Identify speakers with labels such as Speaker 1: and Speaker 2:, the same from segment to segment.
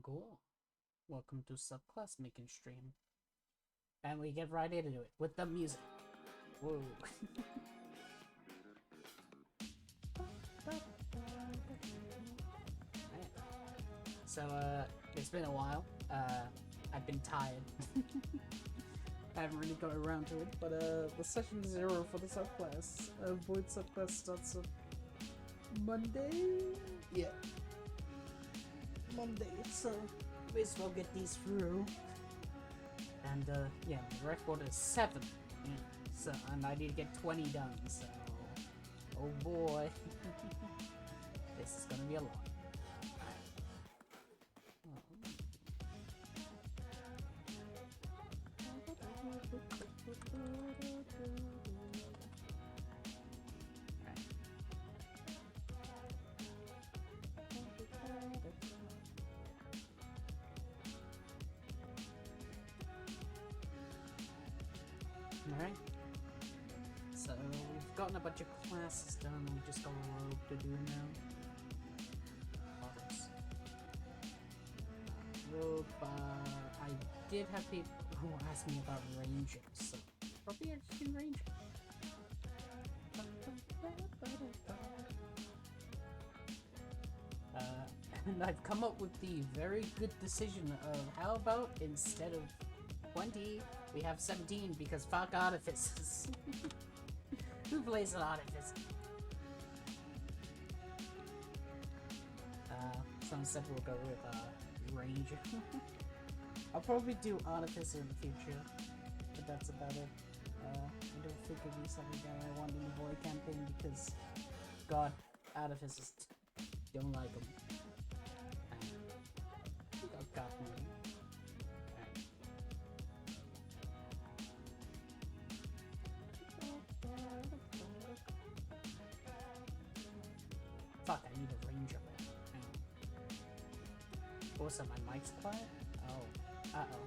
Speaker 1: Cool. Welcome to Subclass making stream. And we get right into it with the music. Whoa. So, it's been a while. I've been tired. I haven't really got around to it, but the session 0 for the subclass. Void subclass starts on Monday? Yeah. Monday, so may as well get these through. And yeah, the record is 7. Yeah. So, and I need to get 20 done, so oh boy. This is gonna be a lot. Alright. So we've gotten a bunch of classes done, we just got a rogue to do now. Others. Rogue, I did have people who asked me about rangers, so probably I can ranger. And I've come up with the very good decision of how about instead of 20, we have 17 because fuck artificers. Who plays an artificer? Someone said we'll go with ranger. I'll probably do artificer in the future, but that's about it. I don't think it'll be something that I want in the void campaign because, god, artificers don't like them. Got me. Fuck, I need a ranger. Also, my mic's quiet? Oh. Uh-oh.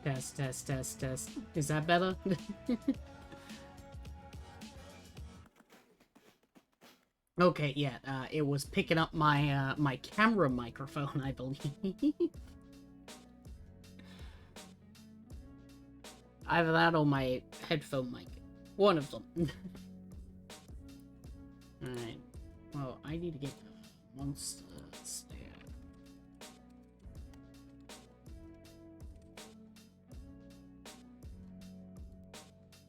Speaker 1: 1 second. Test. Is that better? Okay, yeah, it was picking up my, my camera microphone, I believe. Either that or my headphone mic. One of them. Alright. Well, I need to get monsters there.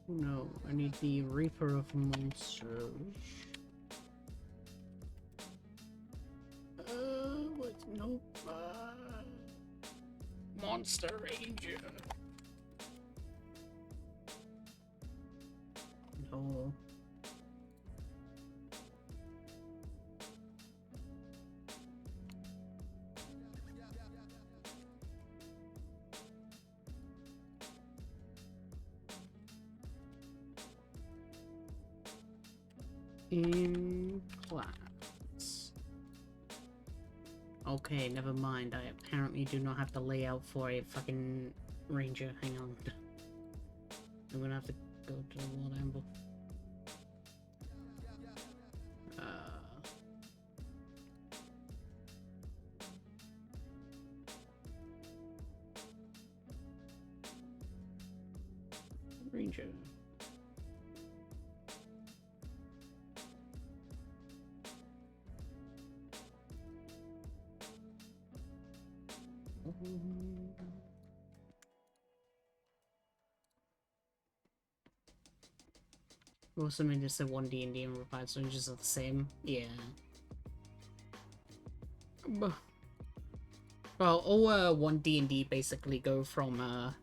Speaker 1: No, I need the Reaper of Monsters. What's no Monster Ranger? No. In class. Okay, never mind. I apparently do not have the layout for a fucking ranger. Hang on. I'm gonna have to go to the World Amble. Ranger. Well, something just said 1 DnD and replied, so just the same. Yeah. Well, all 1 DnD basically go from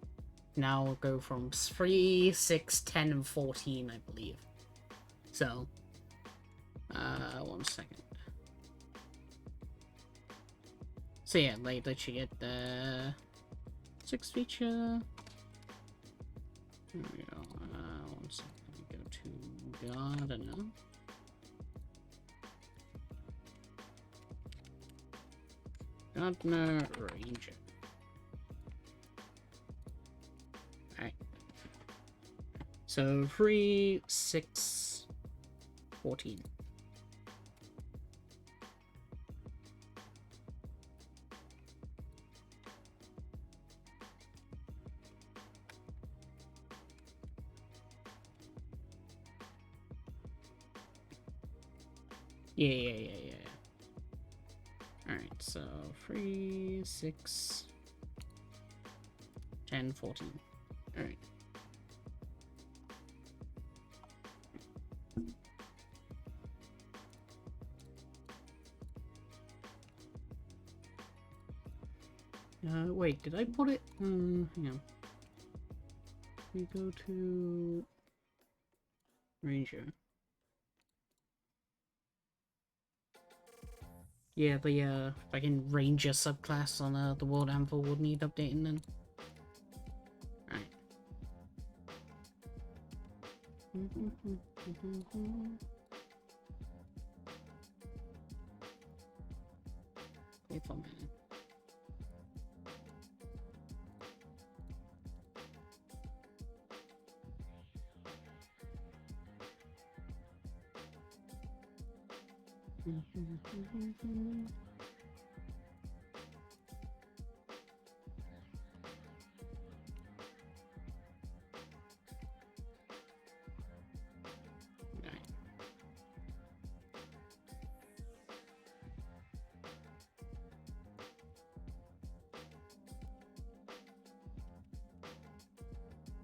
Speaker 1: now go from 3, 6, 10, and 14, I believe. So, 1 second. So yeah, like literally get the 6 feature. There we go. 1 second. Go to Gardener. Gardener Ranger.
Speaker 2: So 3, 6, 14. Yeah. Alright, so 3, 6, 10, 14. Alright. Wait, did I put it? Hang on. We go to Ranger. Yeah, the fucking Ranger subclass on the World Anvil would need updating then. Alright. Wait for a minute.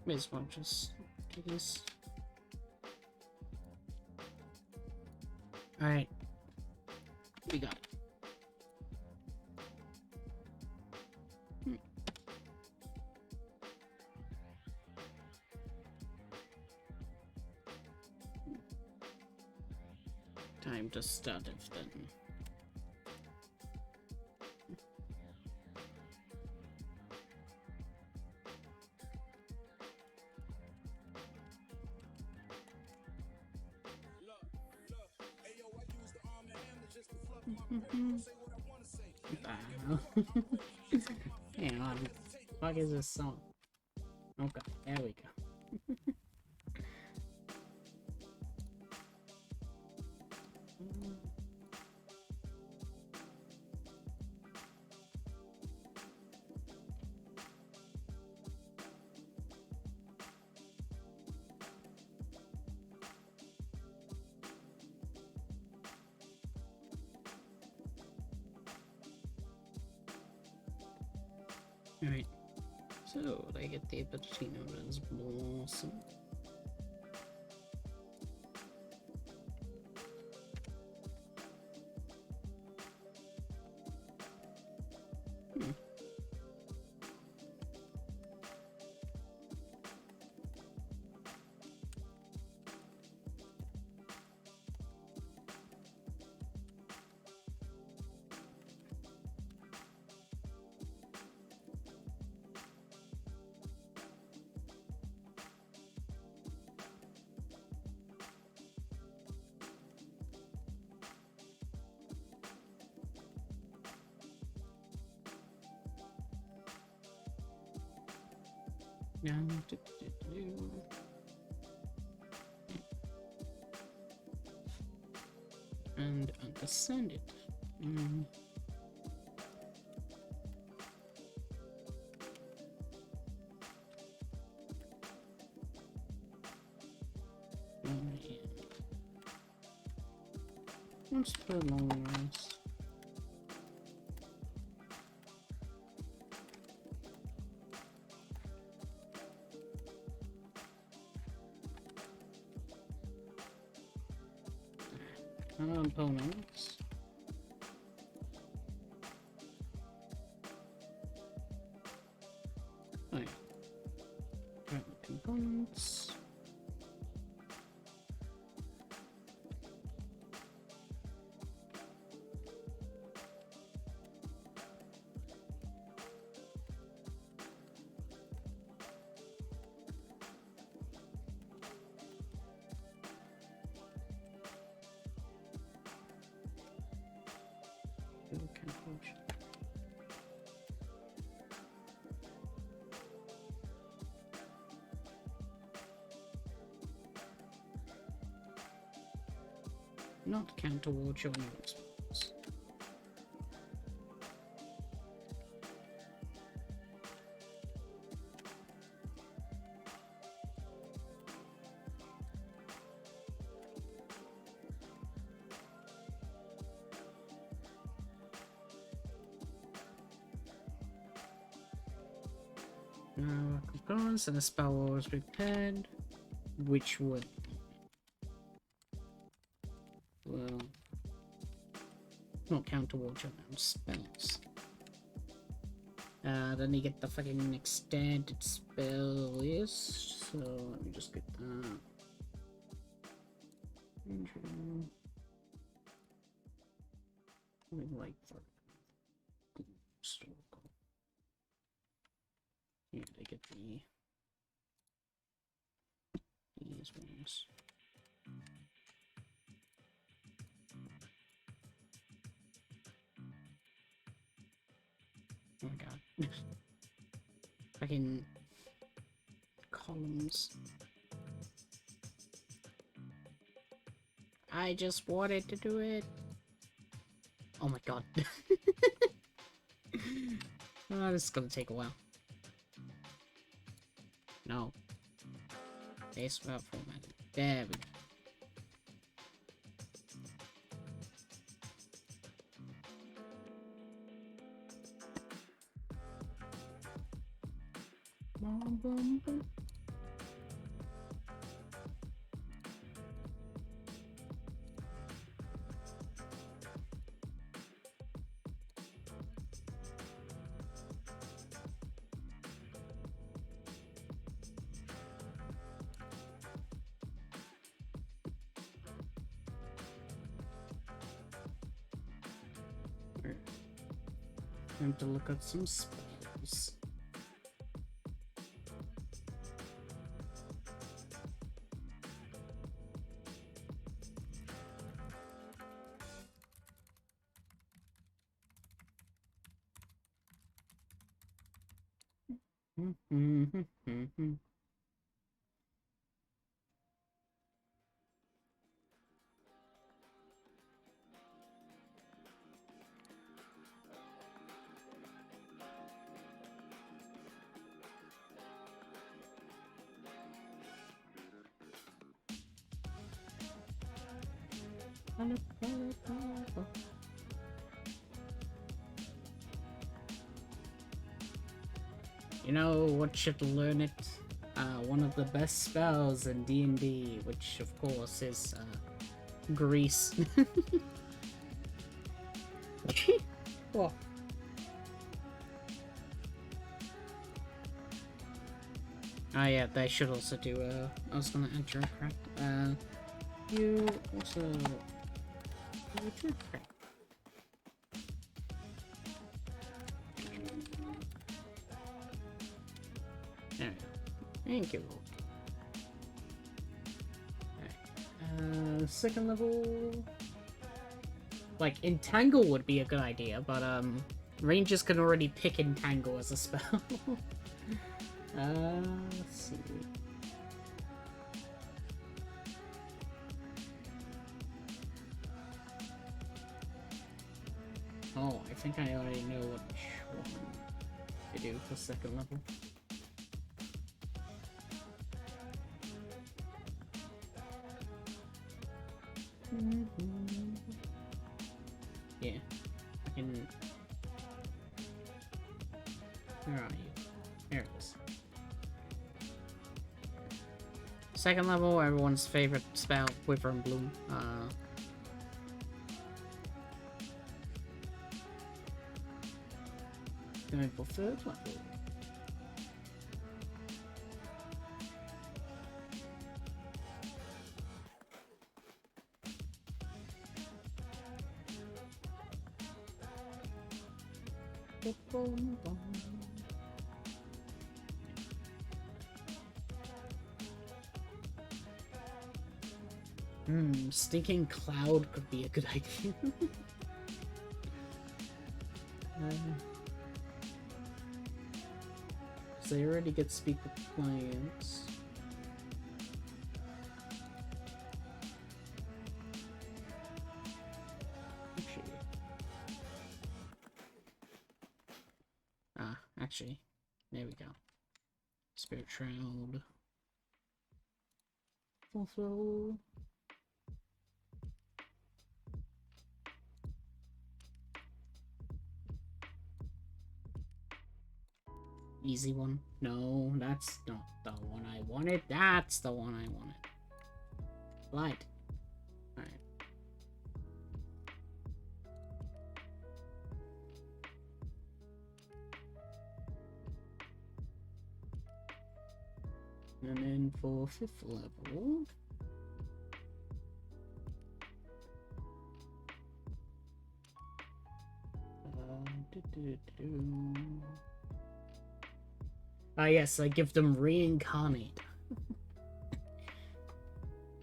Speaker 2: May as well just do this. Alright. We got it. Time to start it then. Hang on. What is this song? Okay, there we go. Alright, so I get the ability known as Blossom. And undescended. Once per long rest. Opponents. Right. Components. not count towards your new spells. Components and the spell was prepared, which would not count towards your own spells. Then you get the fucking extended spell list, so let me just get that. Like yeah, they get these ones. Oh my god. Fucking columns. I just wanted to do it. Oh my god. Oh, this is gonna take a while. No. Base file format. There we go. Boom, boom, boom. Time to look at some spells. You know what should learn it? One of the best spells in DnD, which of course is grease. What? Oh yeah, they should also do I was gonna enter a crack. You also crack. There we go. Thank you. Alright. Second level. Like, Entangle would be a good idea, but Rangers can already pick Entangle as a spell. Let's see. Oh, I think I already know which one to do for second level. Yeah, I can. Where are you? There it is. Second level, everyone's favorite spell, Wither and Bloom. Going for third level. Stinking Cloud could be a good idea. So they already get speak with clients. actually. There we go. Spirit Shroud. Full throw. Easy one. No, that's not the one I wanted. That's the one I wanted. Light. Alright. And then for 5th level... yes, I give them Reincarnate.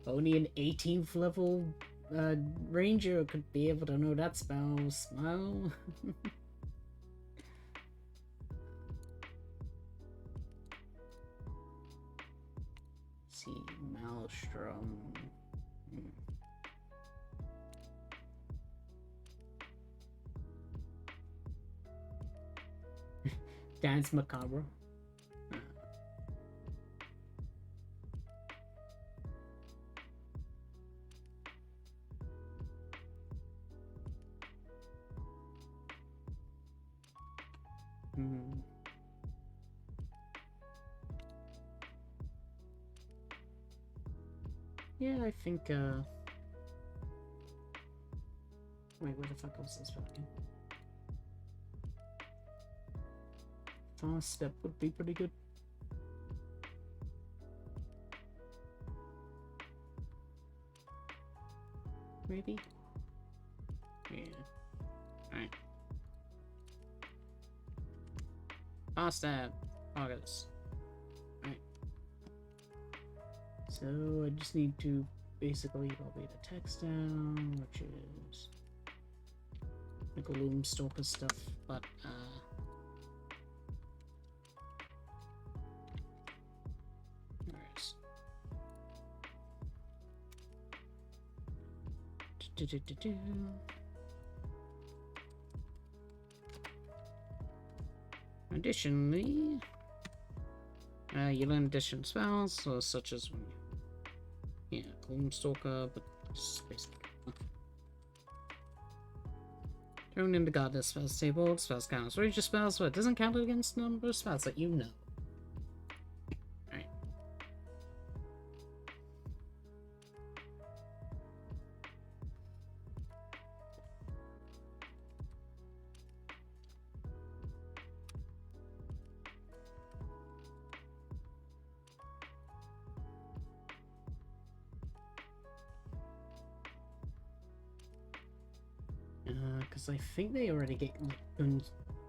Speaker 2: Only an 18th level ranger could be able to know that spell. Smile. See, Maelstrom. Dance Macabre. Yeah, I think, wait, where the fuck was this fucking? Fast step would be pretty good. Maybe? Yeah. Alright. Fast step. August. Alright. So I just need to basically copy the text down, which is the Gloom Stalker stuff, but additionally, you learn additional spells, such as when you, Gloomstalker, but just basically. Thrown into Goddess spells table, spells count as ranger spells, but it doesn't count against the number of spells that you know. Because I think they already get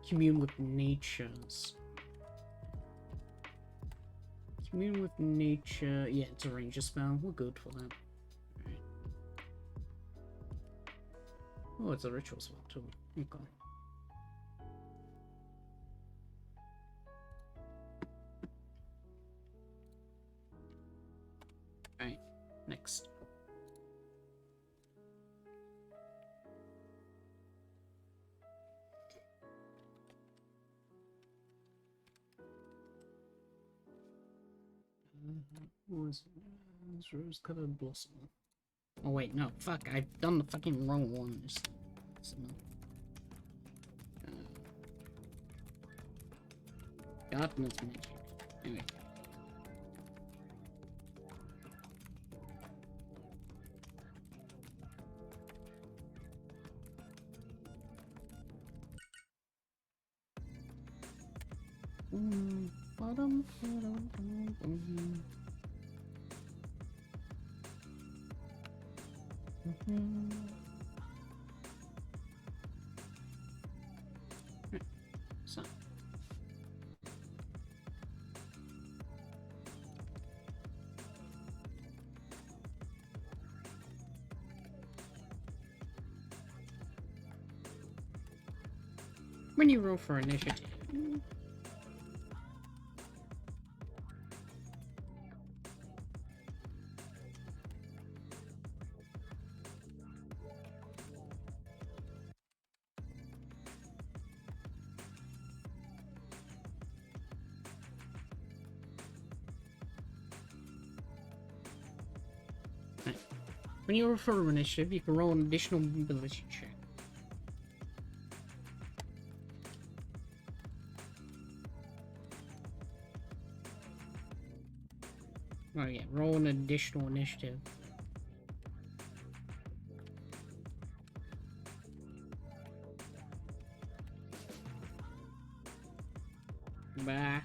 Speaker 2: commune with natures. Commune with nature. Yeah, it's a ranger spell. We're good for that. Alright. Oh, it's a ritual spell too. Okay. Alright, next. Was rose-colored blossom. Oh wait, no, fuck, I've done the fucking wrong one. Darkness magic. Anyway. Bottom. So. When you roll for initiative. When you refer to initiative, you can roll an additional ability check. Oh yeah, roll an additional initiative. Bah.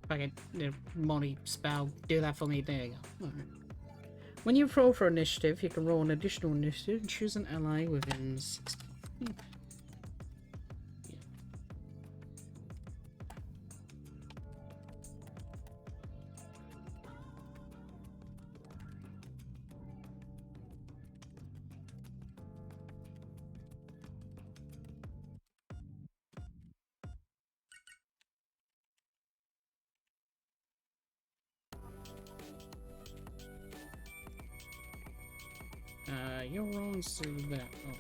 Speaker 2: Fuck it, the money spell. Do that for me. There you go. Alright. When you roll for initiative, you can roll an additional initiative and choose an ally within 6 feet. You're rolling so that. Oh.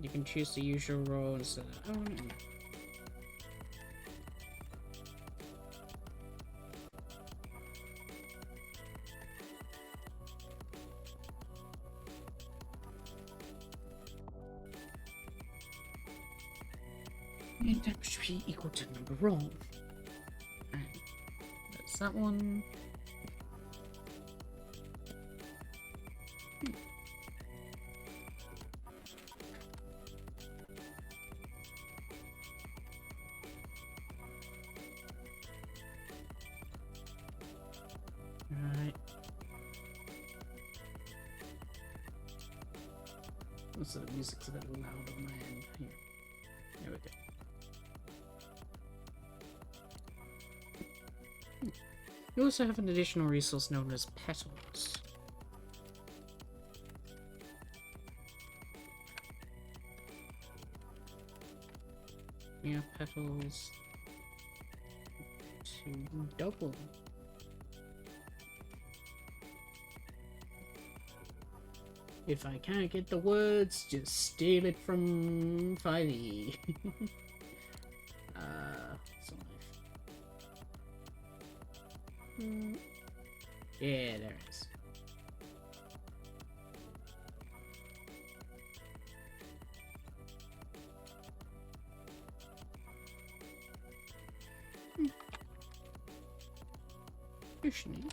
Speaker 2: You can choose to use your roll instead of. Oh no. And that should be equal to number roll. Alright. That's that one. Alright. Also, the music's a bit loud on my end. Here. There we go. You also have an additional resource known as petals. Yeah, petals to double. If I can't get the words, just steal it from 5e. So yeah, there it is. Fishing.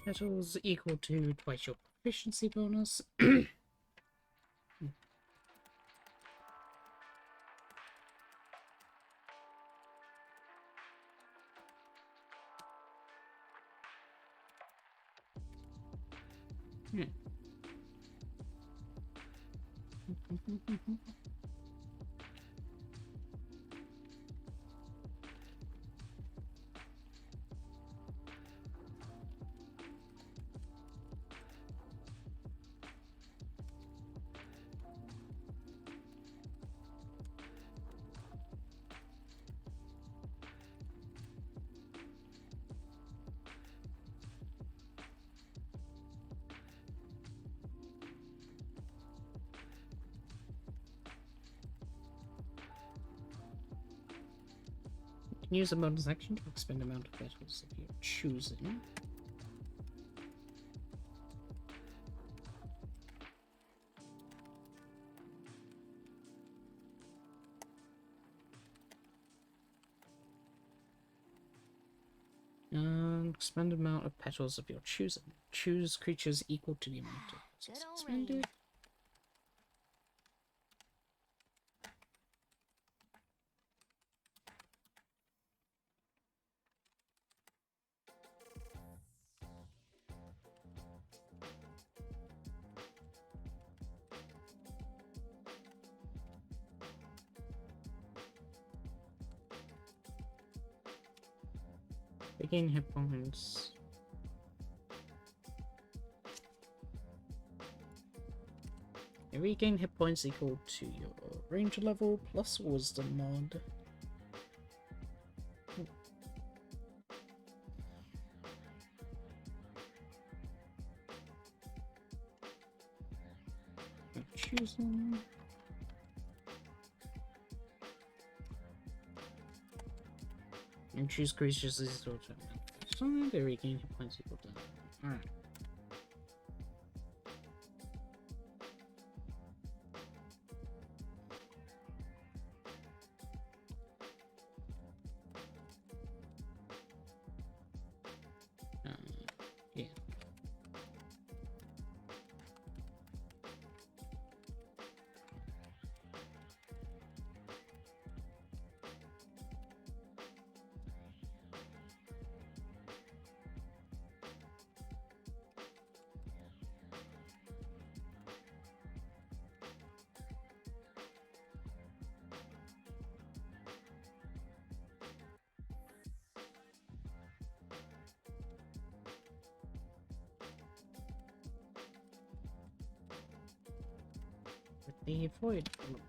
Speaker 2: Petals equal to twice your proficiency bonus. Yeah. Use a bonus action to expend the amount of petals if you're choosing. Expend amount of petals of your choosing. Choose creatures equal to the amount of petals expended. Gain hit points. You regain hit points equal to your ranger level plus wisdom mod. Choose them. And choose creatures as so they regain hit points equal to that. Alright. Yeah. With the void element.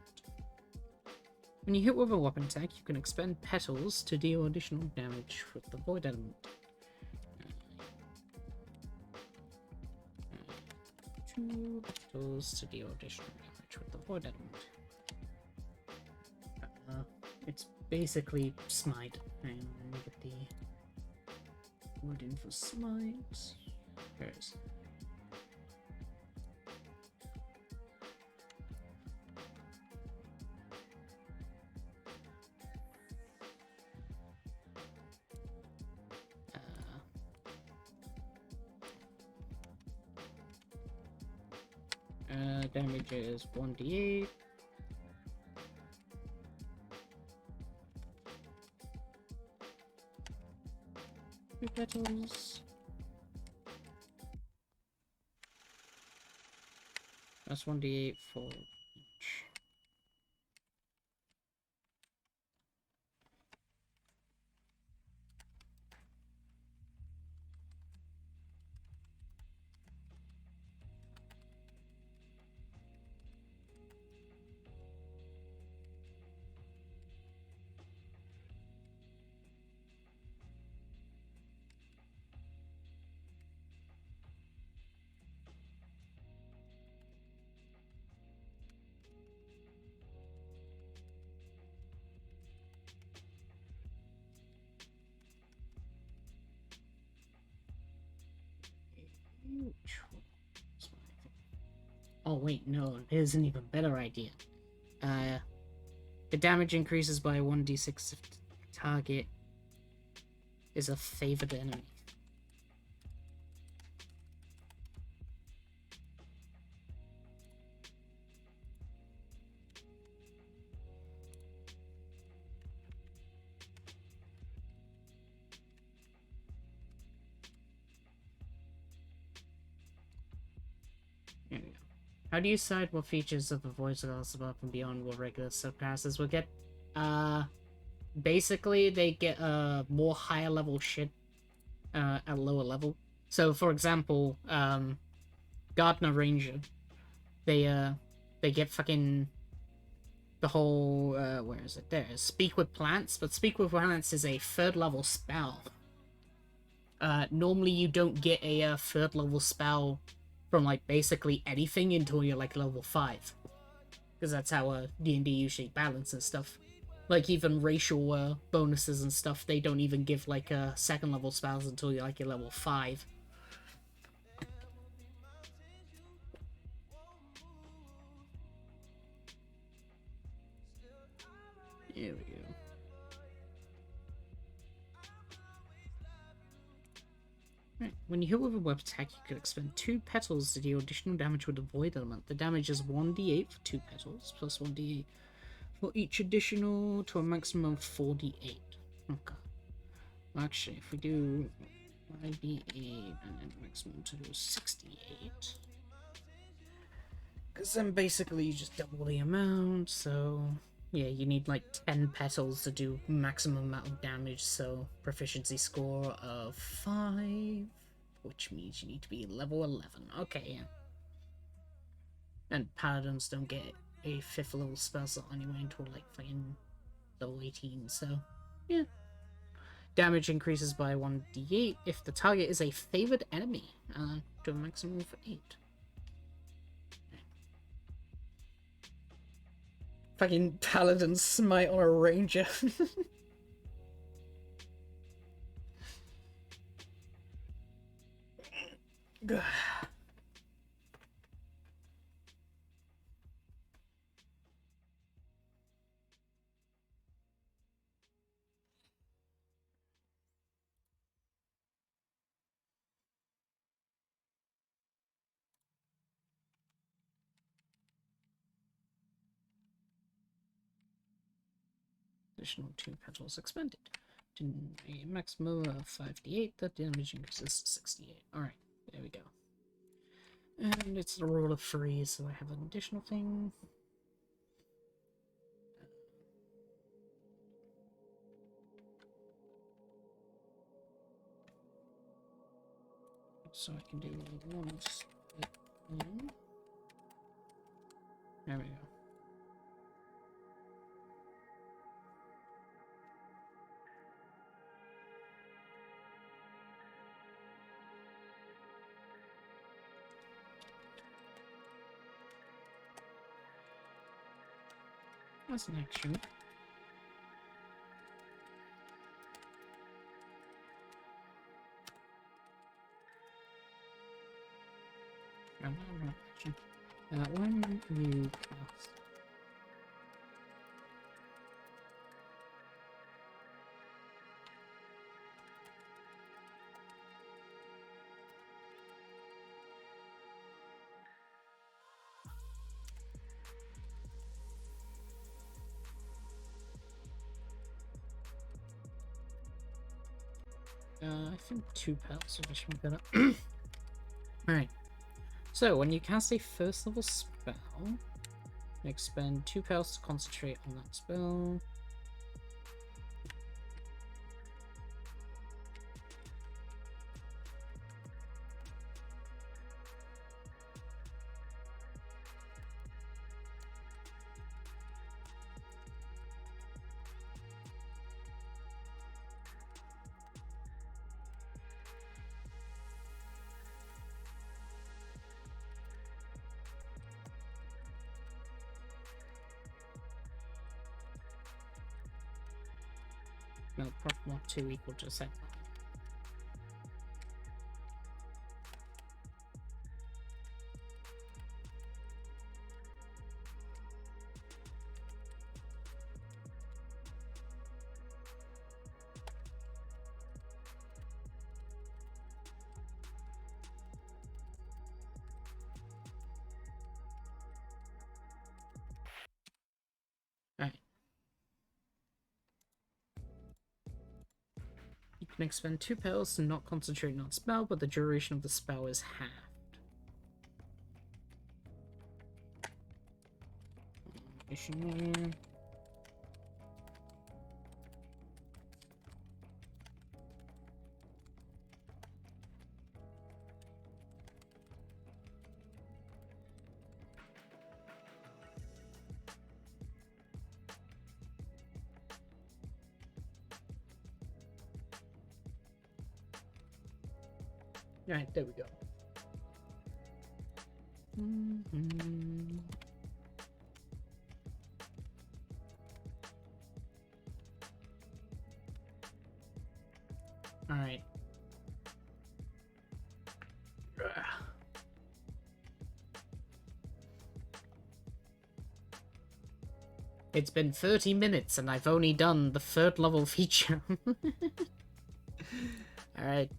Speaker 2: When you hit with a weapon attack, you can expend petals to deal additional damage with the void element. 2 petals to deal additional damage with the void element. It's basically smite. Hang on, let me get the word in for smite. There it is. Damage is 1d8. Two petals. That's 1d8 for each. Oh wait, no, there's an even better idea. The damage increases by 1d6 if the target is a favored enemy. There we go. How do you decide what features of the voice class above and beyond what regular subclasses will get? Basically they get more higher level shit at lower level. So for example, Gardener Ranger, they get fucking the whole where is it? There, Speak with Plants, but Speak with Plants is a 3rd level spell. Normally you don't get a 3rd level spell from like basically anything until you're like level 5, because that's how D&D usually balances stuff. Like even racial bonuses and stuff, they don't even give like 2nd level spells until you're like level 5. There we go. Right. When you hit with a web attack, you can expend 2 petals to deal additional damage with the void element. The damage is 1d8 for 2 petals, plus 1d8 for each additional to a maximum of 4d8. Okay. Well, actually, if we do 5d8 and then maximum to 68, because then basically you just double the amount, so yeah, you need like 10 petals to do maximum amount of damage, so proficiency score of 5, which means you need to be level 11. Okay, yeah. And paladins don't get a 5th level spell slot anyway until like fucking level 18, so yeah. Damage increases by 1d8 if the target is a favored enemy, to a maximum of 8. Fucking paladin smite on a ranger. Additional 2 petals expended. To a maximum of 5d8, the damage increases to 68. Alright, there we go. And it's the roll of 3, so I have an additional thing. So I can do one split in. There we go. That's an action. No, not action. When you cast. I think 2 petals would be better. Alright. So, when you cast a 1st level spell, expend 2 petals to concentrate on that spell. No, prop mod 2 equal to set. Alright. You can expend 2 petals to not concentrate on spell, but the duration of the spell is halved. Additionally, alright, there we go. Alright. It's been 30 minutes and I've only done the 3rd level feature. Alright.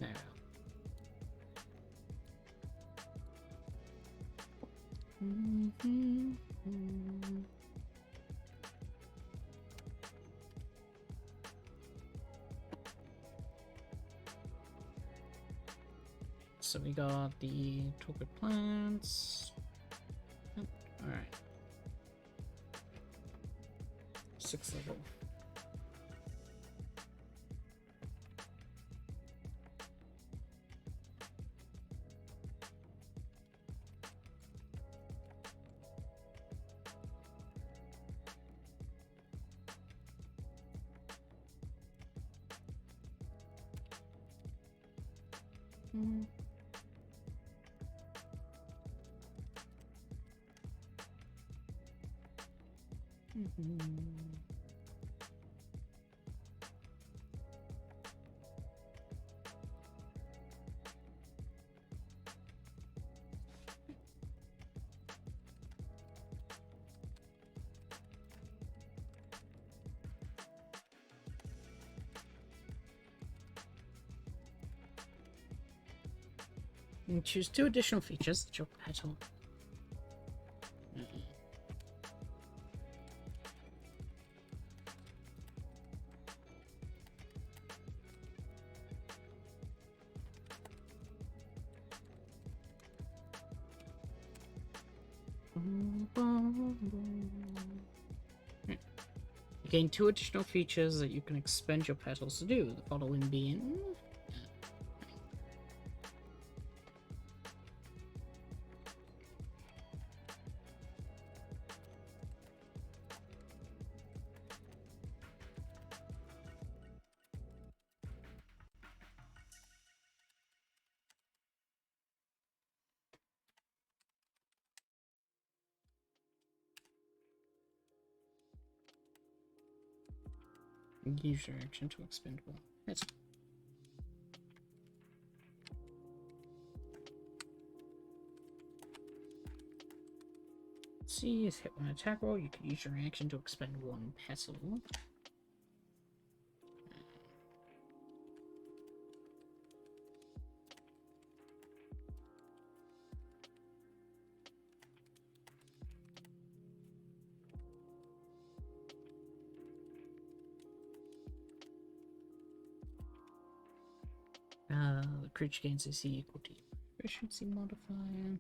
Speaker 2: There. so we got the torpid plants. Alright. 6th level. And choose 2 additional features that your petal. You gain 2 additional features that you can expend your petals to do, the following being... use your action to expend 1. That's see, is hit 1 attack roll. You can use your action to expend 1 petal. The creature gains AC equal to efficiency modifier.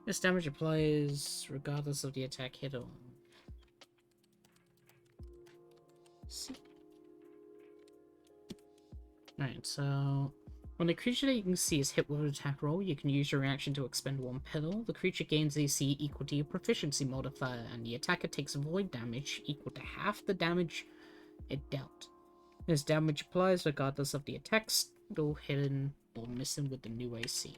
Speaker 2: This damage applies regardless of the attack hit or... See. Alright, so... when a creature that you can see is hit with an attack roll, you can use your reaction to expend 1 petal. The creature gains AC equal to your proficiency modifier, and the attacker takes void damage equal to half the damage it dealt. This damage applies regardless of the attack skill hidden or missing with the new AC.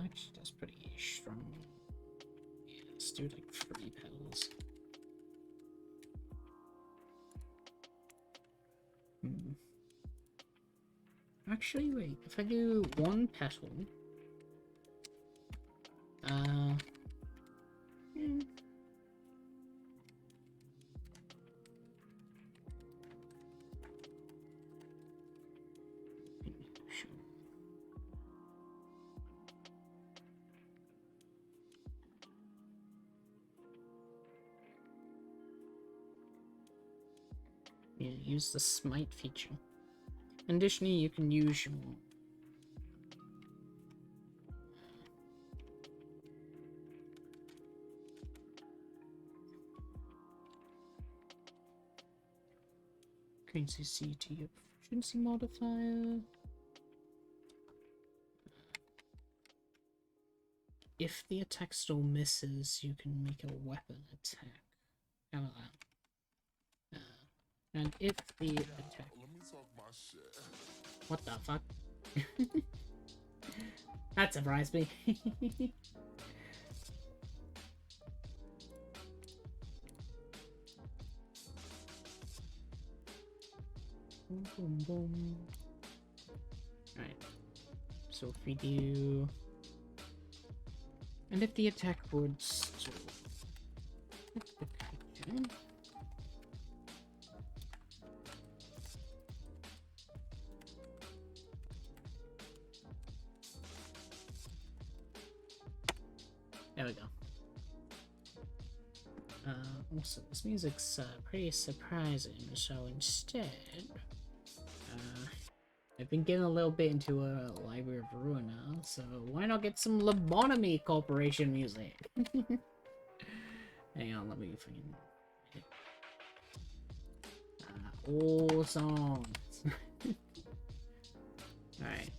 Speaker 2: Actually, that's pretty strong. Yeah, let's do like 3 petals. Actually, wait. If I do 1 petal, yeah, use the smite feature. Additionally, you can use your gains AC to your proficiency modifier. If the attack still misses, you can make a weapon attack. How about that? And if the attack...
Speaker 3: Let me talk my shit.
Speaker 2: What the fuck? That surprised me. Boom, boom, boom. Alright. So if we do... And if the attack would still... There we go. Also, this music's pretty surprising, so instead... I've been getting a little bit into a Library of Ruin now, so why not get some Lobotomy Corporation music? Hang on, let me fucking... all songs. Alright.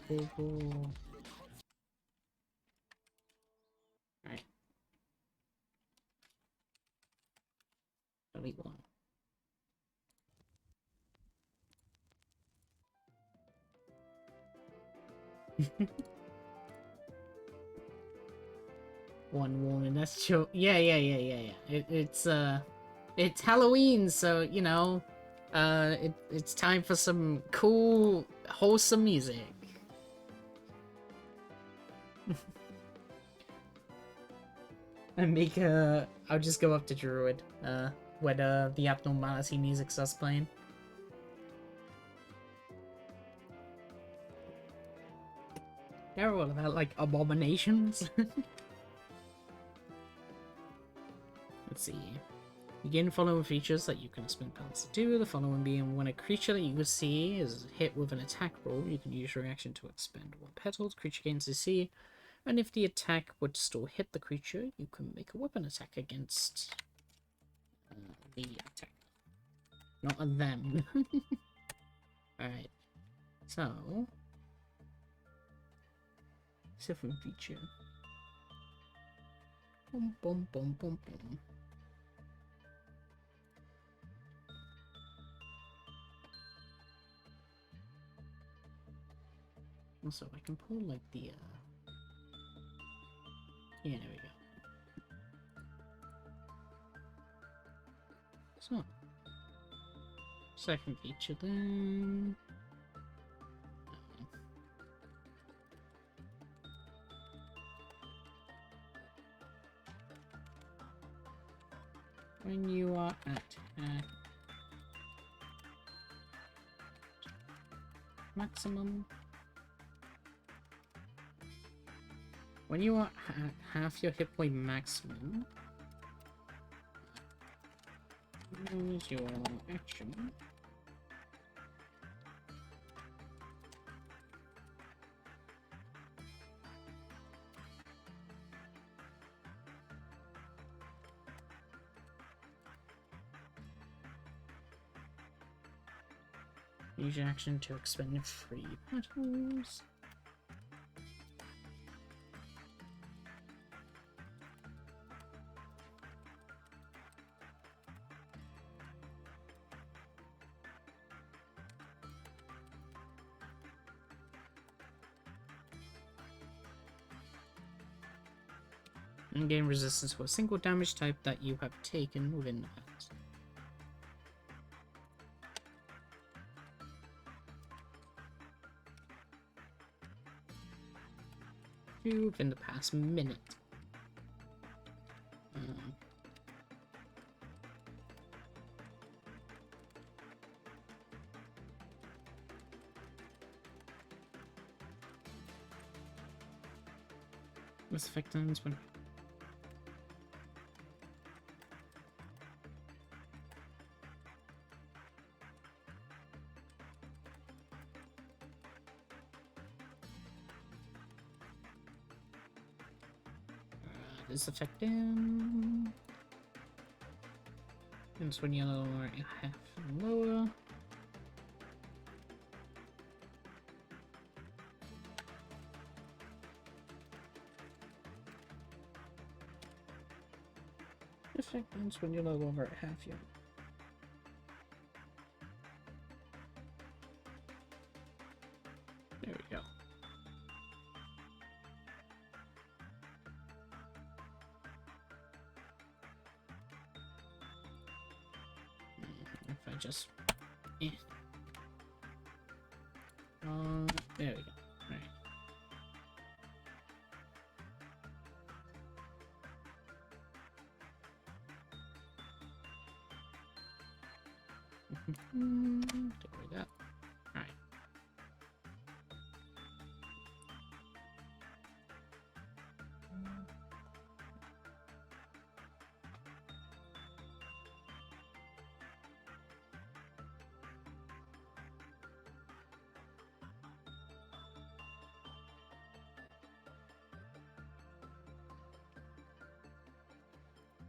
Speaker 2: Cool. Alright. Delete one. One woman, that's true. Yeah. It's Halloween, so, you know, it's time for some cool, wholesome music. I'll just go up to Druid, when, the abnormality music starts playing. They're all about, like, abominations. Let's see. Begin following features that you can expend powers to do. The following being when a creature that you see is hit with an attack roll, you can use your reaction to expend one petal. The creature gains AC. And if the attack would still hit the creature, you can make a weapon attack against the attack. Not them. Alright. So... different feature. Boom, boom, boom, boom, boom. Also, I can pull, like, the, yeah, there we go. So, second feature then. When you are at maximum. When you are at half your hit point maximum, use your action. Use your action to expend 3 petals. And gain resistance for a single damage type that you have taken within the past. Within the past minute. What's effect on this one? This effect in. And it's when you lower half lower. Effect ends when you're no longer at half your. There we go. If I just... Eh. There we go. Alright. Take away that. Alright.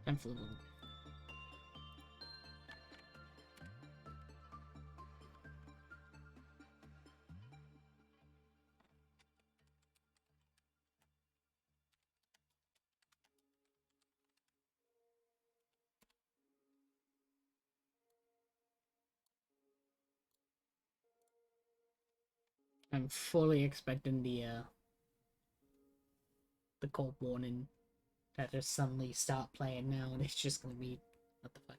Speaker 2: Time for the little. I'm fully expecting the cold warning that just suddenly start playing now, and it's just gonna be what the fuck.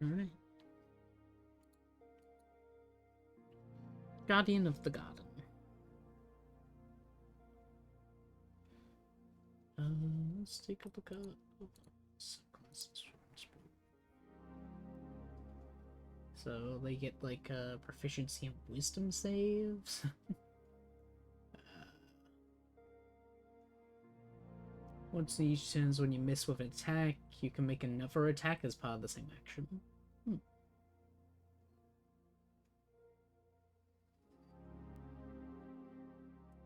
Speaker 2: Alright. Guardian of the Garden. Let's take a look at subclasses. So they get like proficiency in wisdom saves. Once in each turns when you miss with an attack, you can make another attack as part of the same action.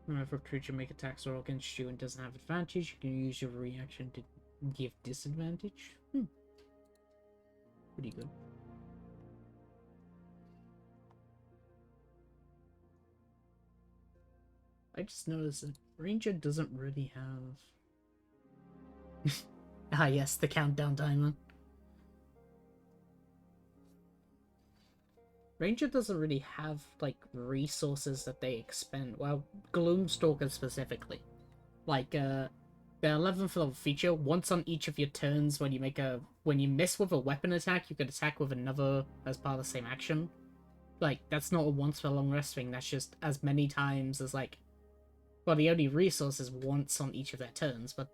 Speaker 2: Whenever a creature make attacks or against you and doesn't have advantage, you can use your reaction to give disadvantage. Pretty good. I just noticed that Ranger doesn't really have... Ah yes, the countdown timer. Ranger doesn't really have, like, resources that they expend. Well, Gloomstalker specifically. Like, the 11th level feature, once on each of your turns when you miss with a weapon attack, you can attack with another as part of the same action. Like, that's not a once for a long rest thing, that's just as many times as, like... Well, the only resource is once on each of their turns, but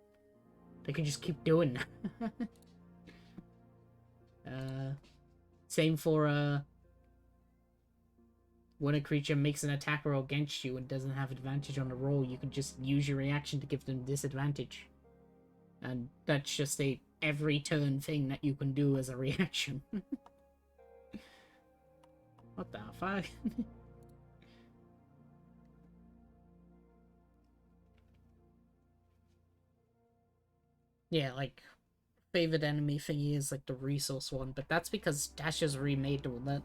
Speaker 2: they can just keep doing that. Same for, when a creature makes an attack roll against you and doesn't have advantage on the roll, you can just use your reaction to give them disadvantage. And that's just a every turn thing that you can do as a reaction. What the fuck? Yeah, like, favorite enemy thingy is like the resource one, but that's because Dash has remade all that.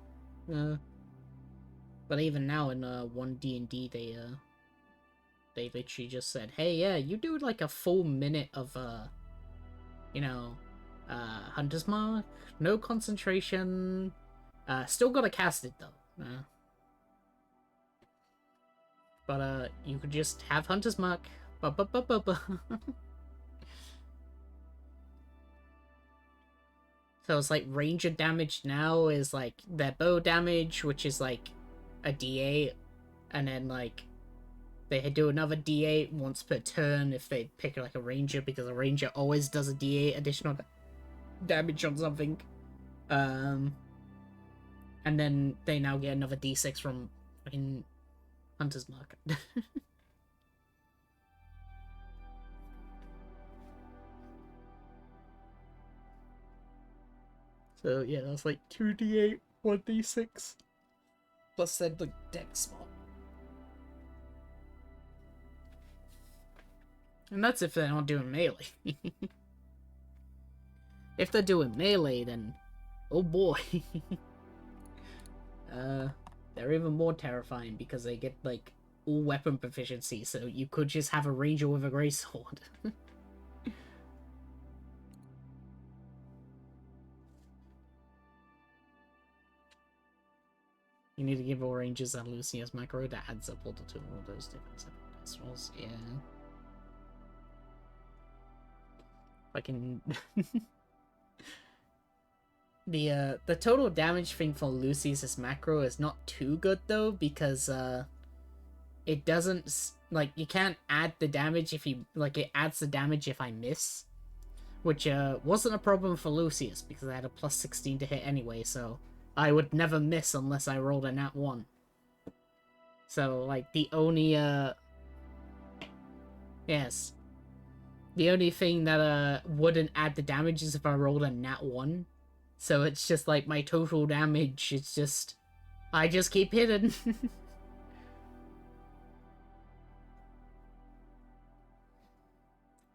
Speaker 2: But even now in 1 DnD, they literally just said, hey, yeah, you do like a full minute of you know, Hunter's Mark, no concentration, still gotta cast it though. But you could just have Hunter's Mark. So it's like ranger damage now is like their bow damage, which is like a D8, and then like they do another D8 once per turn if they pick like a ranger, because a ranger always does a D8 additional damage on something. And then they now get another D6 from fucking Hunter's Mark. So yeah, that's like 2d8, 1d6. Plus then the dex spot. And that's if they're not doing melee. If they're doing melee, then Oh boy. They're even more terrifying because they get, like, all weapon proficiency, so you could just have a ranger with a greatsword. You need to give all rangers and Lucius macro that adds up all to all those different decimals. Yeah. I can. The total damage thing for Lucius's macro is not too good though, because it doesn't, like, you can't add the damage if you, like, it adds the damage if I miss, which wasn't a problem for Lucius because I had a plus 16 to hit anyway, so I would never miss unless I rolled a nat 1. So, like, the only yes, the only thing that wouldn't add the damage is if I rolled a nat 1. So it's just like my total damage, it's just, I just keep hitting.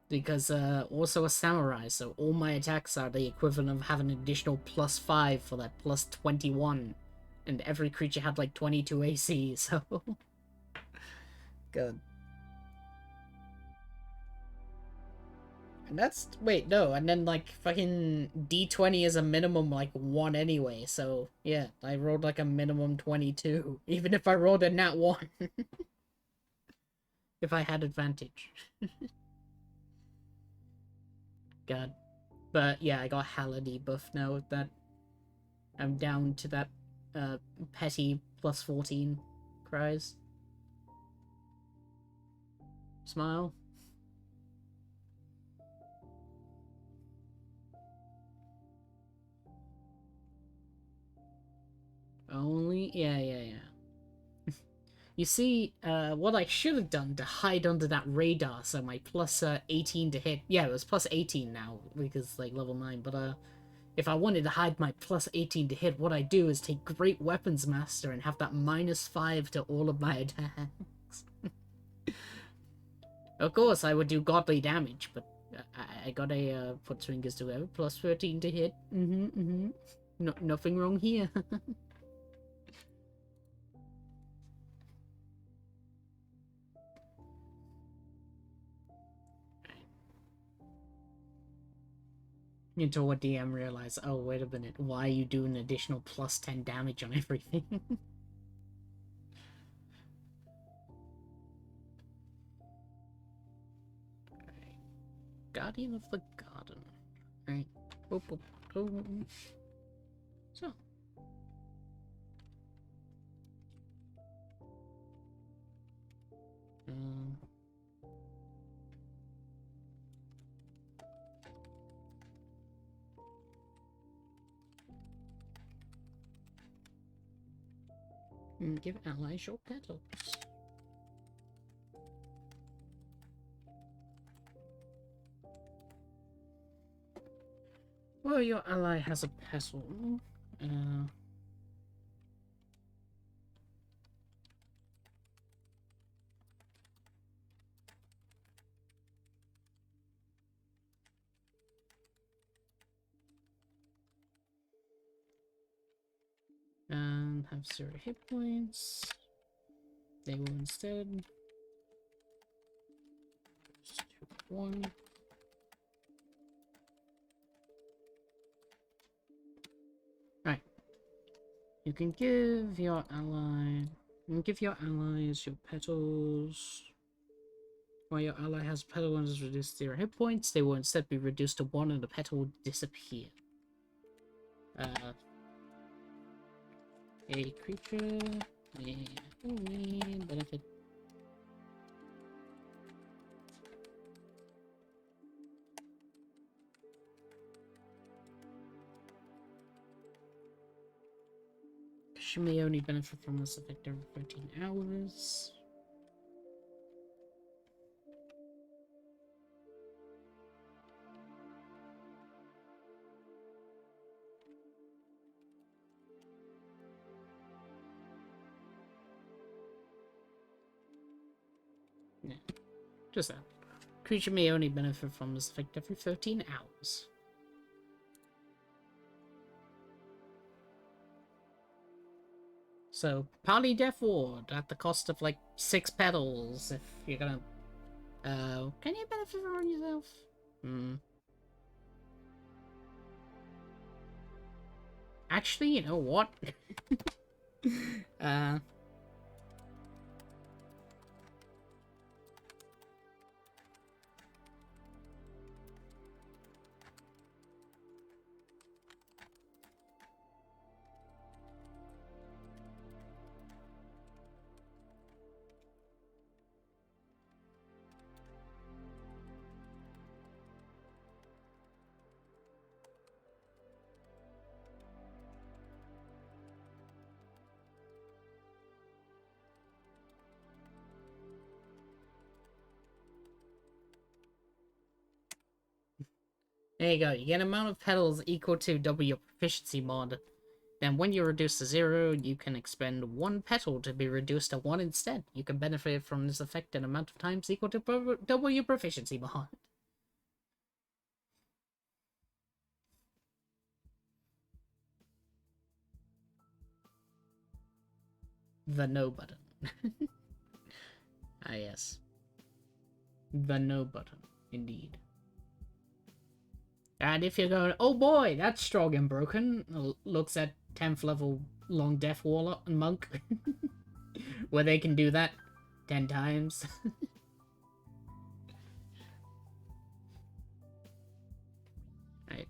Speaker 2: Because also a samurai, so all my attacks are the equivalent of having an additional +5 for that +21. And every creature had like 22 AC, so good. And that's, wait, no, and then like fucking D20 is a minimum like 1 anyway, so yeah, I rolled like a minimum 22, even if I rolled a nat 1. If I had advantage. God. But yeah, I got Halla debuff now with that. I'm down to that petty +14 cries. Smile. Only, yeah. You see, what I should have done to hide under that radar, so my plus 18 to hit, yeah, it was plus 18 now, because, like, level 9, but, if I wanted to hide my plus 18 to hit, what I do is take Great Weapons Master and have that -5 to all of my attacks. Of course, I would do godly damage, but I got a, put swingers to whoever, plus 13 to hit. No, nothing wrong here. Until a DM realized, oh, wait a minute, why are you doing additional plus 10 damage on everything? Right. Guardian of the Garden. Right. Boop, boop, boop. So. Give allies your petals. Well, your ally has a petal. And have 0 hit points. They will instead 1. Right. You can give your ally. You can give your allies your petals. While your ally has petal and is reduced 0 hit points, they will instead be reduced to 1 and the petal will disappear. A creature may only benefit. She may only benefit from this effect every 13 hours. Yeah, just that. Creature may only benefit from this effect every 13 hours. So, Party Death Ward at the cost of like 6 petals if you're gonna. Can you benefit from yourself? Hmm. Actually, you know what? uh. There you go. You get an amount of petals equal to double your proficiency mod. Then when you're reduced to 0, you can expend 1 petal to be reduced to 1 instead. You can benefit from this effect an amount of times equal to double your proficiency mod. The no button. Ah yes. The no button, indeed. And if you're going, oh boy, that's strong and broken, looks at 10th level Long Death Warlock and Monk, where they can do that 10 times. Right.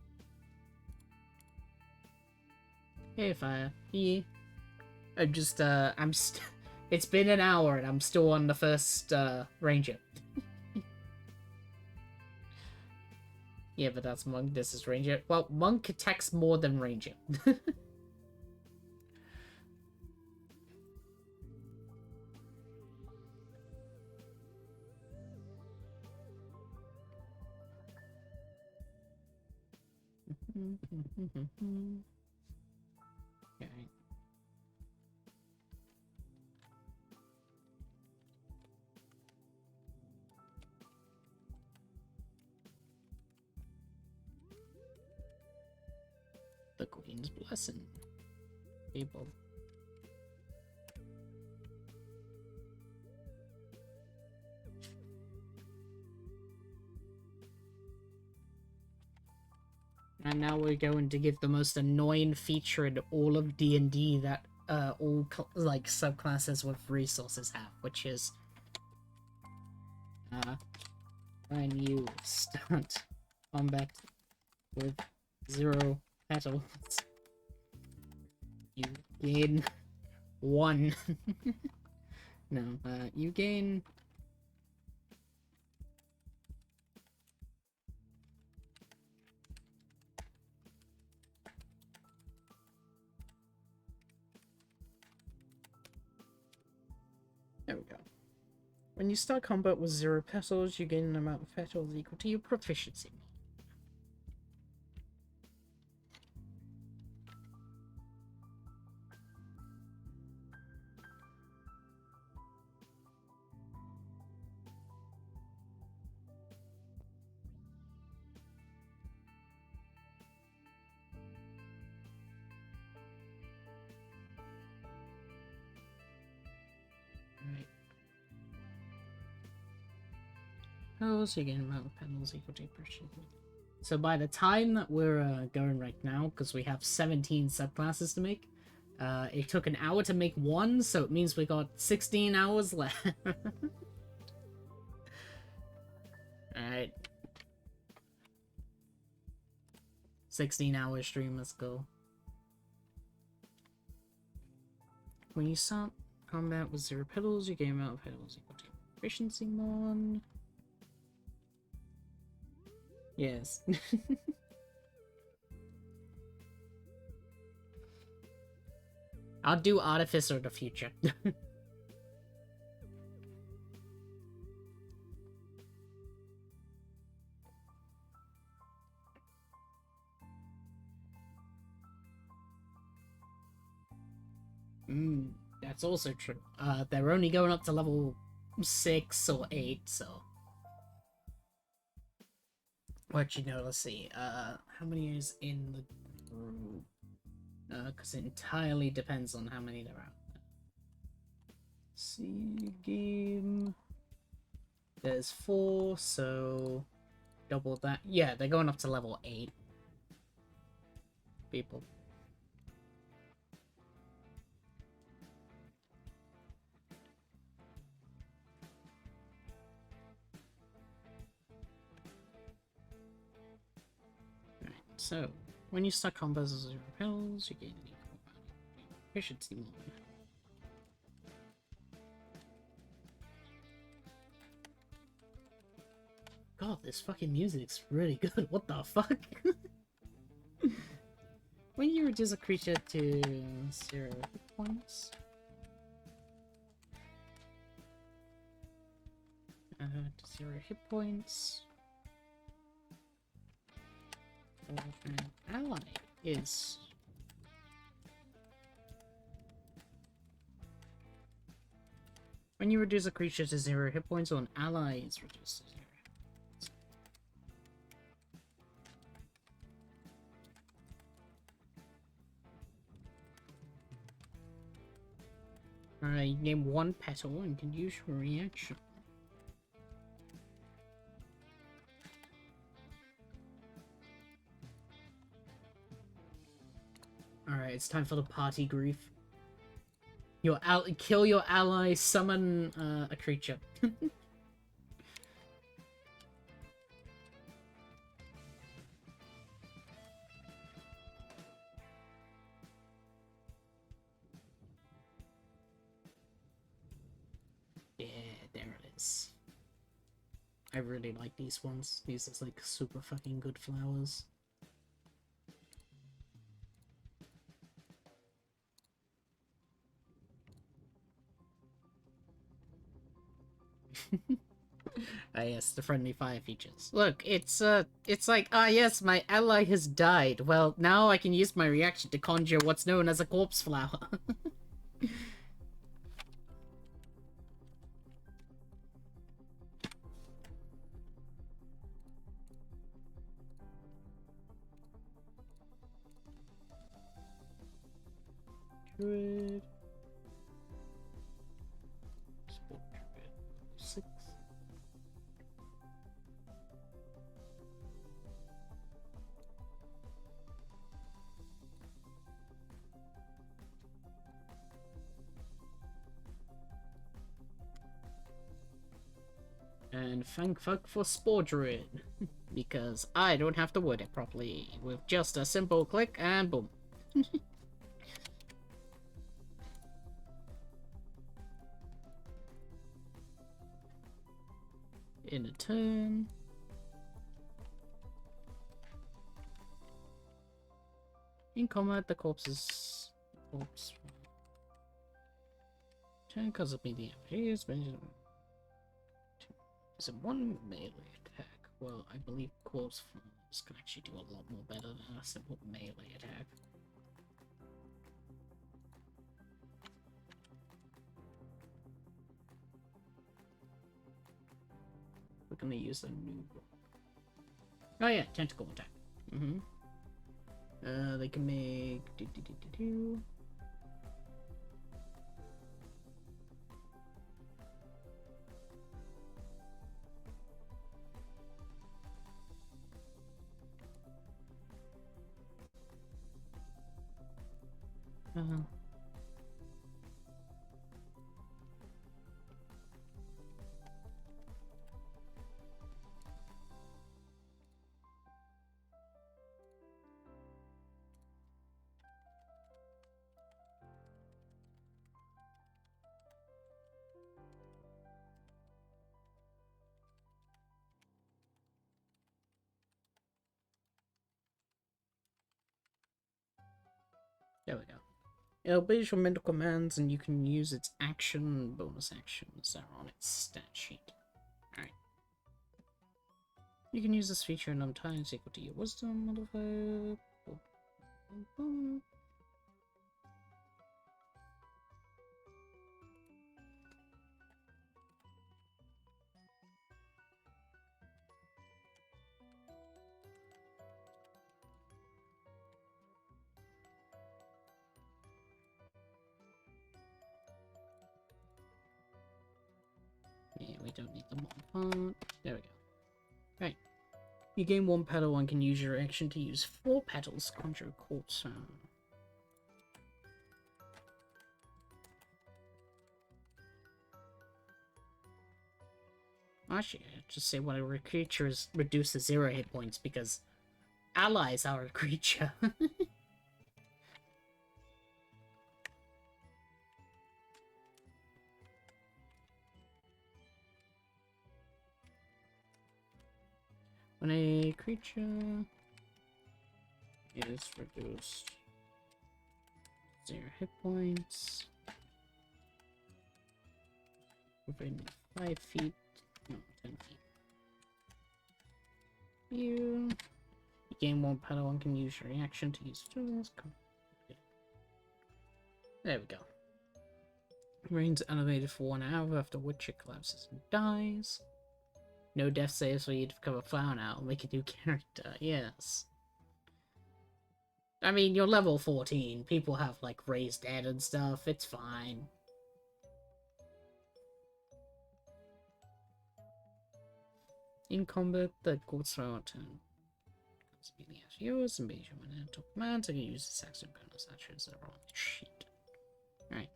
Speaker 2: Hey, Fire. Yeah. It's been an hour and I'm still on the first, Ranger. Yeah, but that's Monk, this is Ranger. Well, Monk attacks more than Ranger. Okay. The Queen's Blessing. People. And now we're going to give the most annoying feature in all of D&D that all like subclasses with resources have, which is when you start combat with 0 petals, you gain 1. No, you gain. There we go. When you start combat with 0 petals, you gain an amount of petals equal to your proficiency. Petals, you gain amount of petals equal to your proficiency. So by the time that we're going right now, because we have 17 subclasses to make, it took an hour to make 1, so it means we got 16 hours left. Alright. 16-hour stream, let's go. When you start combat with 0 petals, you gain amount of petals equal to proficiency mod. Yes. I'll do Artificer in the future. That's also true. They're only going up to level 6 or 8, so... What you know, let's see. How many is in the group? Because it entirely depends on how many there are. See game. There's 4, so double that. Yeah, they're going up to level 8. People. Right, so when you start combos as zero repels, you gain an equal efficiency more. God, this fucking music's really good. What the fuck? When you reduce a creature to 0 hit points, to 0 hit points, or an ally is when you reduce a creature to 0 hit points, or an ally is reduced to 0. Alright, name 1 petal and can use your reaction. Alright, it's time for the party grief. Kill your ally, summon a creature. Yeah, there it is. I really like these ones. These are like super fucking good flowers. Ah yes, the friendly fire features. Look, it's like, ah yes, my ally has died. Well, now I can use my reaction to conjure what's known as a corpse flower. Druid. Sport Druid. 6. And thank fuck for Spore Druid, because I don't have to word it properly, with just a simple click and boom. In a turn. In combat, the corpse. Turn because of medium. Is it 1 melee attack? Well, I believe corpse flowers can actually do a lot more better than a simple melee attack. We're gonna use a new one. Oh yeah, tentacle attack. They can make There we go. It obeys your mental commands, and you can use its action bonus actions that are on its stat sheet. Alright. You can use this feature in times equal to your wisdom modifier. don't need the mod part. There we go. Right. You gain 1 petal and can use your action to use 4 petals to conjure a corpse. Actually, I just say whenever a creature is reduced to 0 hit points because allies are a creature. When a creature is reduced 0 hit points within 5 feet, no, 10 feet. You gain 1 petal and can use your reaction to use tools. There we go. Remains elevated for 1 hour, after which it collapses and dies. No death saves for you to become a flower now. Make a new character. Yes. I mean, you're level 14. People have, like, raised dead and stuff. It's fine. In combat, the God's Flower turn. Speaking as yours, and base when at top command, so you can use the Saxon bonus actions that are on the sheet. Right.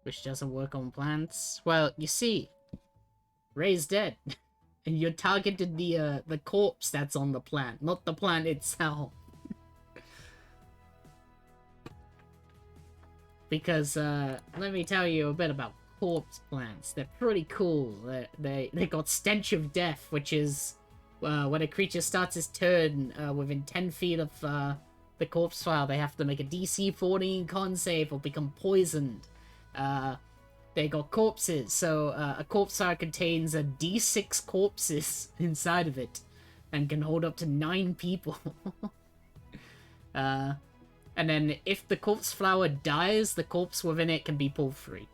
Speaker 2: Which doesn't work on plants. Well, you see, Ray's dead. And you targeted the corpse that's on the plant, not the plant itself. Because, let me tell you a bit about corpse plants. They're pretty cool. They got Stench of Death, which is, when a creature starts its turn, within 10 feet of, the corpse file, they have to make a DC 14 con save or become poisoned. They got corpses, so a corpse file contains a D6 corpses inside of it, and can hold up to 9 people. And then if the corpse flower dies, the corpse within it can be pulled free.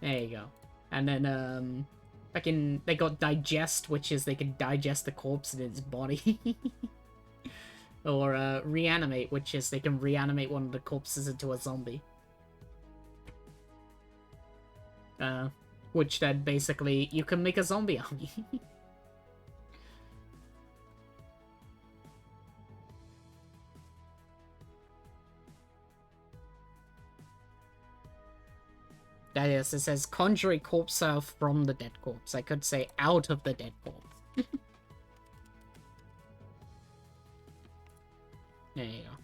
Speaker 2: There you go. And then they got digest, which is they can digest the corpse in its body. Or reanimate, which is they can reanimate one of the corpses into a zombie. Which then basically you can make a zombie army. That is, it says conjure a corpse cell from the dead corpse. I could say out of the dead corpse. There you go.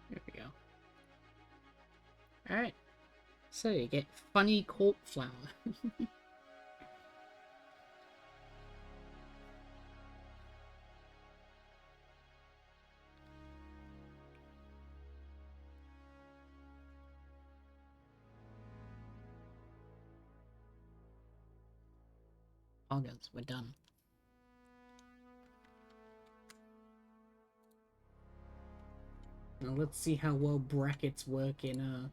Speaker 2: There we go. Alright. So you get funny corpse flower. August, we're done. Now let's see how well brackets work in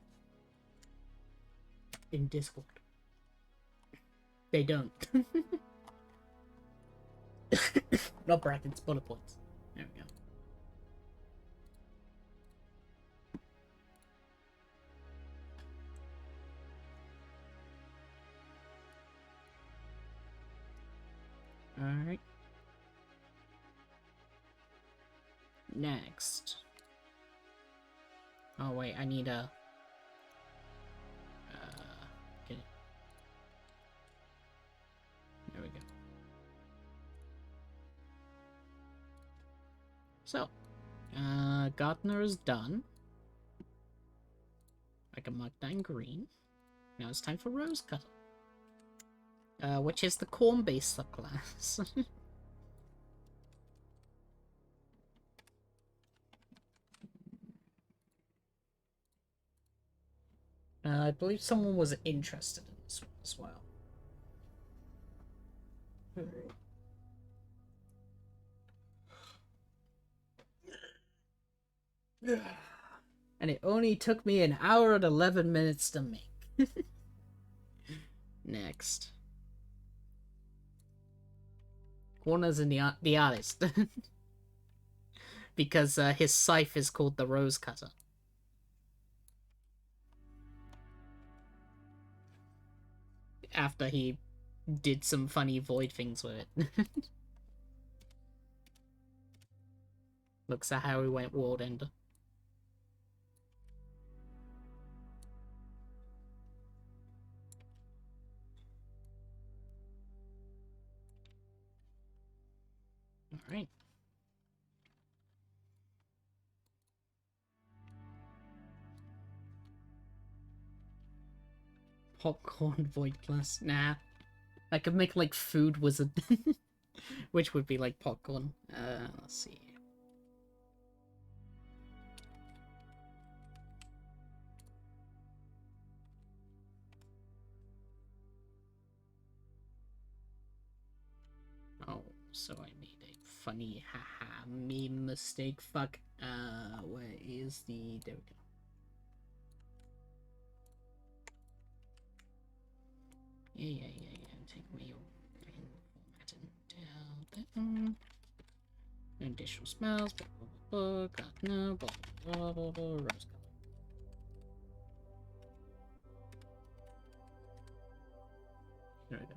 Speaker 2: Discord. They don't. Not brackets, bullet points. There we go. Alright. Next. Oh wait, I need a... So, Gardener is done. I can mark that in green. Now it's time for Rose Cutter. Which is the corn-based subclass. I believe someone was interested in this one as well. And it only took me an hour and 11 minutes to make. Next. Corner's in the artist. Because his scythe is called the Rose Cutter. After he did some funny void things with it. Looks at how he went World Ender. Alright. Popcorn void class. Nah. I could make like food wizard. Which would be like popcorn. Let's see. Oh, so I made a funny haha meme mistake. Fuck. Where is the... There we go. Yeah. Take me your formatting down. Additional smells. Gardener. Rose color. There we go.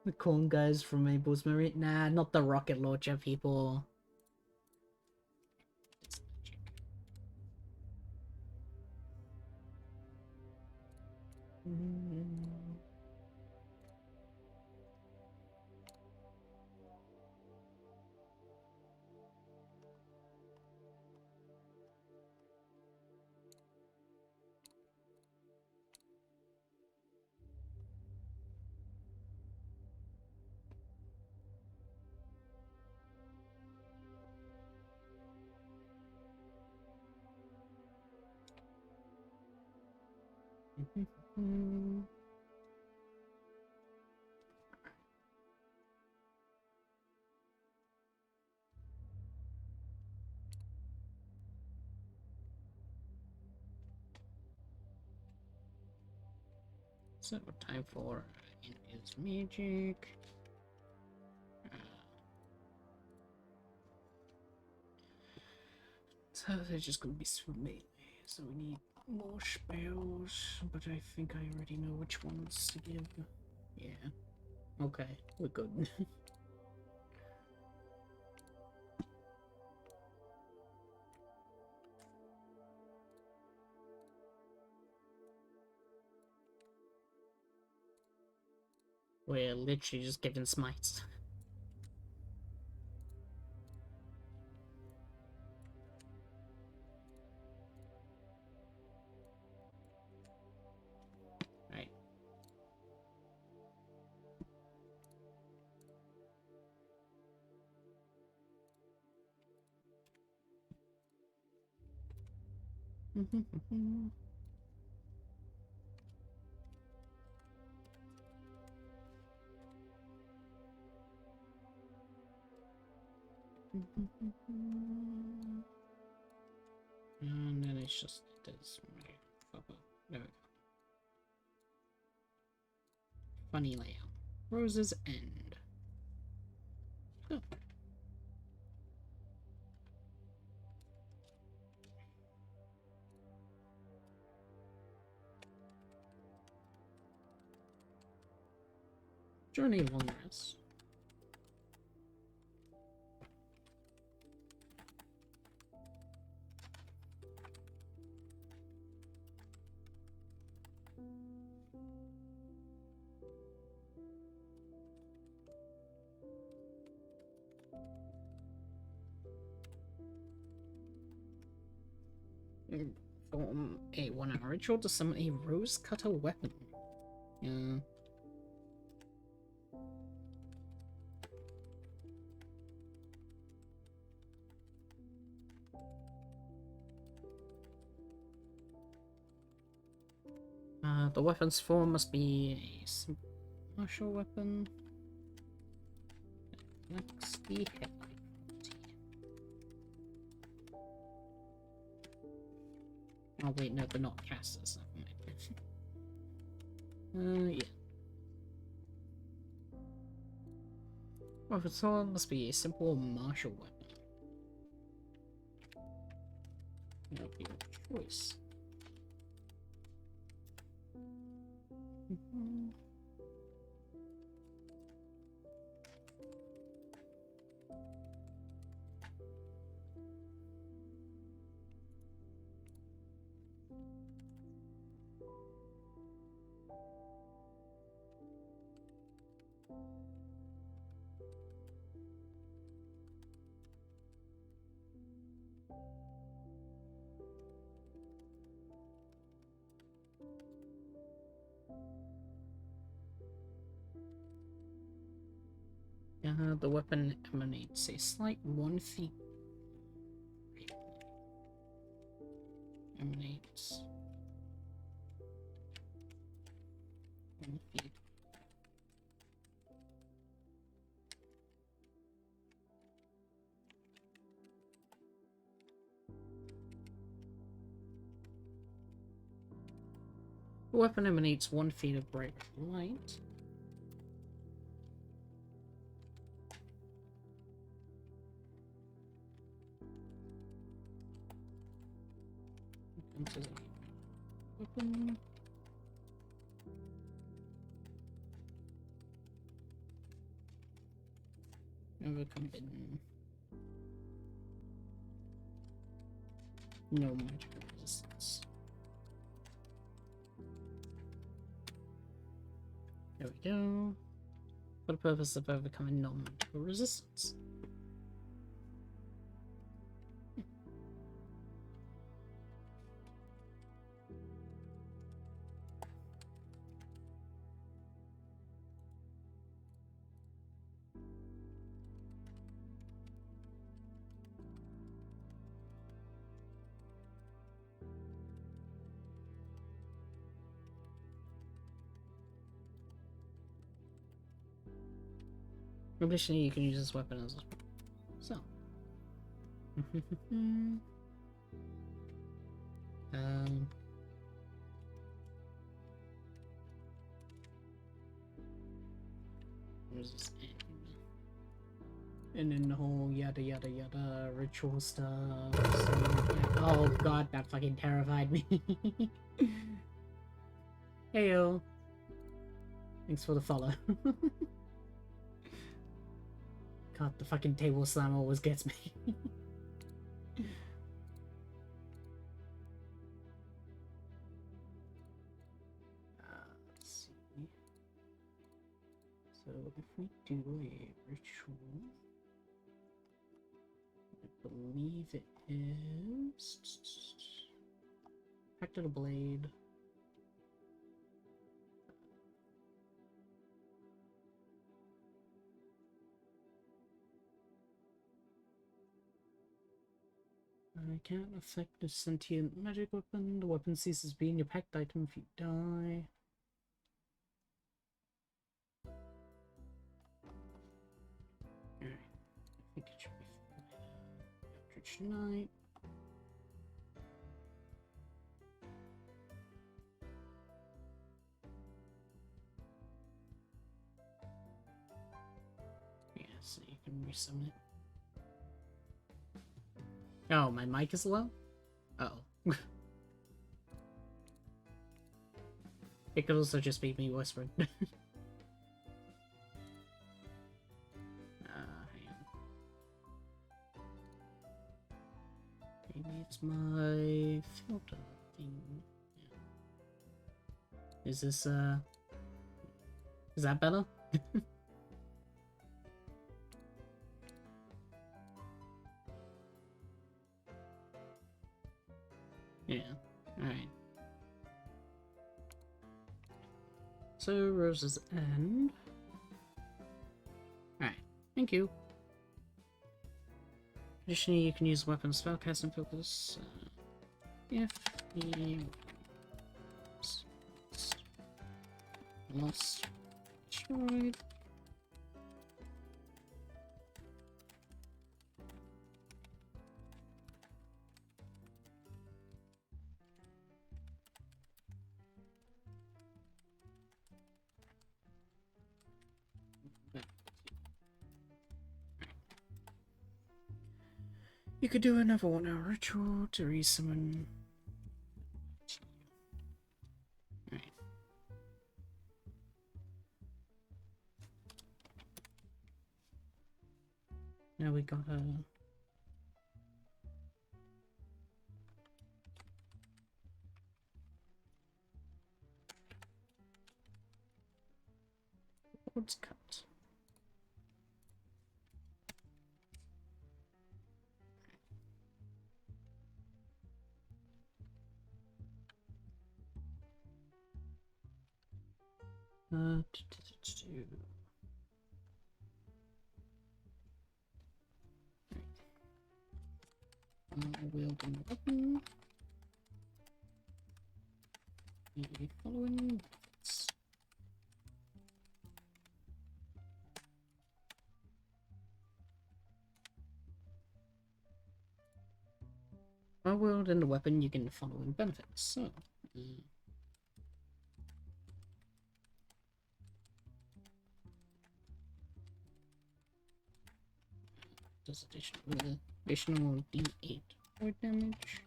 Speaker 2: The corn guys from Mabel's Marine. Nah, not the rocket launcher people. So time for it is magic. So they're just gonna be melee. So we need more spells, but I think I already know which ones to give. Yeah. Okay, we're good. We're literally just giving smites. Right. And then it's just this. There we go. Funny layout. Rose's End. Oh. Journey Long Rest. Form a 1-hour ritual to summon a rose cutter weapon. Yeah. The weapon's form must be a simple martial weapon. Flex the head. Oh wait, no, they're not casters. Yeah. Weapon's form must be a simple martial weapon. That'll be your choice. The weapon emanates a slight 1 feet. Emanates 1 feet. The weapon emanates 1 feet of bright light. Weapon. Overcoming. No magical resistance. There we go. For the purpose of overcoming non-magical resistance. Additionally, you can use this weapon as so. Where's this end? And then the whole yada yada yada ritual stuff. So, yeah. Oh god, that fucking terrified me. Heyo. Thanks for the follow. God, the fucking table slam always gets me. Let's see. So if we do a ritual, I believe it is Pact of the Blade. I can't affect a sentient magic weapon. The weapon ceases being your packed item if you die. Alright, I think it should be fine. Eldritch Knight. Yeah, so you can resummon it. Oh, my mic is low? Uh-oh. It could also just be me whispering. Hang on. Maybe it's my filter thing. Yeah. Is this, is that better? So, Rose's End. Alright, thank you. Additionally, you can use weapon spellcasting focus if he was lost, destroyed. You could do another 1 hour ritual to resummon. Right. Now we got a. What's cut? Wielding weapon. The following. While wielding the weapon, you get the following benefits. So. Does additional D8 void damage.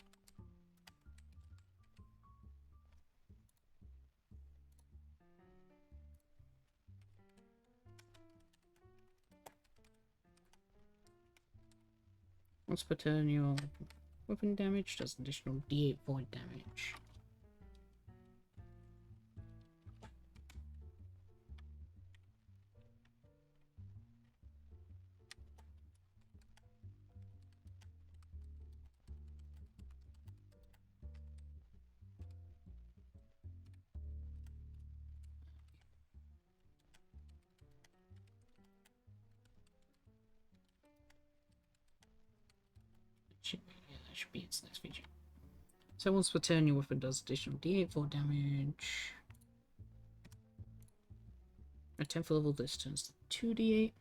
Speaker 2: Once per turn, your weapon damage does additional D8 void damage. That should be its next feature. So once per turn, your weapon does additional D8 void damage. At 10th level, this turns to 2d8.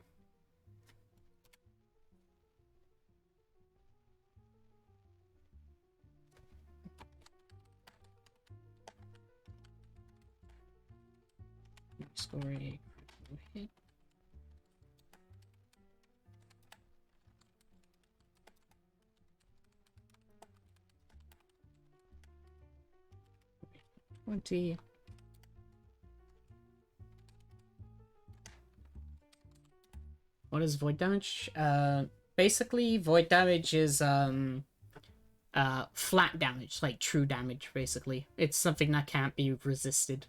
Speaker 2: Score a critical hit. $20. What is void damage? Basically, void damage is flat damage, like true damage. Basically, it's something that can't be resisted.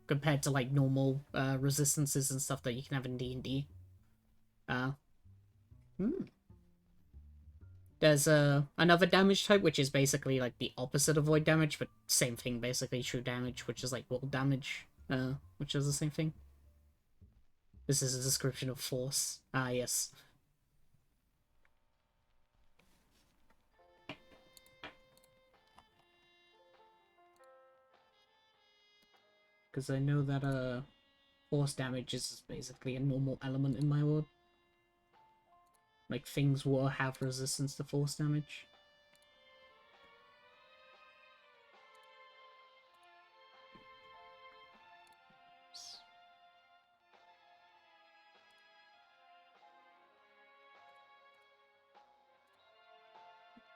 Speaker 2: Compared to like normal resistances and stuff that you can have in D&D. There's another damage type which is basically like the opposite of void damage, but same thing basically, true damage, which is like will damage, which is the same thing. This is a description of force. Ah, yes. Because I know that force damage is basically a normal element in my world. Like, things will have resistance to force damage.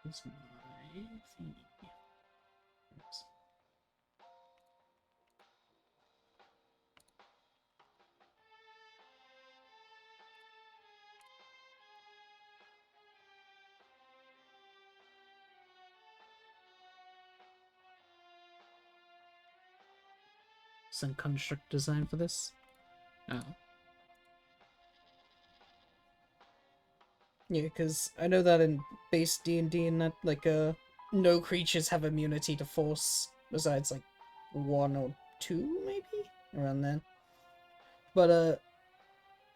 Speaker 2: Where's my thing? Oops. Some construct design for this? Oh. Yeah, because I know that in base D&D and that, like, no creatures have immunity to force, besides, like, 1 or 2, maybe? around then. But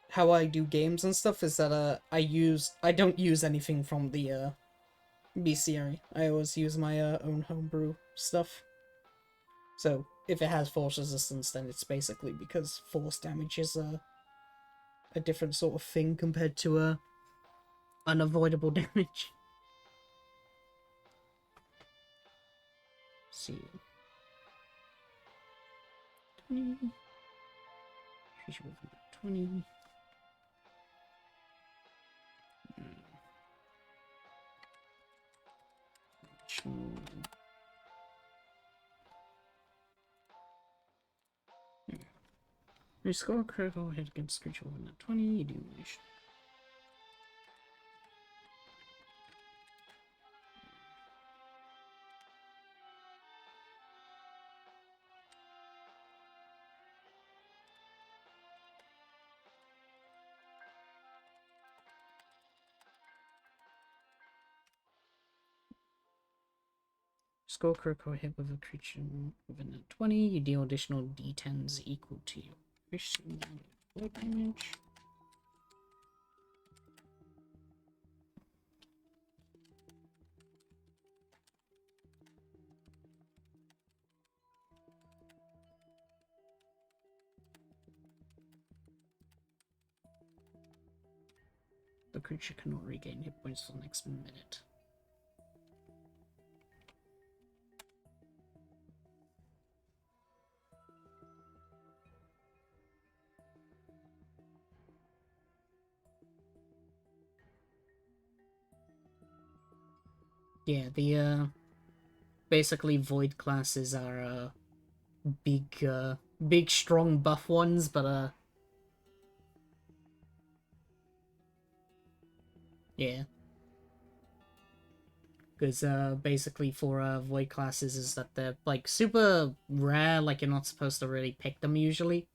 Speaker 2: how I do games and stuff is that I don't use anything from the bestiary. I always use my own homebrew stuff. So if it has force resistance, then it's basically because force damage is a different sort of thing compared to unavoidable damage. Let's see. 20. Creature with 20. You score a critical hit against creature within 20, you do unleash. Score critical hit with a creature within a 20, you deal additional d10s equal to your blood damage. The creature cannot regain hit points for the next minute. Yeah, the basically void classes are big strong buff ones, but yeah. Because basically for void classes is that they're like super rare, like you're not supposed to really pick them usually.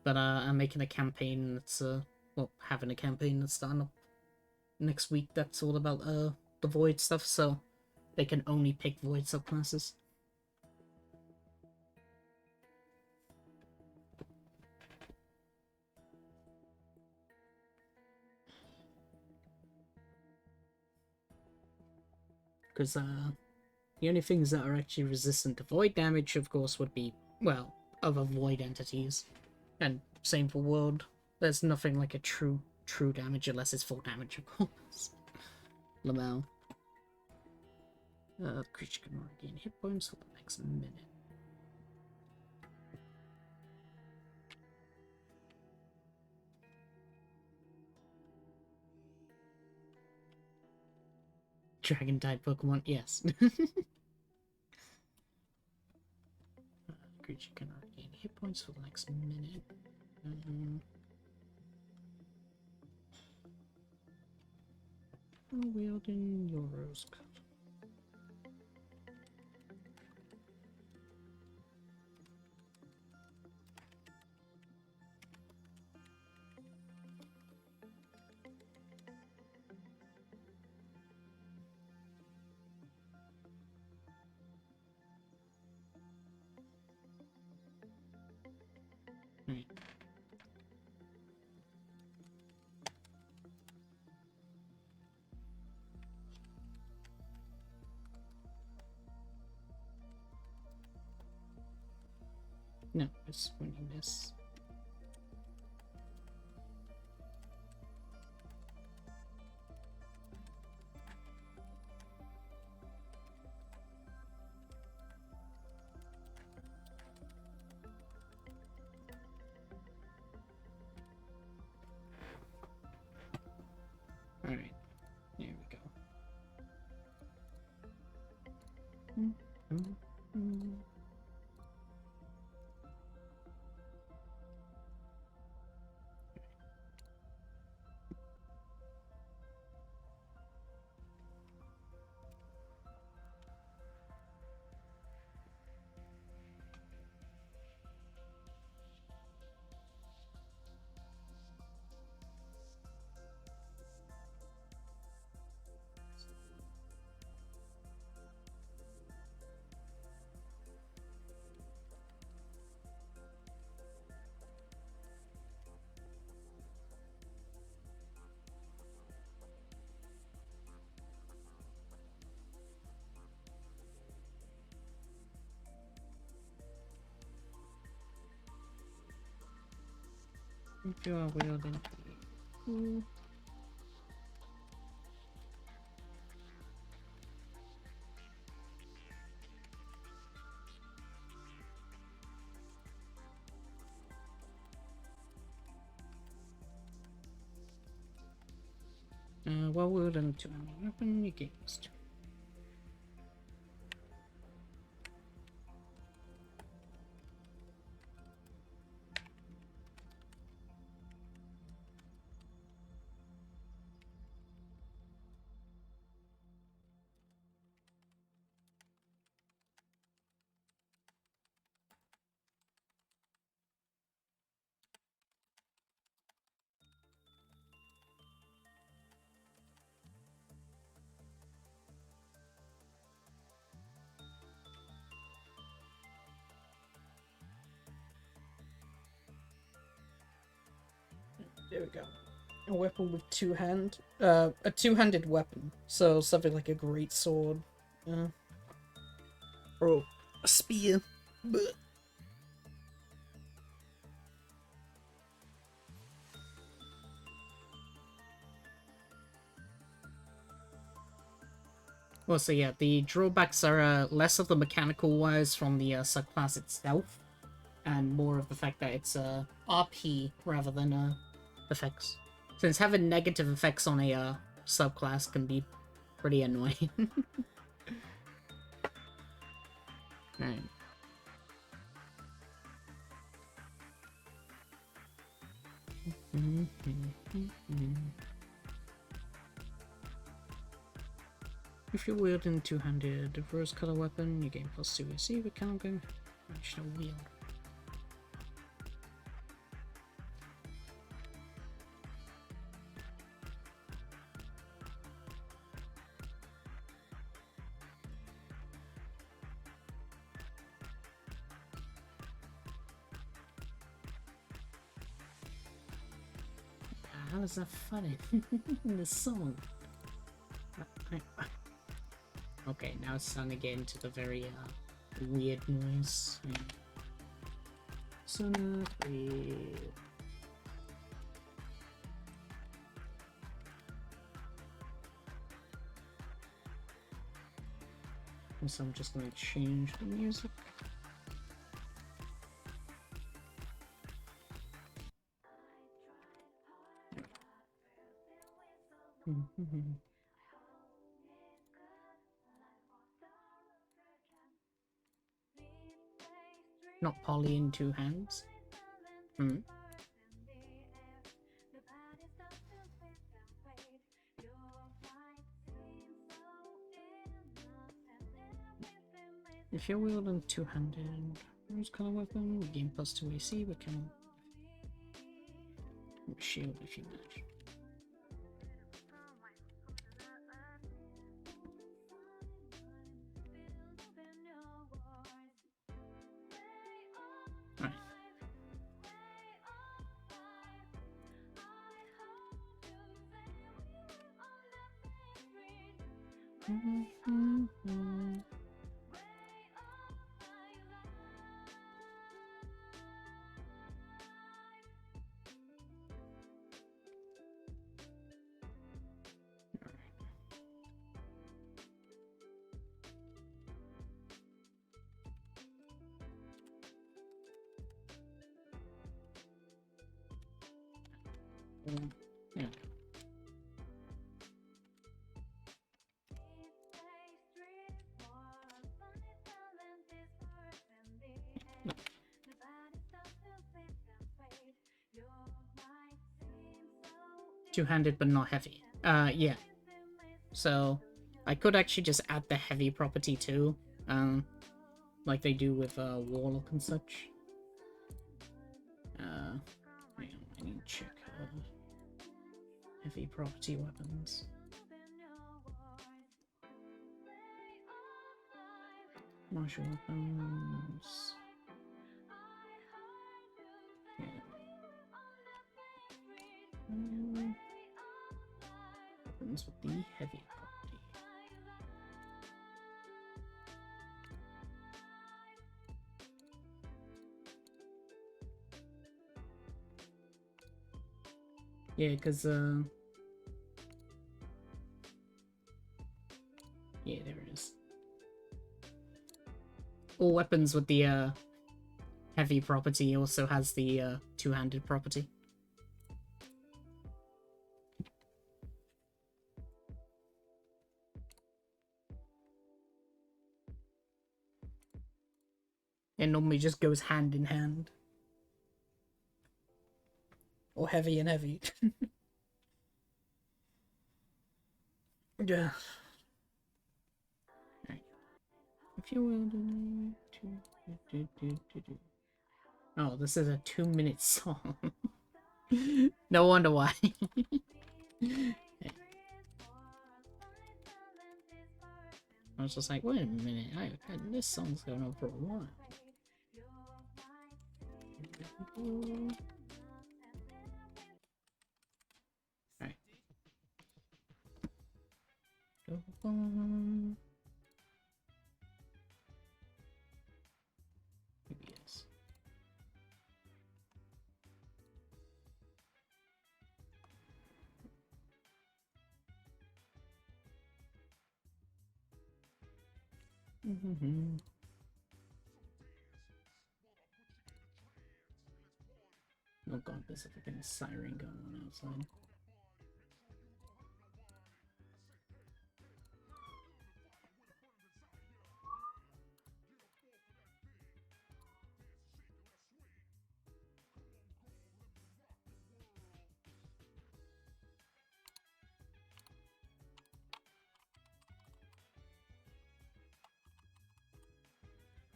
Speaker 2: But I'm making a campaign that's well, having a campaign that's starting up next week that's all about the void stuff, so they can only pick void subclasses. Because the only things that are actually resistant to void damage, of course, would be, well, other void entities. And same for world. There's nothing like a true damage unless it's full damage, of course. Lamau. Creature can regain hit points for the next minute. Dragon type Pokemon, yes. Creature can regain hit points for the next minute. Wielding your rose cut. Right. No, it's when you miss. Alright, there we go. If you are wielding. While wielding to a weapon, you gain +2. There we go. A weapon with a two-handed weapon. So something like a great sword. Or a spear. Blech. Well, so yeah, the drawbacks are less of the mechanical wise from the subclass itself, and more of the fact that it's RP rather than effects. Since having negative effects on a subclass can be pretty annoying. Right. If you're wielding two-handed rose-color weapon, you gain +2 AC with counting. Additional wield. How is that funny in the song? Okay, now it's starting to get into the very weird noise. So I'm just gonna change the music. Not poly in two hands. If you're wielding two-handed rose-color weapon, you gain +2 AC, but can shield if you match. Alright. Yeah. No. Two-handed but not heavy. Yeah. So I could actually just add the heavy property too, like they do with Warlock and such. Hang on, I need to check heavy property weapons. Martial weapons. Yeah. Weapons with the heavy property. Yeah, because, yeah, there it is. All weapons with the, heavy property also has the, two-handed property. It normally just goes hand in hand. Or heavy and heavy. Yeah. Right. If you will Oh, this is a 2-minute song. No wonder why. I was just like, wait a minute, this song's going on for a while. Alright. Yes. Oh god, there's a freaking siren going on outside.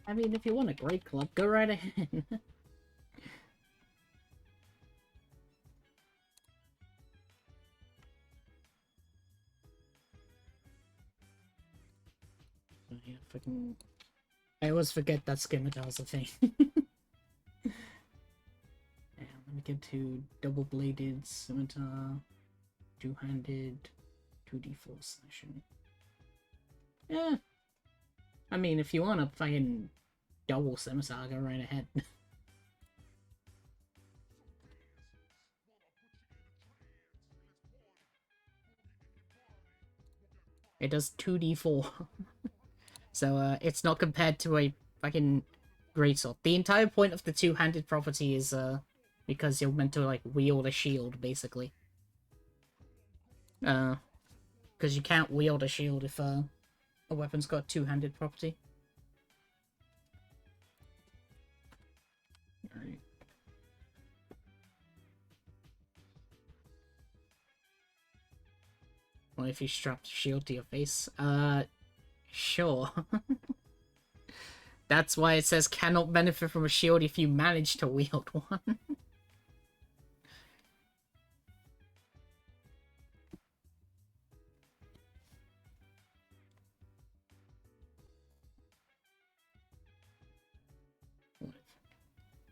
Speaker 2: I mean, if you want a great club, go right ahead. Oh, yeah, freaking... I always forget that scimitar's a thing. Yeah, let me get to double-bladed scimitar, two-handed, 2d4 slashing. Yeah. I mean, if you want a fucking double scimitar, go right ahead. It does 2d4. So, it's not compared to a fucking greatsword. The entire point of the two-handed property is, because you're meant to, like, wield a shield, basically. Because you can't wield a shield if, a weapon's got two-handed property. Alright. Well, if you strap the shield to your face, sure. That's why it says cannot benefit from a shield if you manage to wield one.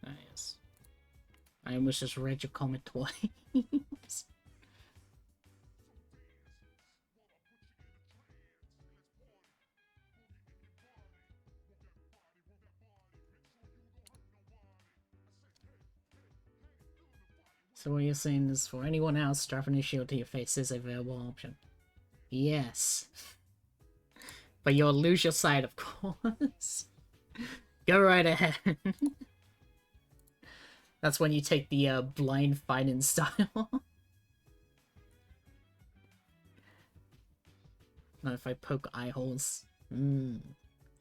Speaker 2: Ah, yes. I almost just read your comment twice. So what you're saying is for anyone else, strapping a shield to your face is a viable option. Yes. But you'll lose your sight, of course. Go right ahead. That's when you take the blind fighting style. Now if I poke eye holes, then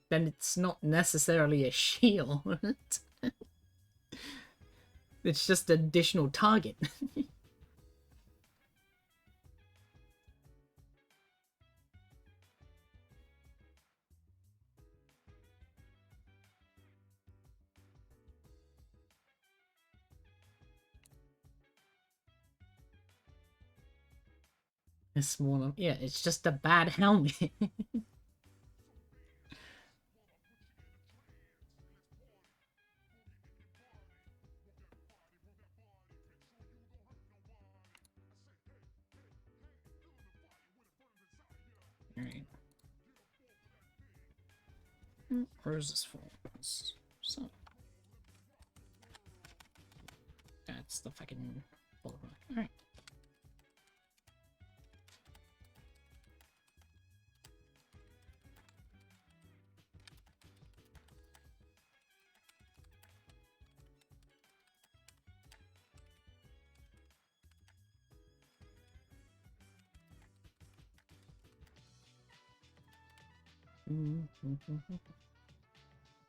Speaker 2: it's not necessarily a shield. It's just an additional target. A smaller, yeah, it's just a bad helmet. Alright. Where is this for? So. That's the fucking. Alright.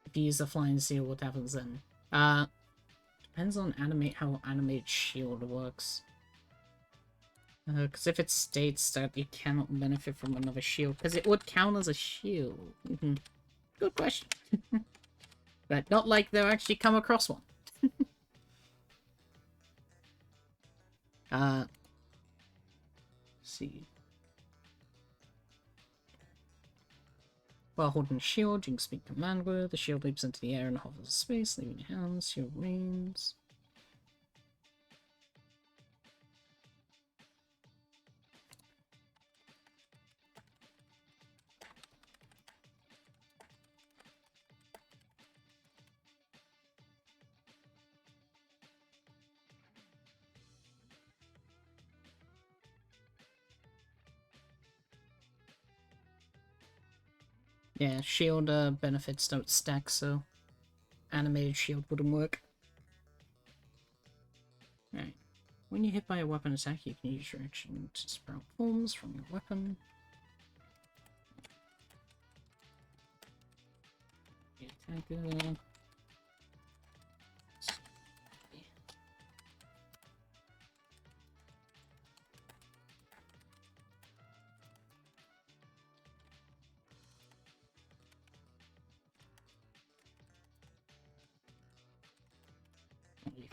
Speaker 2: If you use a flying seal, what happens then? Depends on how animated shield works. Because if it states that you cannot benefit from another shield, because it would count as a shield. Good question. But not like they'll actually come across one. Let's see. While holding a shield, you can speak command word. The shield leaps into the air and hovers in space, leaving your hands. Shield remains. Yeah, shield benefits don't stack, so animated shield wouldn't work. Alright. When you're hit by a weapon attack, you can use your action to sprout forms from your weapon. Attacker.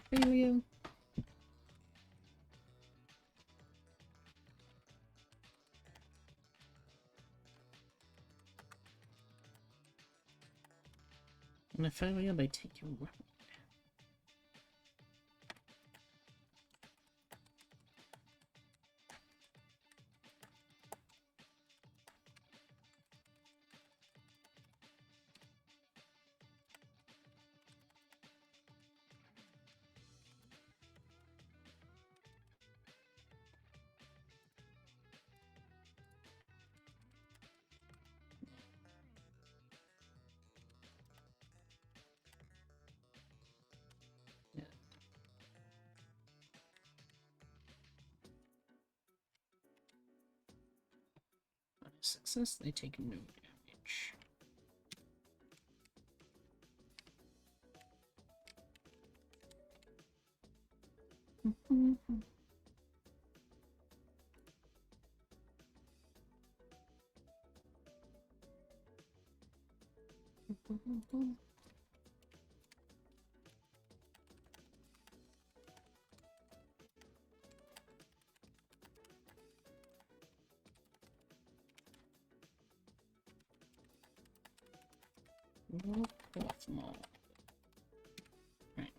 Speaker 2: Failure. On a failure, they take your weapon. Success, they take no damage. Small. Right.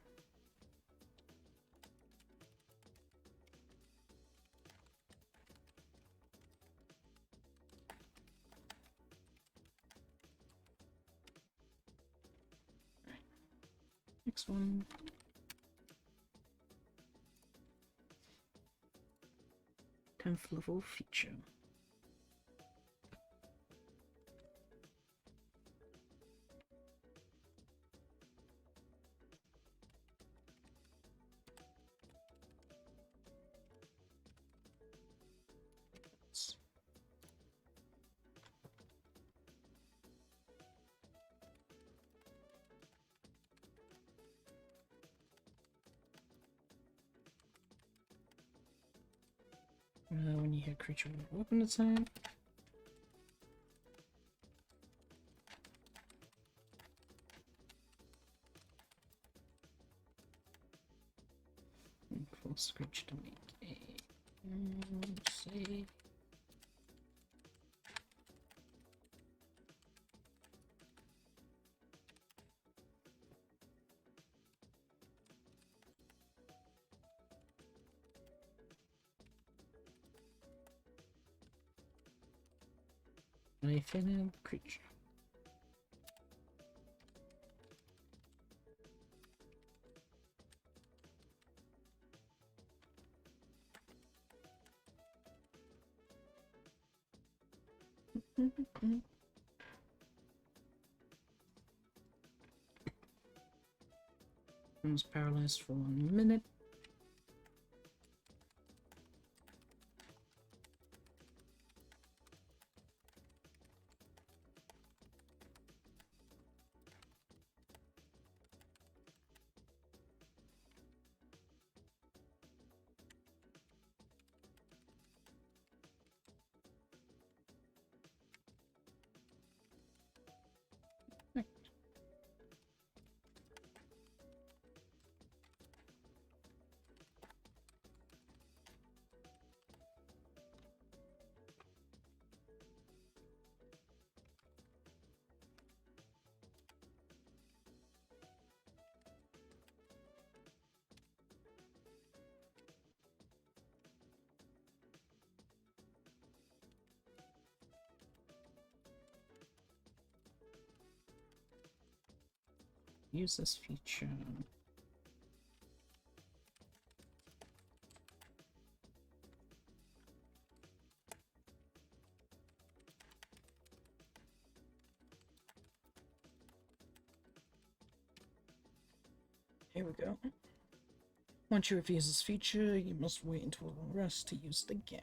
Speaker 2: Right. Next one. 10th level feature. When you hit a creature with a weapon attack. And force the creature to make a save. Knife in a creature. I was paralyzed for 1 minute. use this feature. Here we go. Once you refuse this feature, you must wait until a long rest to use it again.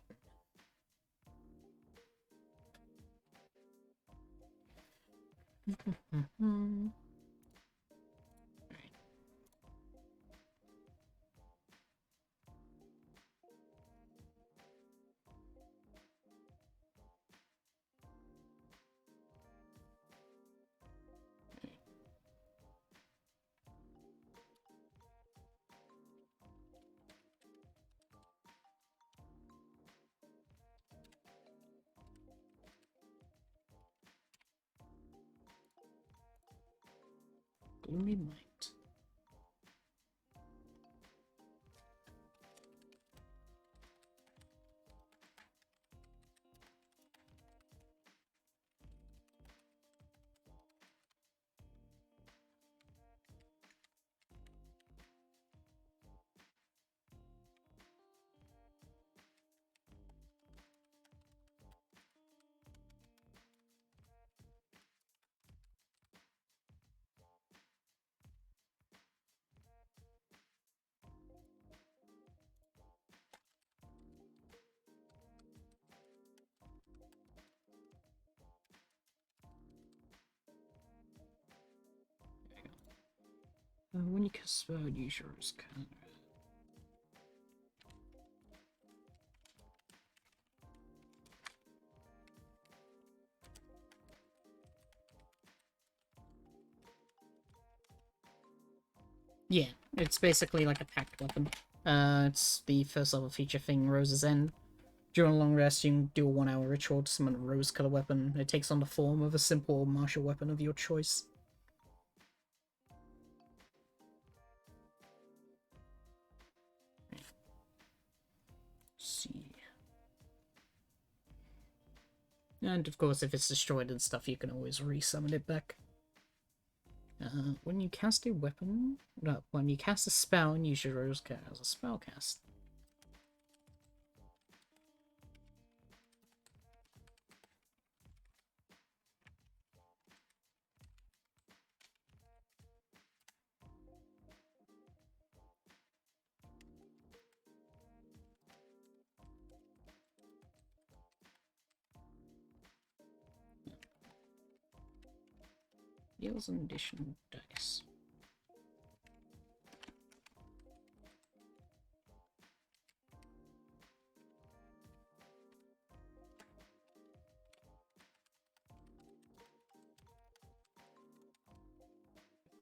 Speaker 2: Gloomy Might. When you cast spell, use your scanner. Yeah, it's basically like a packed weapon. It's the first level feature thing, Rose's End. During a long rest, you can do a 1 hour ritual to summon a rose-colored weapon. It takes on the form of a simple martial weapon of your choice. See. And of course, if it's destroyed and stuff, you can always resummon it back. When you cast a weapon... No, when you cast a spell and use your rose card as a spell cast. Deals an additional dice.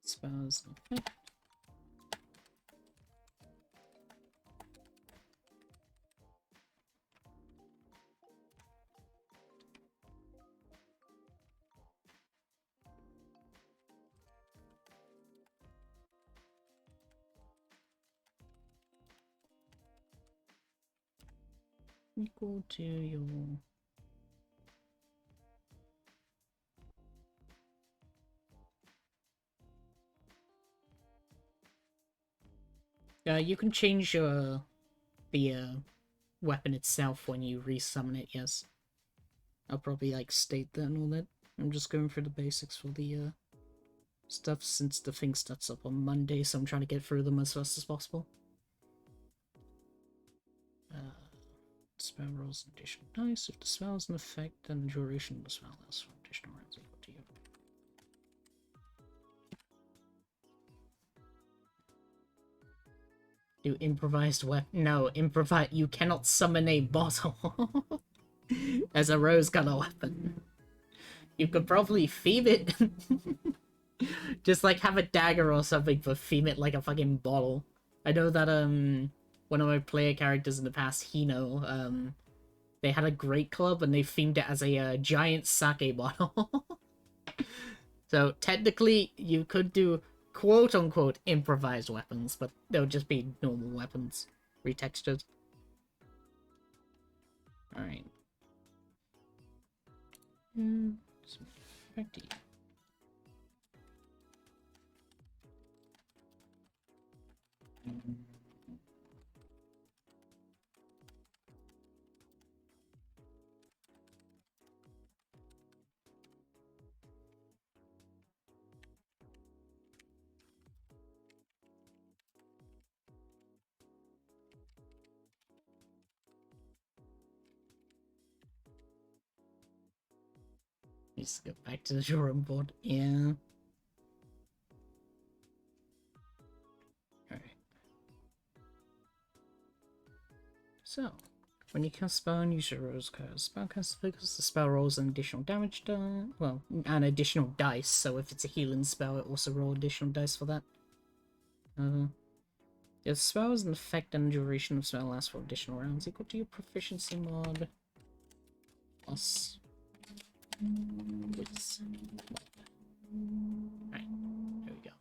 Speaker 2: Spells and effect. Equal to your... you can change the weapon itself when you resummon it, yes. I'll probably like state that and all that. I'm just going through the basics for the stuff since the thing starts up on Monday, so I'm trying to get through them as fast as possible. Spell rolls additional dice. If the spell is an effect, then the duration of the spell lasts for additional rounds equal to you. Do improvised weapon? No, improvise. You cannot summon a bottle as a rose-color weapon. You could probably theme it. Just like have a dagger or something, but theme it like a fucking bottle. I know that one of my player characters in the past, Hino, they had a great club and they themed it as a giant sake bottle. So technically, you could do quote-unquote improvised weapons, but they'll just be normal weapons, retextured. Alright. Let's go back to the drawing board. Yeah. Alright. So, when you cast spell and use your rose card, spell cast focus, the spell rolls an additional damage die. Well, an additional dice, so if it's a healing spell, it also rolls additional dice for that. If the spell has an effect and the duration of spell lasts for additional rounds equal to your proficiency mod plus Wiz. Right, there we go.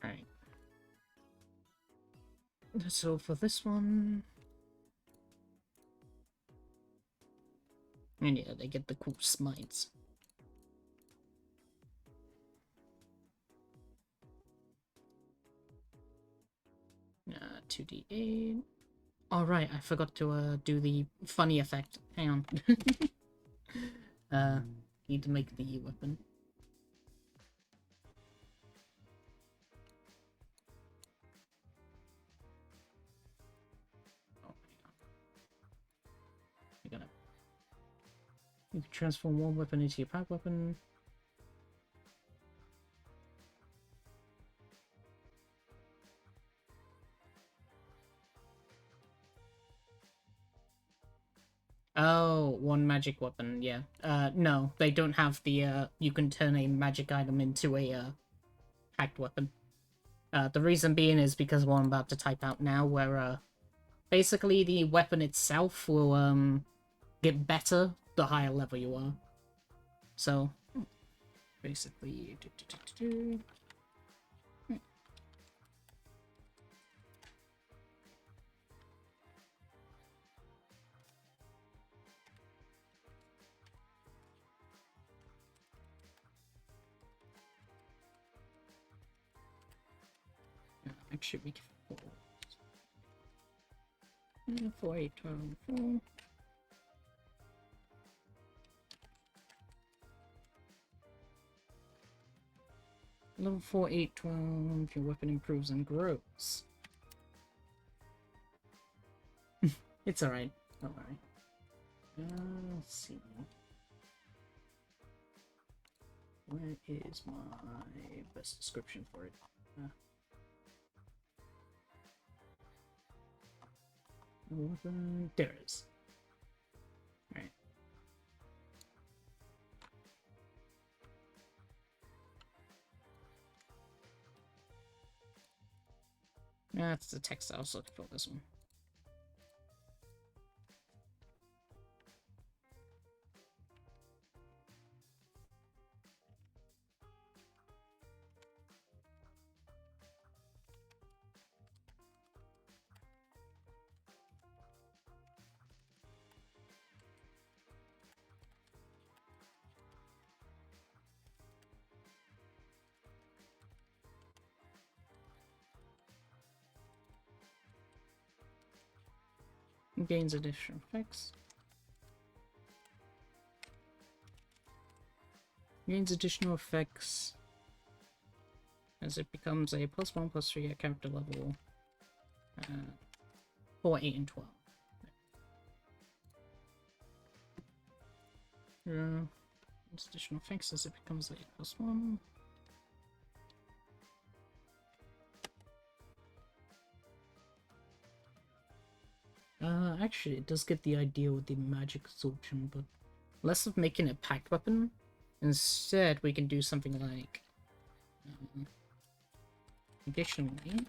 Speaker 2: Alright. So for this one... And yeah, they get the cool smites. 2d8. Oh right, I forgot to do the funny effect. Hang on. Need to make the weapon. Oh, you're gonna... You can transform one weapon into your pack weapon. Oh, one magic weapon, yeah. No, they don't have the, you can turn a magic item into a, hacked weapon. The reason being is because what I'm about to type out now, where, basically the weapon itself will, get better the higher level you are. So, basically... Actually, make it 4. 4, 8, 12, 4. Level 4, 8, 12, your weapon improves and grows. It's alright, don't worry. Let's see. Where is my best description for it? There it is. Alright. That's the text I was looking for this one. Gains additional effects. Gains additional effects as it becomes a +1/+3 at character level 4, 8, and 12. Gains additional effects as it becomes a +1. Actually, it does get the idea with the magic absorption, but less of making a packed weapon. Instead, we can do something like... additionally...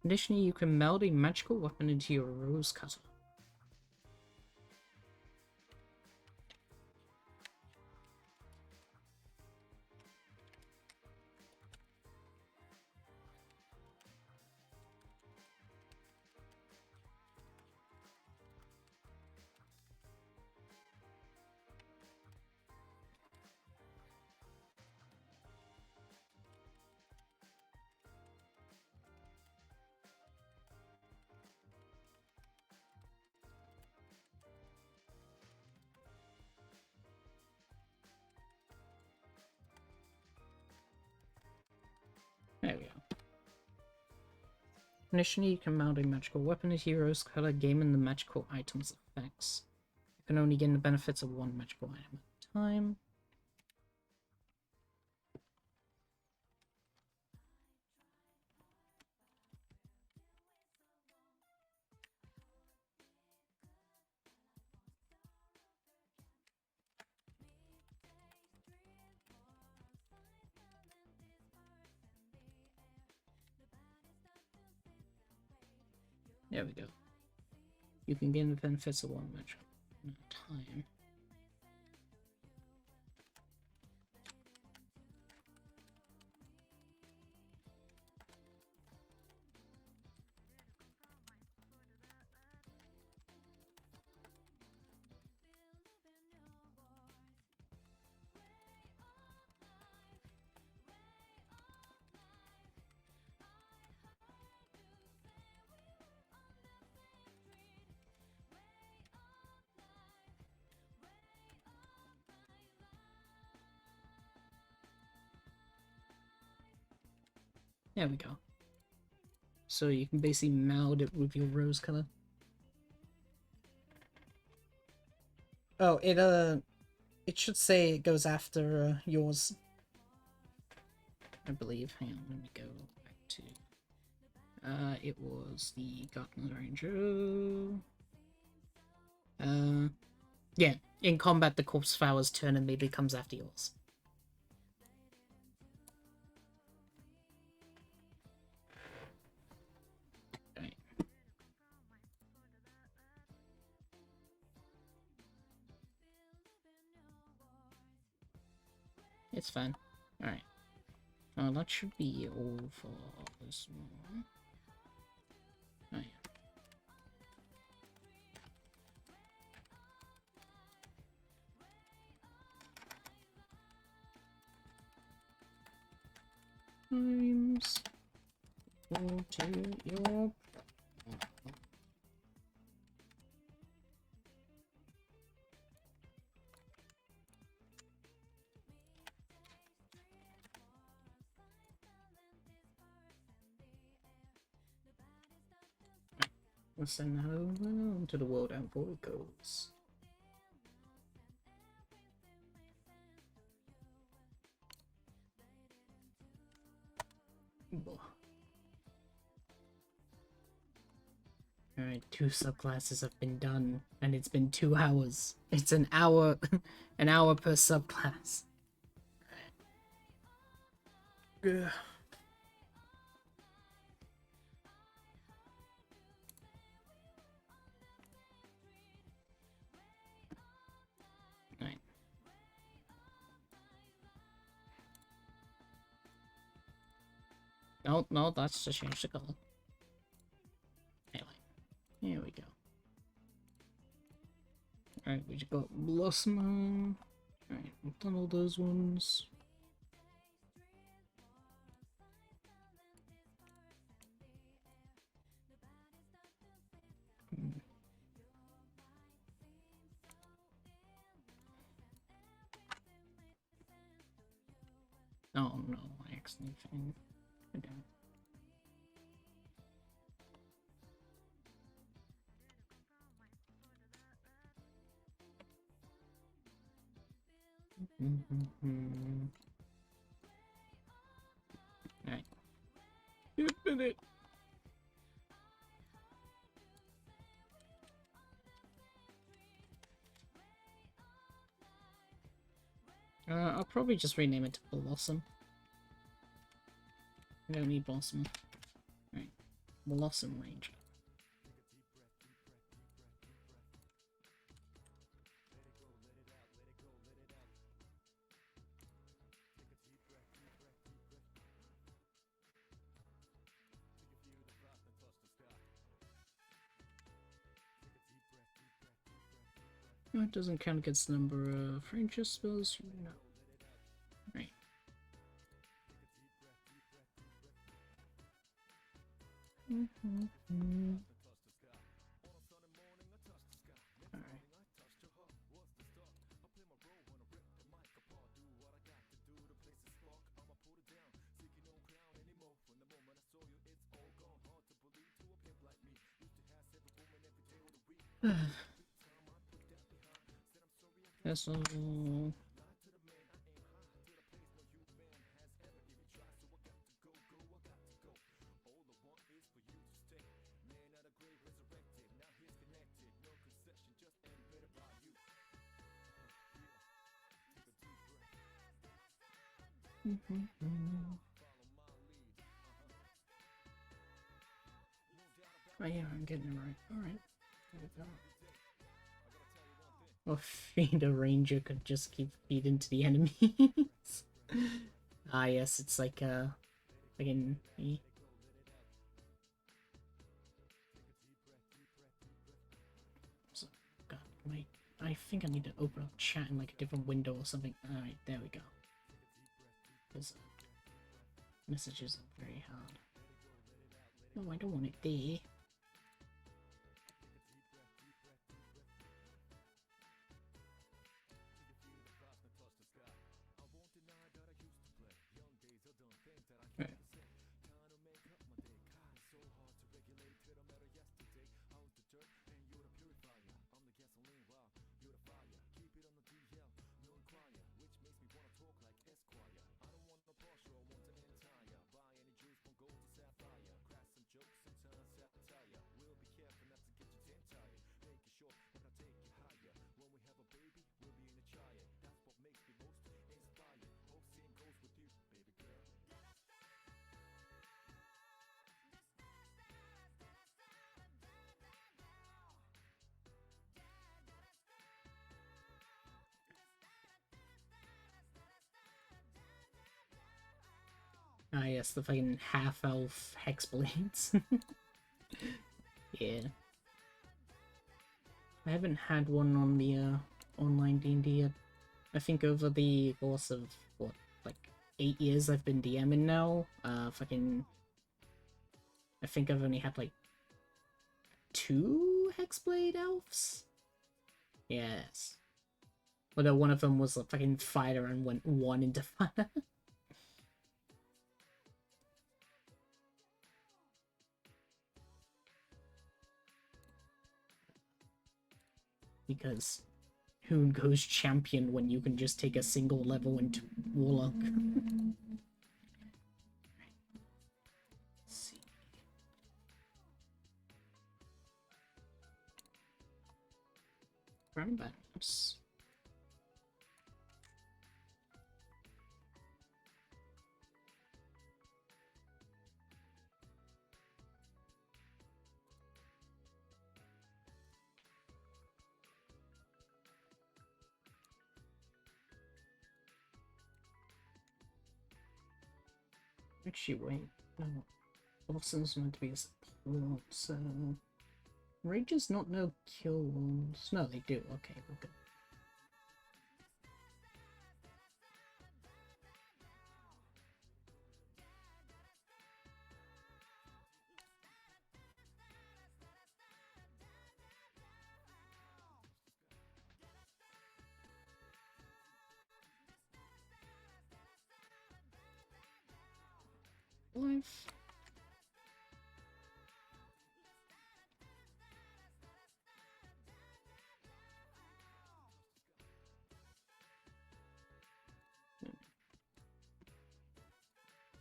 Speaker 2: Additionally, you can meld a magical weapon into your rose cutter. There we go. Initially, you can mount a magical weapon into your rose cutter, gaining the magical item's effects. You can only gain the benefits of one magical item at a time. There we go. You can gain the benefits of one magical at a time. There we go. So you can basically meld it with your rose color. Oh, it should say it goes after yours. I believe. Hang on, let me go back to. It was the Gardener Ranger. Yeah. In combat, the corpse flower's turn immediately comes after yours. Right. It's fine. Alright. That should be all for this one. Oh, yeah. Times equal to your... We'll send that over to the world and forward it goes. Alright, 2 subclasses have been done, and it's been 2 hours. It's an hour, an hour per subclass. Alright. Right. No, that's to change the color. Anyway, here we go. Alright, we just got Blossom. Alright, we've done all those ones. Oh no, I accidentally found it. Alright. You did it! I'll probably just rename it to Blossom. I don't need Blossom. Right. Blossom Ranger. No, it doesn't count against the number of ranger spells. No. Right. Alright. That's all. Oh yeah, I'm getting it right. Alright. There we go. Or feed a ranger could just keep feeding to the enemies. Ah yes, it's like again. So, God, wait. I think I need to open up chat in like a different window or something. Alright, there we go. Because messages are very hard. No, I don't want it there. Right. Ah yes, the fucking half-elf hexblades. Yeah. I haven't had one on the online D&D yet. I think over the course of, what, like 8 years I've been DMing now, fucking... I think I've only had like 2 hexblade elves? Yes. Although one of them was a fucking fighter and went 1 into fire. Because who goes champion when you can just take a single level into Warlock? Let's see. Brown banners. Actually, wait. No. Blossom's meant to be a support, so... Rages not know kills. No, they do. Okay, we're good. Life.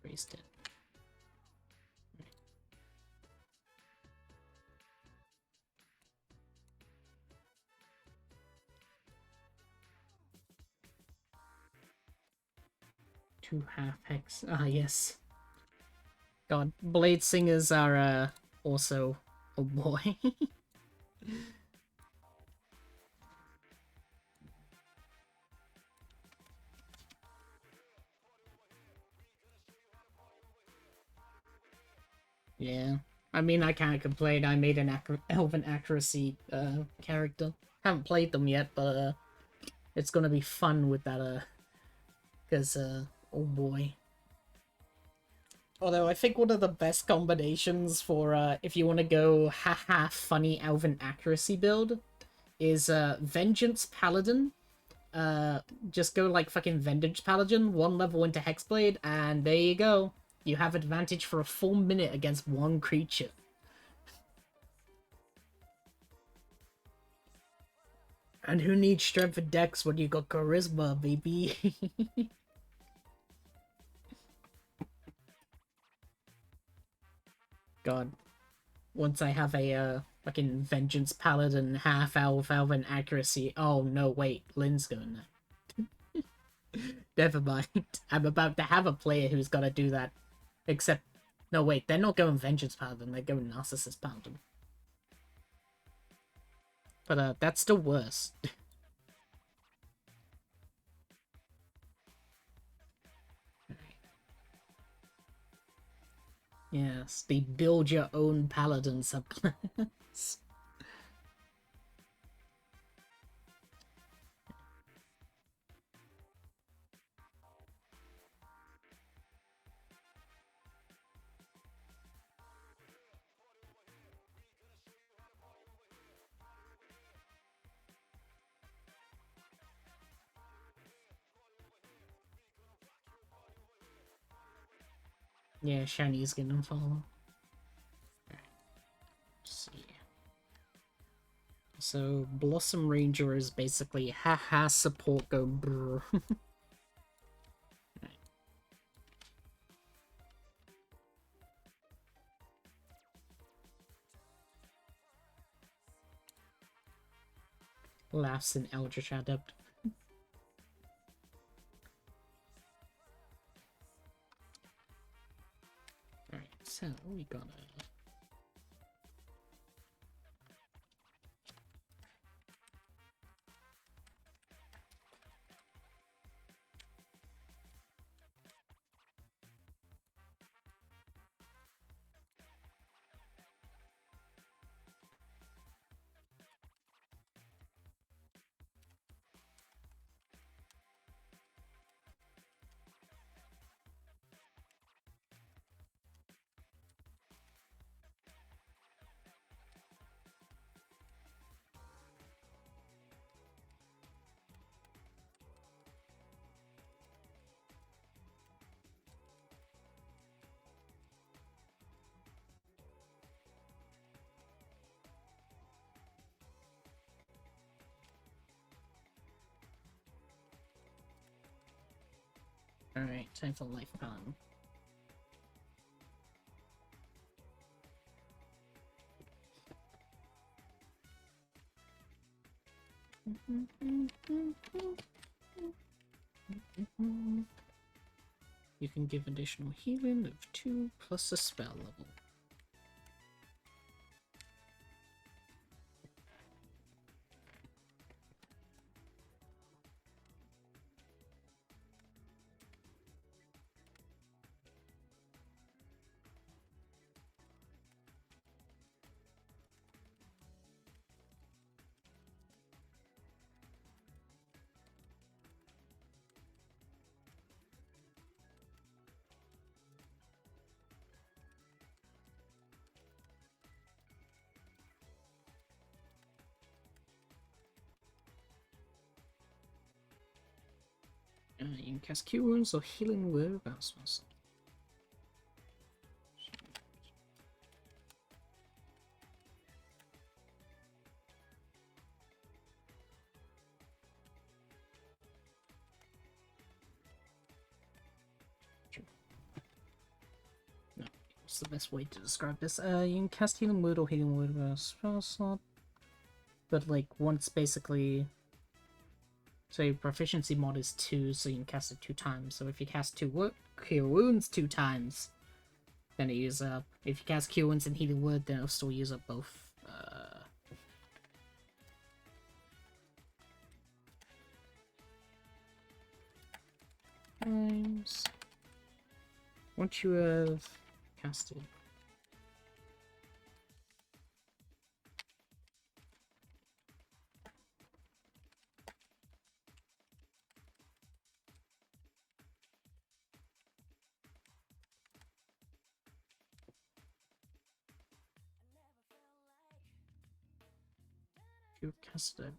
Speaker 2: Raised it. Right. Two half hex. Ah, yes. God, blade singers are also, oh boy. Yeah. I mean, I can't complain. I made an elven accuracy character. Haven't played them yet, but it's gonna be fun with that because oh boy. Although I think one of the best combinations for if you want to go haha funny elven accuracy build is Vengeance Paladin. Just go like fucking Vengeance Paladin, one level into Hexblade, and there you go. You have advantage for a full minute against one creature. And who needs strength and dex when you got charisma, baby? God. Once I have a fucking Vengeance Paladin, half elf, elven accuracy. Oh no, wait, Lynn's going now. Never mind. I'm about to have a player who's gotta do that. Except, no wait, they're not going Vengeance Paladin, they're going Narcissist Paladin. But that's still worse. Yes, the build your own paladin subclass. Yeah, Shini's gonna follow. Alright. See. So, Blossom Ranger is basically haha support go brr. Laughs in Eldritch Adept. Alright, so we gotta... Alright, time for life palm. You can give additional healing of 2 plus a spell level. You can cast Cure Wounds or Healing Word without spells. No, what's the best way to describe this? You can cast Healing Word or Healing Word without a spell slot. But like once basically, so your proficiency mod is 2, so you can cast it 2 times. So if you cast 2 Cure Wounds 2 times, then it uses up. If you cast Cure Wounds and Healing Word, then it'll still use up both. Times. Once you have casted. You casted.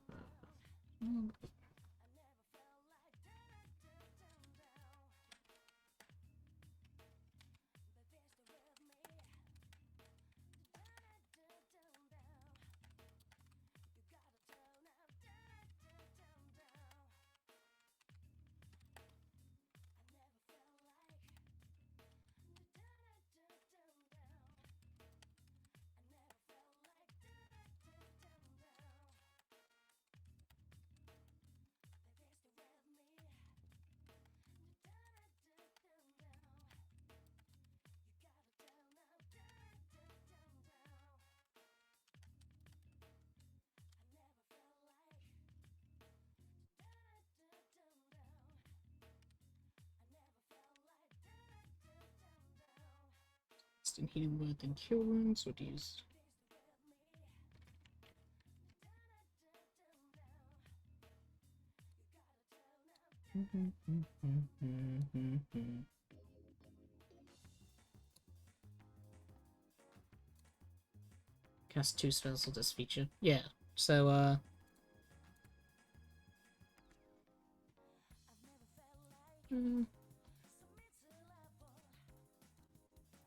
Speaker 2: Instant Healing Word and Cure Wounds would use. Cast 2 spells with this feature. Yeah, so,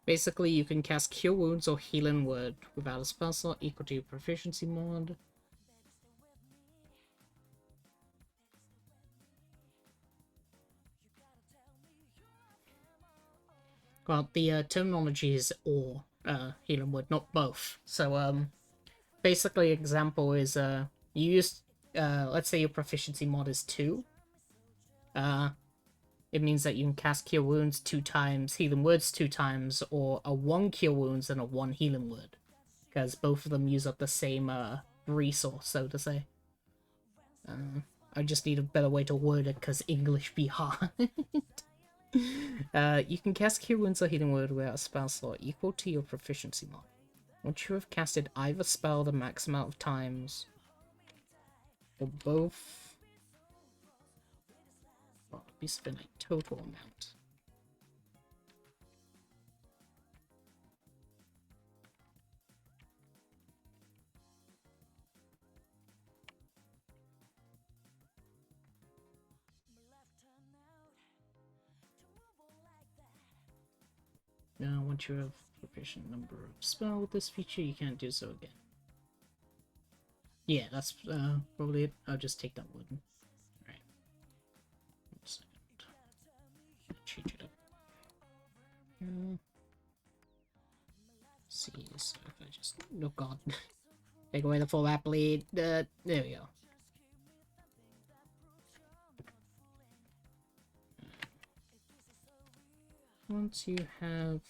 Speaker 2: basically, you can cast Cure Wounds or Healing Word without a spell slot equal to your proficiency mod. Well, the terminology is or Healing Word, not both. So, basically, example is you use let's say your proficiency mod is 2. It means that you can cast Cure Wounds 2 times, Healing Words 2 times, or a 1 Cure Wounds and a 1 Healing Word. Because both of them use up the same resource, so to say. I just need a better way to word it, because English be hard. You can cast Cure Wounds or Healing Word without a spell slot equal to your proficiency mod. Once you have casted either spell the max amount of times, or both... Well, it'd be spent a total amount. Now, once you have proficient number of spell with this feature, you can't do so again. Yeah, that's probably it. I'll just take that one. Alright. 1 second. Change it up. See, so if I just... Oh god. Take away the full app lead. There we go. Once you have...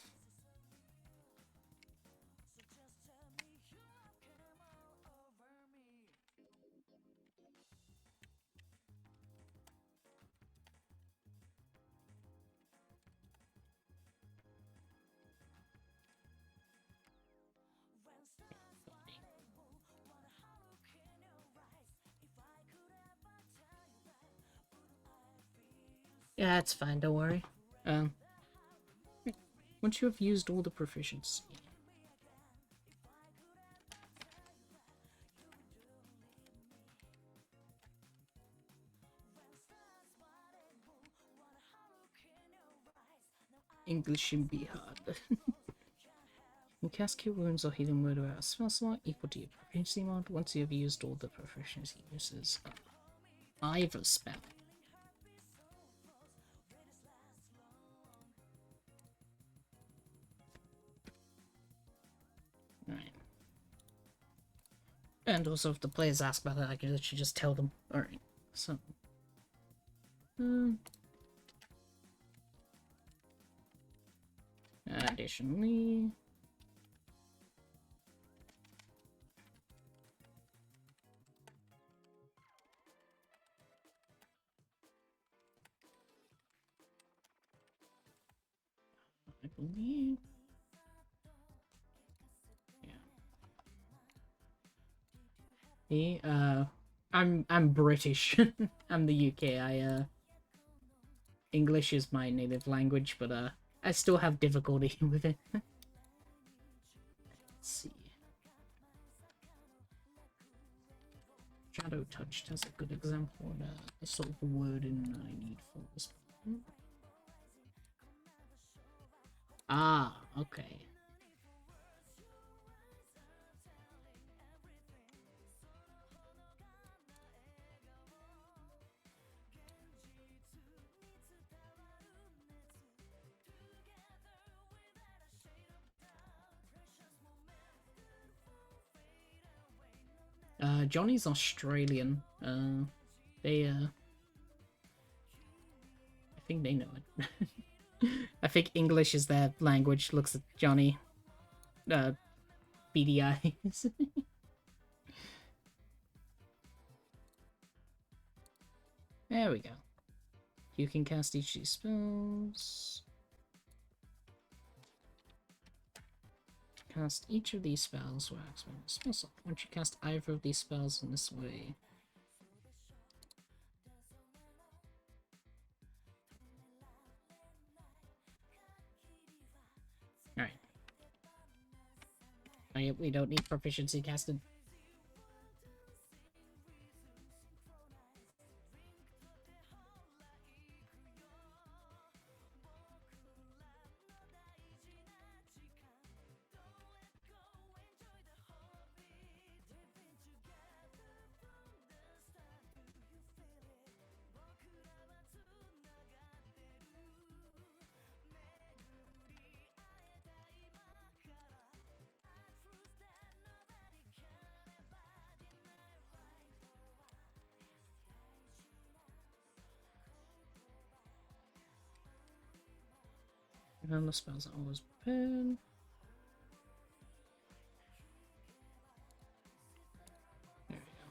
Speaker 2: Yeah, it's fine, don't worry. Once you have used all the proficiency... English shouldn't be hard. You cast Cure Wounds or Healing Word without a spell slot equal to your proficiency mod once you have used all the proficiency uses of either spell. Alright. And also, if the players ask about it, I can literally just tell them. Alright, so... Additionally, I believe, yeah. I'm British. I'm the UK. English is my native language, but I still have difficulty with it. Let's see. Shadow touched as a good example of the sort of wording I need for this. Ah, okay. Johnny's Australian. They I think they know it. I think English is their language. Looks at Johnny. Beady eyes. There we go. You can cast each of these spells. Cast each of these spells where activating a spell slot. Once you cast either of these spells in this way. Alright. We don't need proficiency casted. And the spells are always prepared. There we go.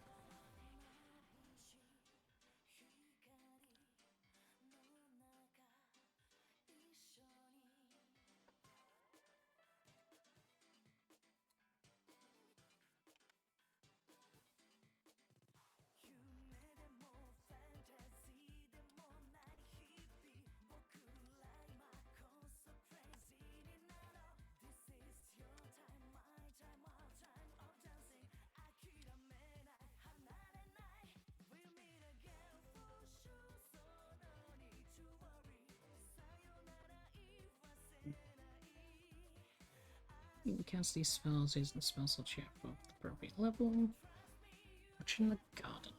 Speaker 2: You can cast these spells using the spell slot check for the appropriate level. Watch in the garden.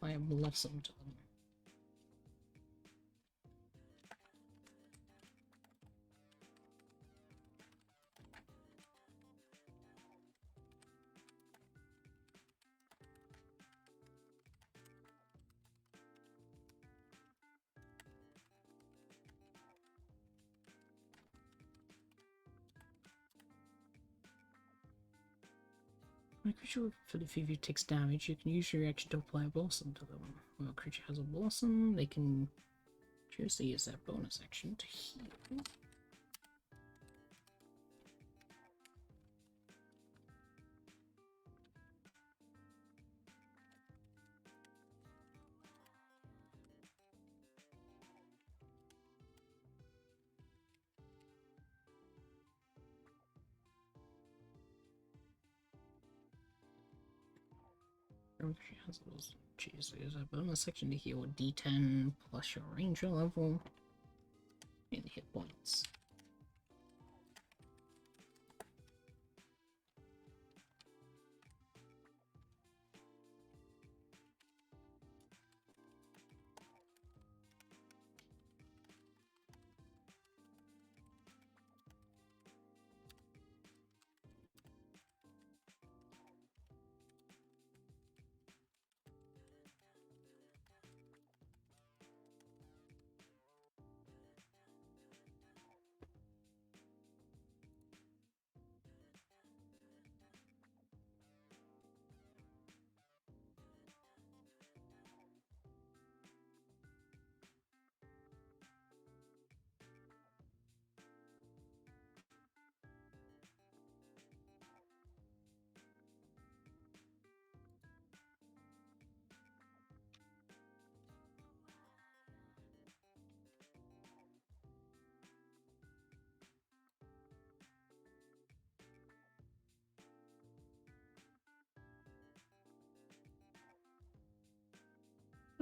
Speaker 2: I have blossom to them. When a creature for the fever takes damage, you can use your reaction to apply a blossom to them. When a creature has a blossom, they can choose to use that bonus action to heal. Jesus, a bonus section to heal D10 plus your ranger level and hit points.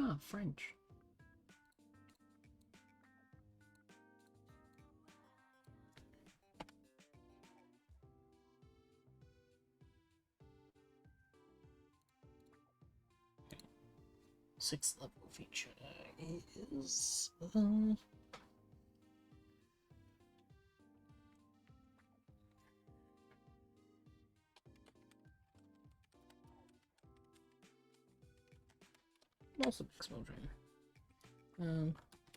Speaker 2: Ah, French. Sixth level feature is also exposure.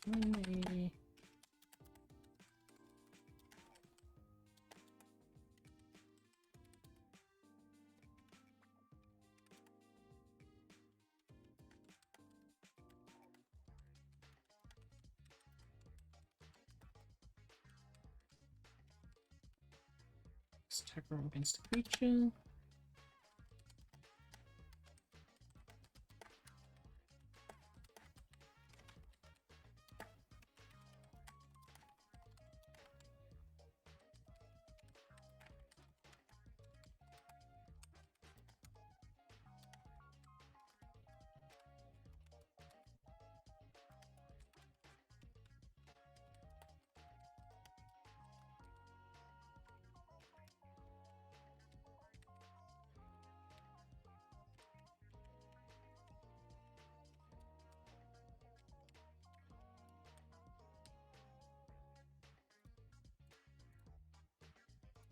Speaker 2: Maybe attack roll against a creature.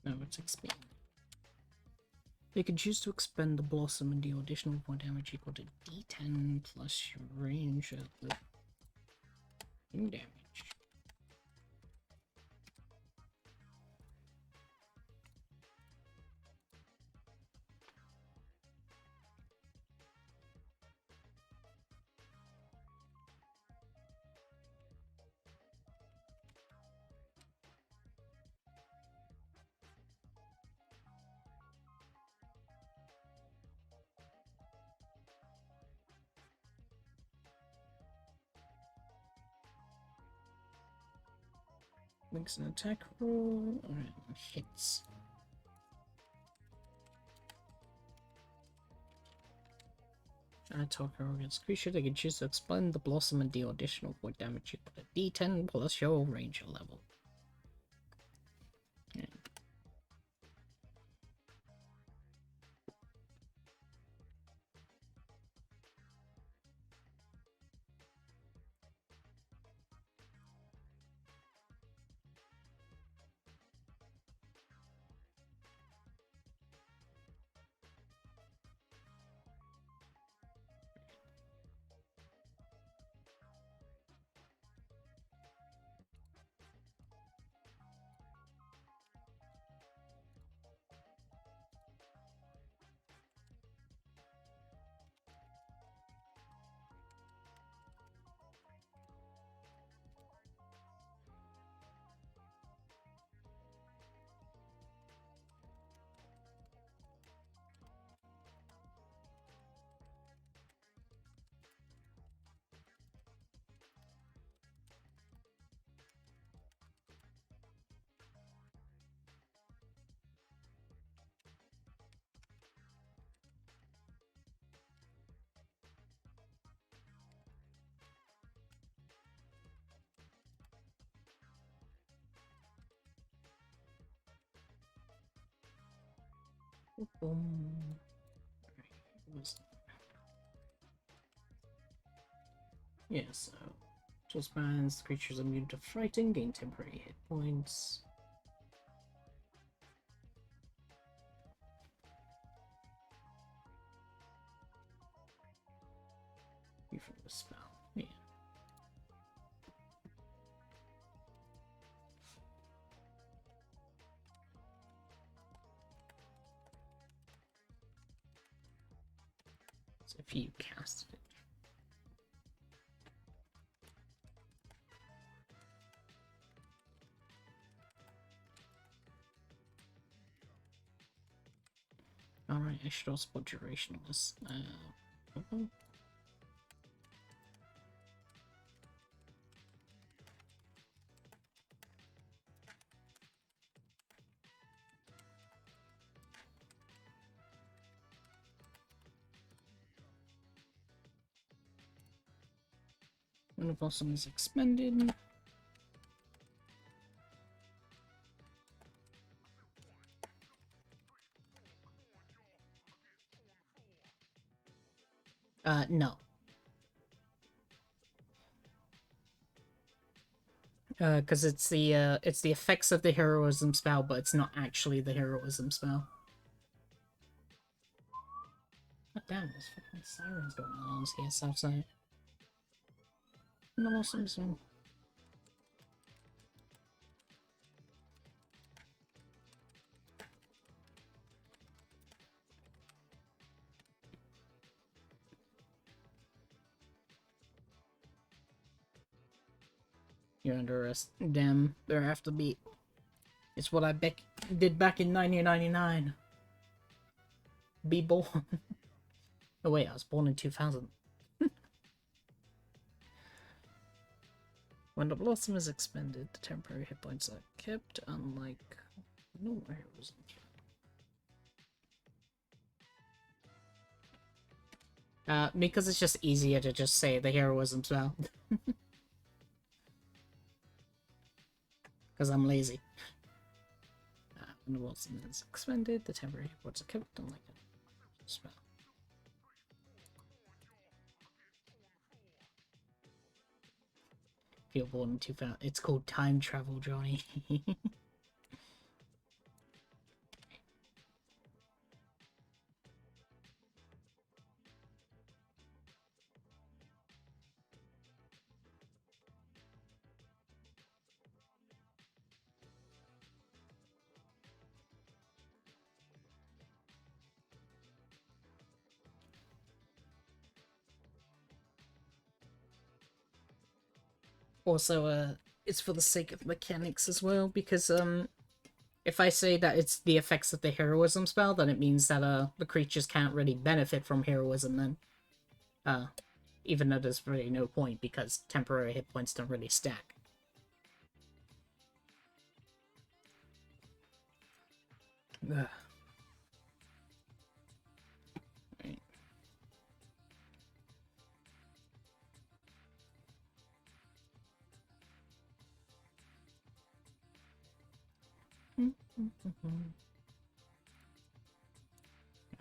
Speaker 2: No, it's expand. You can choose to expend the blossom and deal additional point damage equal to D10 plus your range of the damage. Makes an attack roll. Alright, hits. Attack roll against creature. They can choose to expend the blossom and deal additional point damage equal to D10 plus your ranger level. Yeah. Boom. Yeah, so tools bands, creatures immune to frighten, gain temporary hit points. You from the spell. Yeah. So if you cast it. Alright, I should also put duration on this. When the blossom is expended. No. Because it's the effects of the heroism spell, but it's not actually the heroism spell. God damn, there's fucking sirens going on here, Southside. No more Simpson. You're under arrest. Damn, there have to be. It's what I did back in 1999. Be born. Oh wait, I was born in 2000. When the blossom is expended, the temporary hit points are kept, unlike normal heroism. Because it's just easier to just say the heroism spell. Because I'm lazy. When the blossom is expended, the temporary hit points are kept, unlike a spell. If you're born in 2000, it's called time travel, Johnny. Also, it's for the sake of mechanics as well, because, if I say that it's the effects of the heroism spell, then it means that, the creatures can't really benefit from heroism then. Even though there's really no point, because temporary hit points don't really stack. Ugh. Right.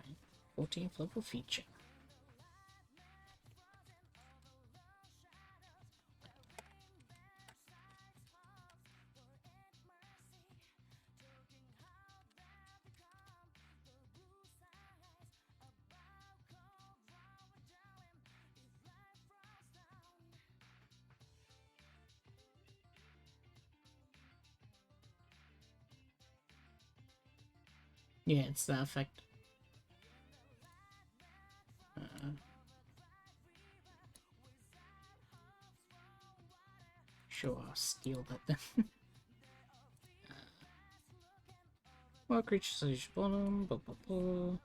Speaker 2: Right. 14th level feature. Yeah, it's that effect. Sure, I'll steal that then. Well, creatures is bottom, blah blah blah.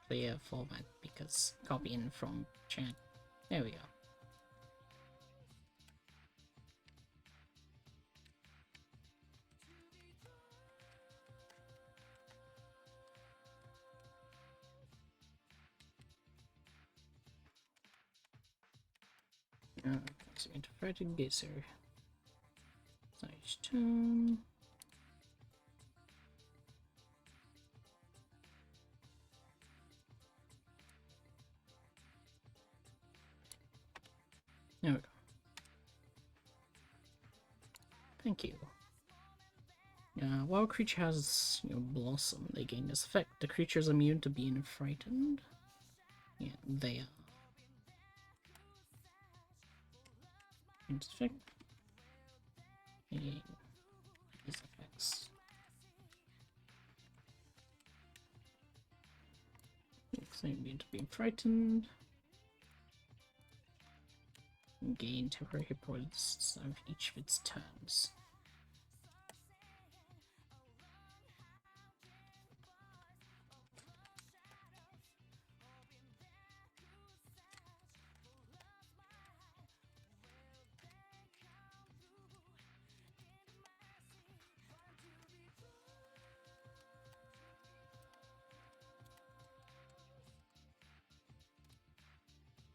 Speaker 2: Clear format because copying from chat. There we go. So interpreted geyser. Size 2. There we go. Thank you. While a creature has Blossom, they gain this effect. The creature is immune to being frightened. Yeah, they are. This effect. These effects. It's immune to being frightened. Gain temporary hit points of each of its turns.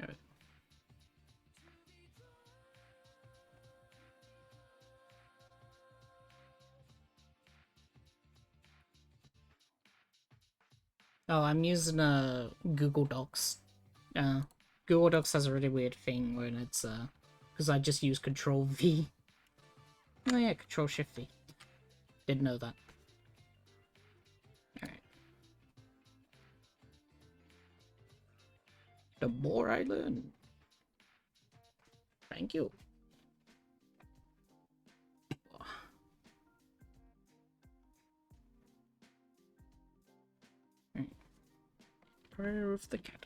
Speaker 2: Alright. Oh, I'm using Google Docs. Google Docs has a really weird thing when it's because I just use Control V. Oh yeah, Control Shift V. Didn't know that. Alright. The more I learn. Thank you. Alright. Prayer of the Catacomb.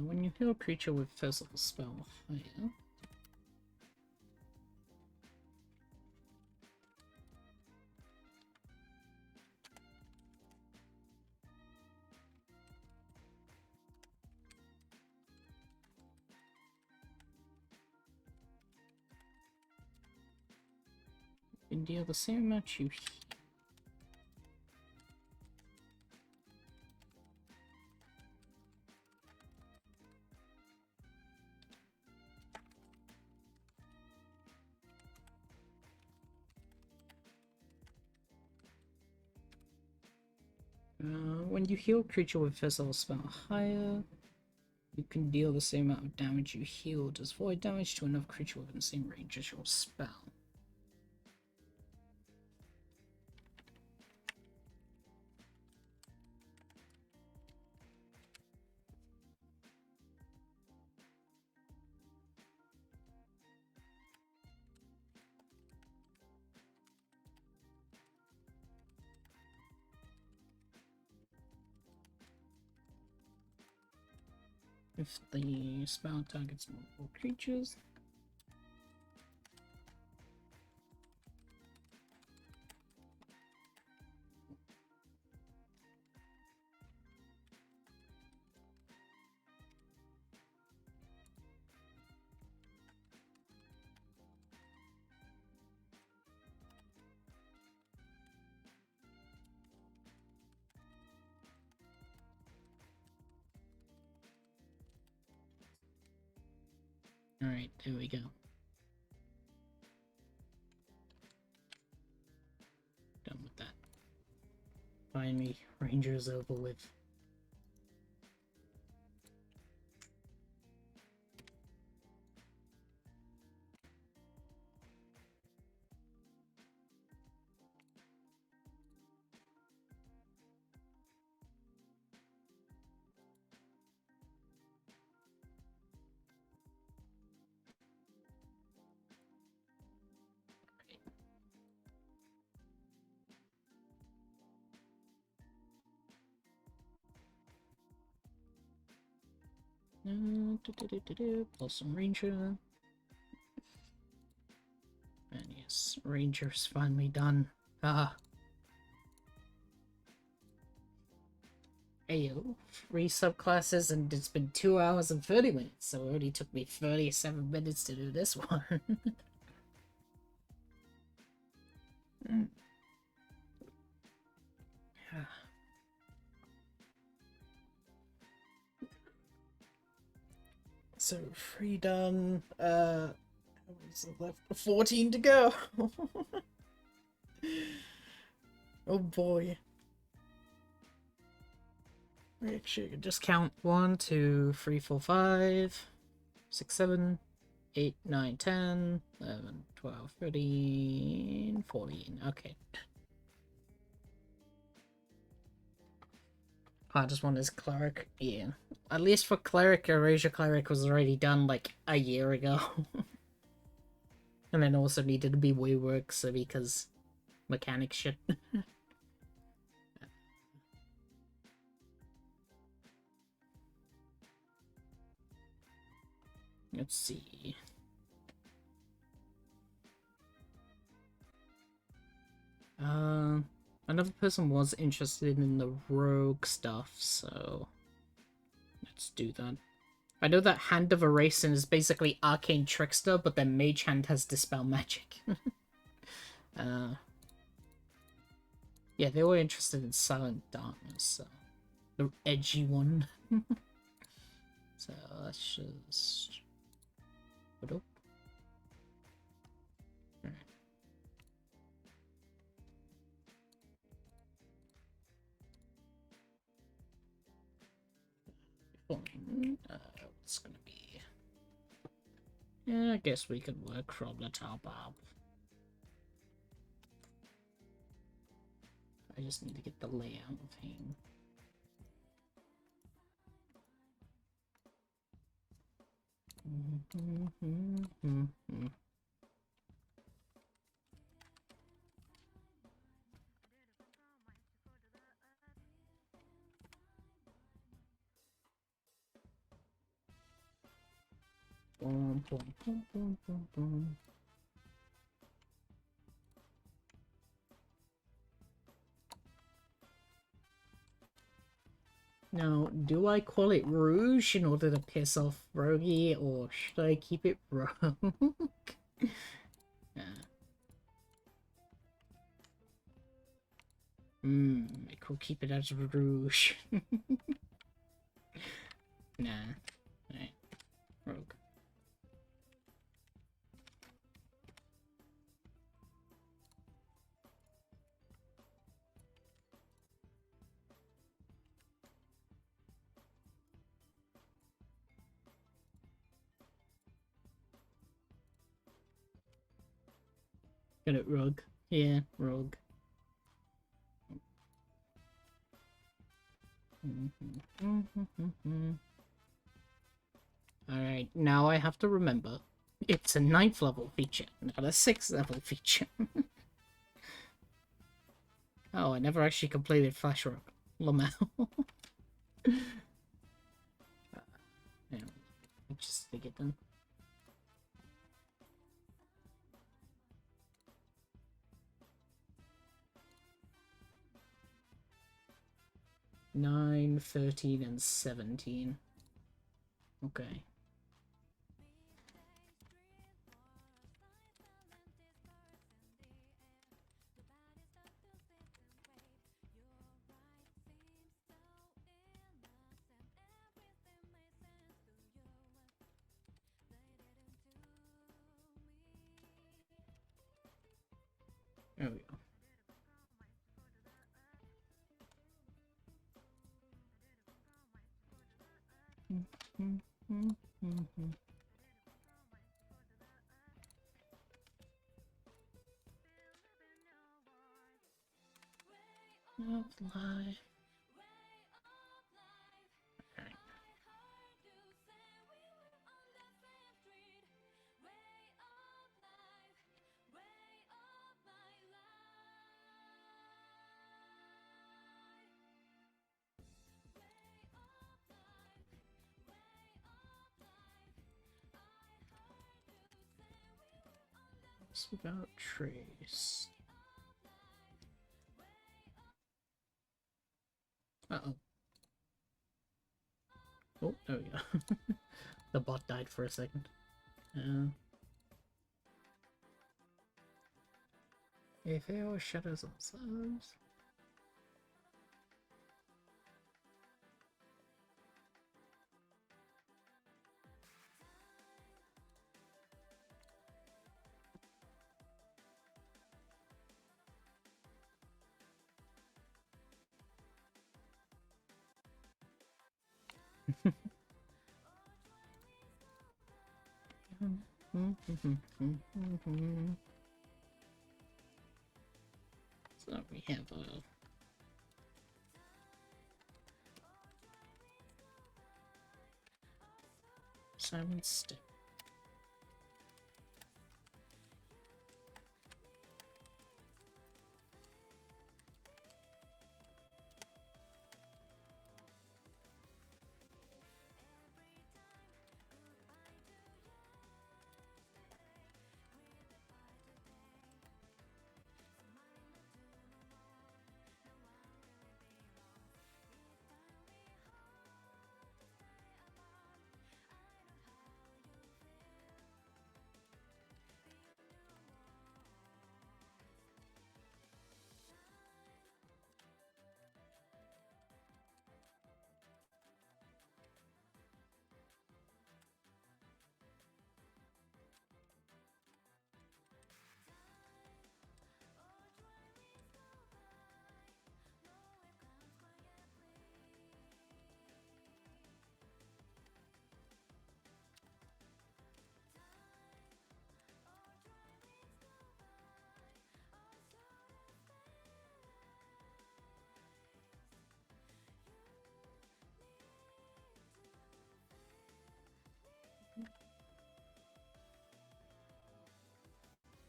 Speaker 2: When you heal a creature with first level spell higher, you can deal the same amount you heal. When you heal a creature with first level spell higher, you can deal the same amount of damage you healed as void damage to another creature within the same range as your spell. If the spell targets multiple creatures, alright, there we go. Done with that. Finally, Ranger's over with. Plus some Ranger. And yes, Ranger's finally done. Ah. Ayo, 3 subclasses and it's been 2 hours and 30 minutes, so it only took me 37 minutes to do this one. So 3 done. How many's left? 14 to go. Oh boy. Actually, you can just count 1, 2, 3, 4, 5, 6, 7, 8, 9, 10, 11, 12, 13, 14. Okay. Hardest one is Cleric. Yeah. At least for Cleric, Erasure Cleric was already done like a year ago. And then also needed to be reworked, so because mechanic shit. Let's see. Another person was interested in the rogue stuff, so let's do that. I know that Hand of Erasing is basically Arcane Trickster, but then Mage Hand has Dispel Magic. Yeah, they were interested in Silent Darkness, so the edgy one. So let's just put up. It's gonna be. Yeah, I guess we could work from the top up. I just need to get the layout of him. Boom, boom, boom, boom, boom, boom. Now, do I call it Rouge in order to piss off Rogie, or should I keep it Rogue? I could keep it as Rouge. Nah. Alright. Rogue. Get it, Rogue. Yeah, Rogue. Alright, now I have to remember, it's a 9th level feature, not a 6th level feature. Oh, I never actually completed Flash Rock. Lamau. Yeah, just stick it then. Nine, 13, and 17. Okay. There we go. Of life. Okay. It's without trace. Uh-oh. Oh, there we go. The bot died for a second. If there are shadows on sides. So we have a Simon's step.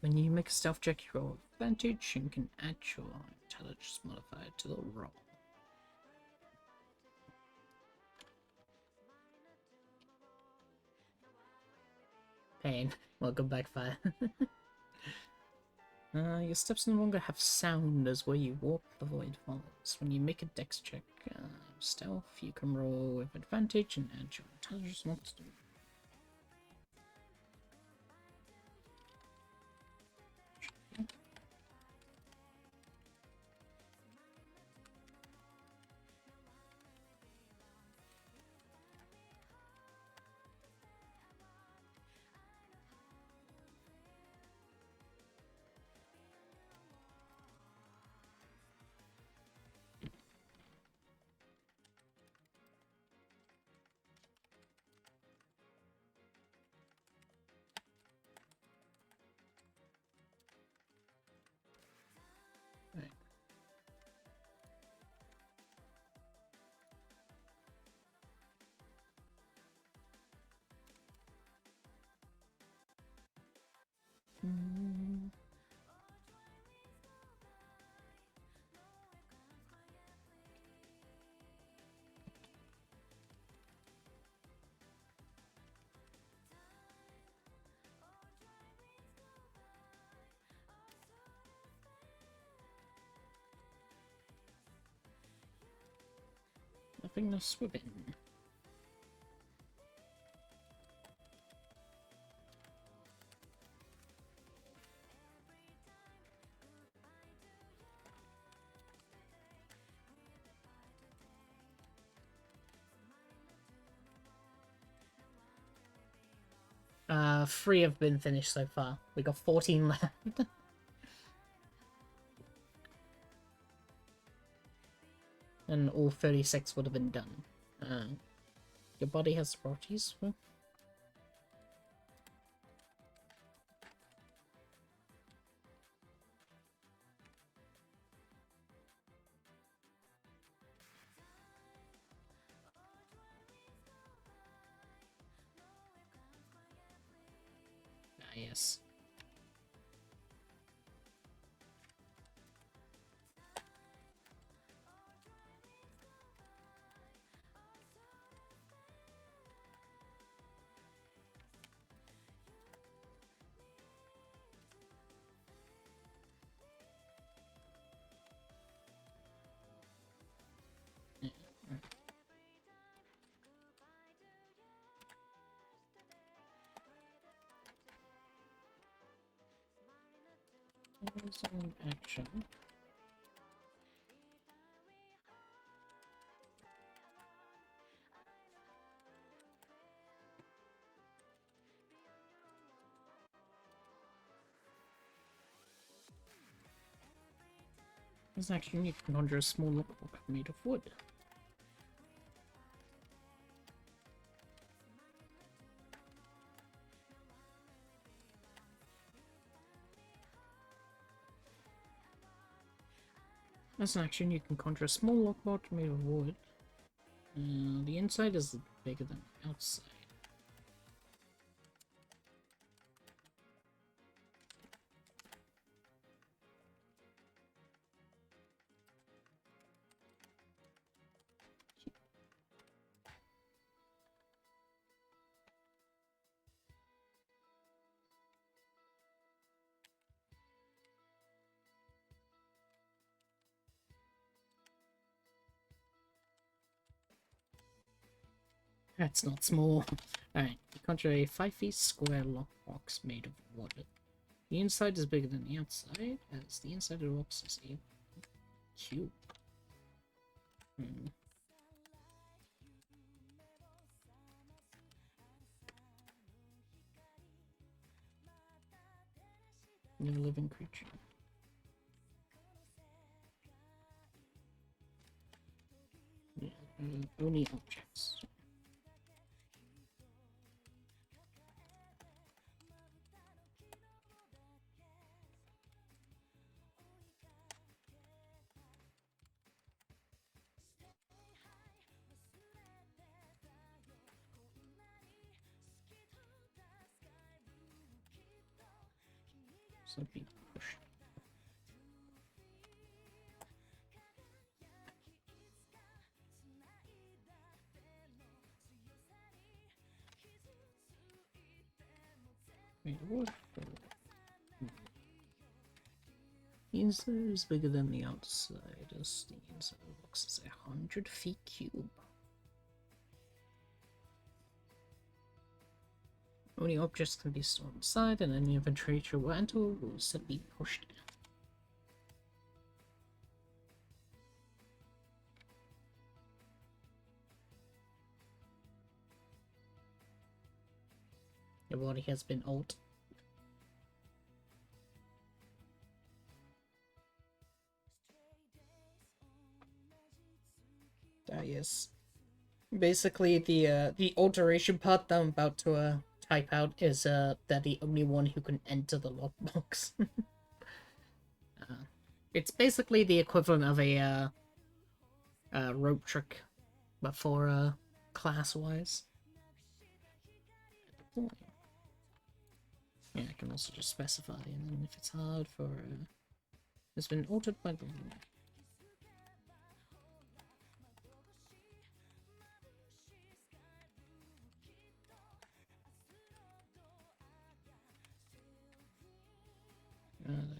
Speaker 2: When you make a stealth check, you roll advantage and can add your intelligence modifier to the roll. Pain. Welcome back, Fire. Your steps no longer have sound as where you walk, the void follows. When you make a dex check, stealth, you can roll with advantage and add your intelligence modifier. Nothingness within. Three have been finished so far. We got 14 left. And all 36 would have been done. Your body has properties. Well, yes. An action. As an action, you can conjure a small book made of wood. As an action, you can conjure a small lockbox made of wood. The inside is bigger than the outside. That's not small. Alright, you conjure a 5 feet square lockbox made of wood. The inside is bigger than the outside, as the inside of the box is a cube. No living creature. Yeah, only objects. So be pushed. Wait, what? The inside is bigger than the outside, as the inside of the box is 100 feet cube. Only objects can be stored inside, and any inventory to enter will still be pushed down. Your body has been altered. Yes. Basically, the alteration part that I'm about to type out is that the only one who can enter the lockbox. It's basically the equivalent of a rope trick, but for class-wise. Yeah, I can also just specify, and then if it's hard for it's been altered by the rule.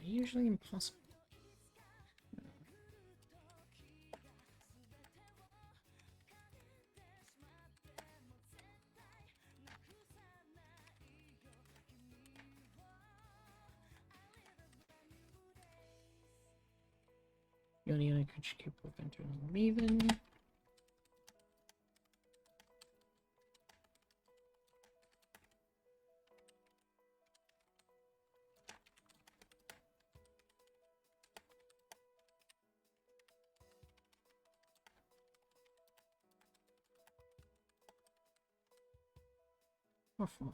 Speaker 2: Usually impossible. The only other creature capable of entering and leaving. Off mode.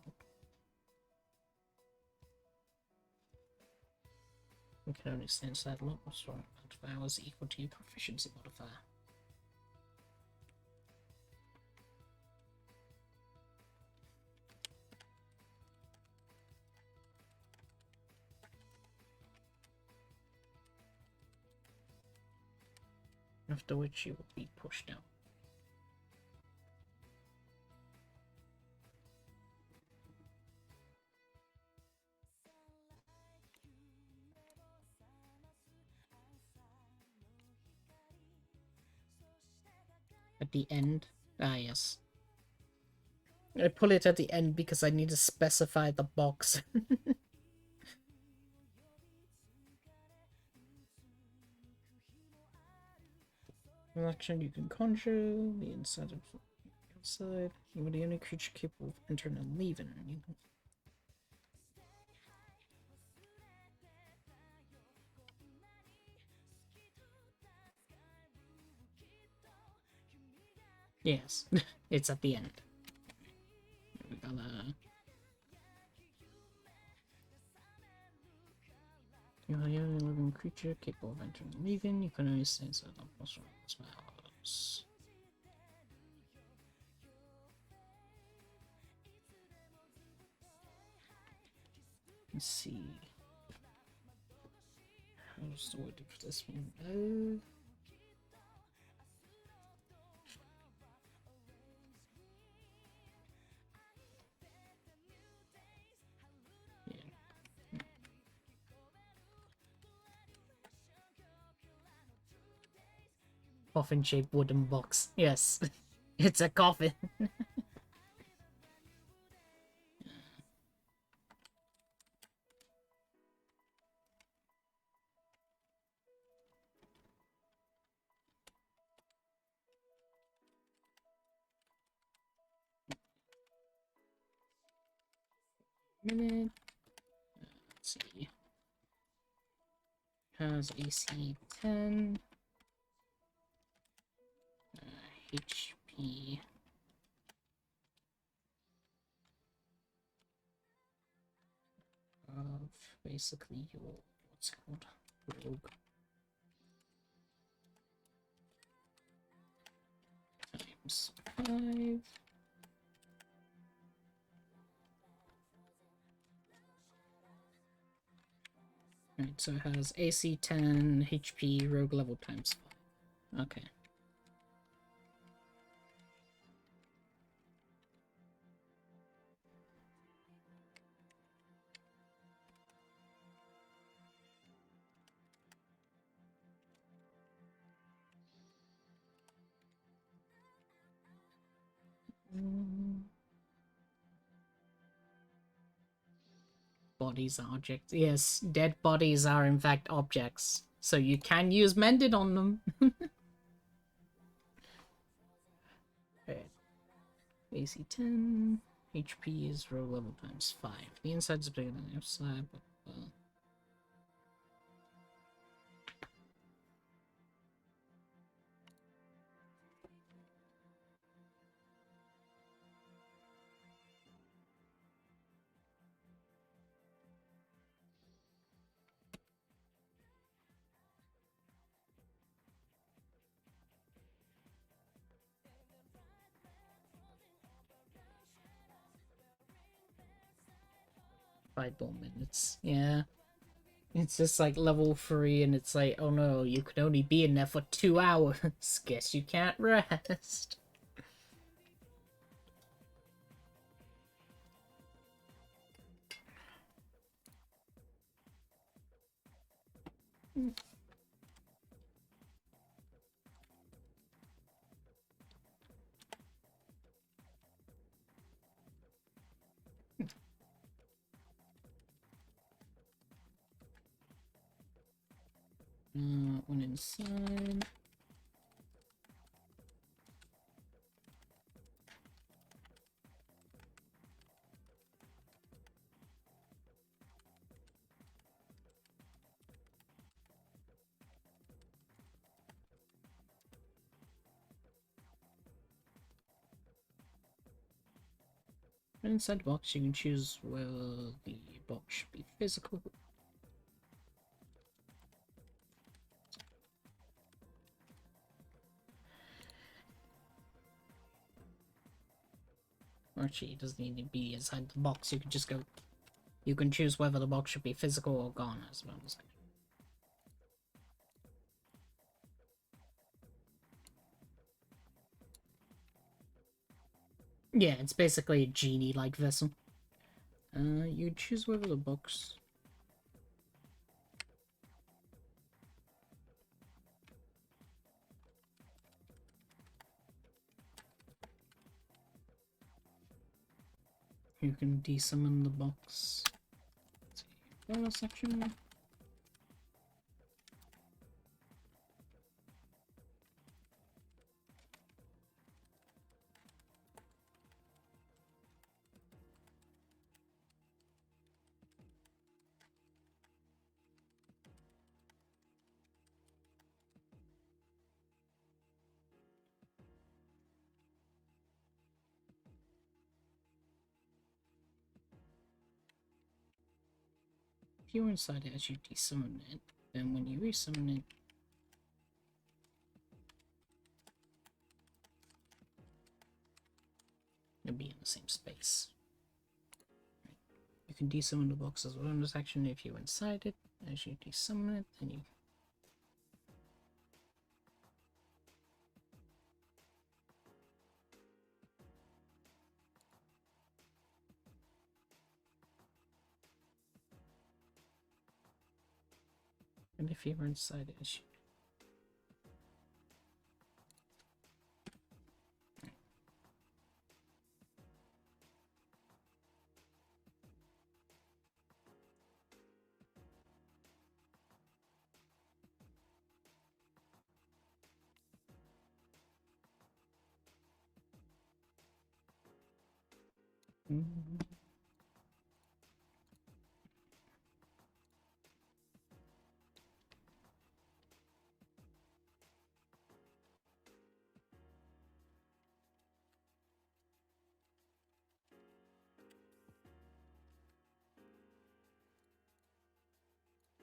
Speaker 2: You can only stay inside lockbox for a amount of hours equal to your proficiency modifier. After which you will be pushed out. At the end? Ah, yes. I pull it at the end because I need to specify the box. An action you can conjure the inside of the outside. You are the only creature capable of entering and leaving. You can... Yes, it's at the end. We gotta... You're the only living creature capable of entering and leaving. You can only sense that the smells. Let's see. How's the word for this one? Coffin-shaped wooden box. Yes, it's a coffin. Minute. Let's see. Has AC 10. HP. Of basically your what's it called? Rogue. Times 5. Right, so it has AC 10, HP, rogue level times 5. Okay. Bodies are objects. Yes, dead bodies are in fact objects. So you can use mended on them. Right. AC 10. HP is rogue level times 5. The inside is bigger than the outside, but well. Five more minutes. Yeah. It's just like level 3 and it's like, oh no, you can only be in there for 2 hours. Guess you can't rest. One inside. Inside the box, you can choose whether the box should be physical. Or actually, it doesn't need to be inside the box. You can just go. You can choose whether the box should be physical or gone, as well as. Yeah, it's basically a genie-like vessel. You choose whether the box. You can desummon the box. Let's see, bonus section. If you're inside it as you desummon it, then when you resummon it, you'll be in the same space. You can desummon the box as a bonus action if you're inside it. As you desummon it, then you... And if you're inside it, as you...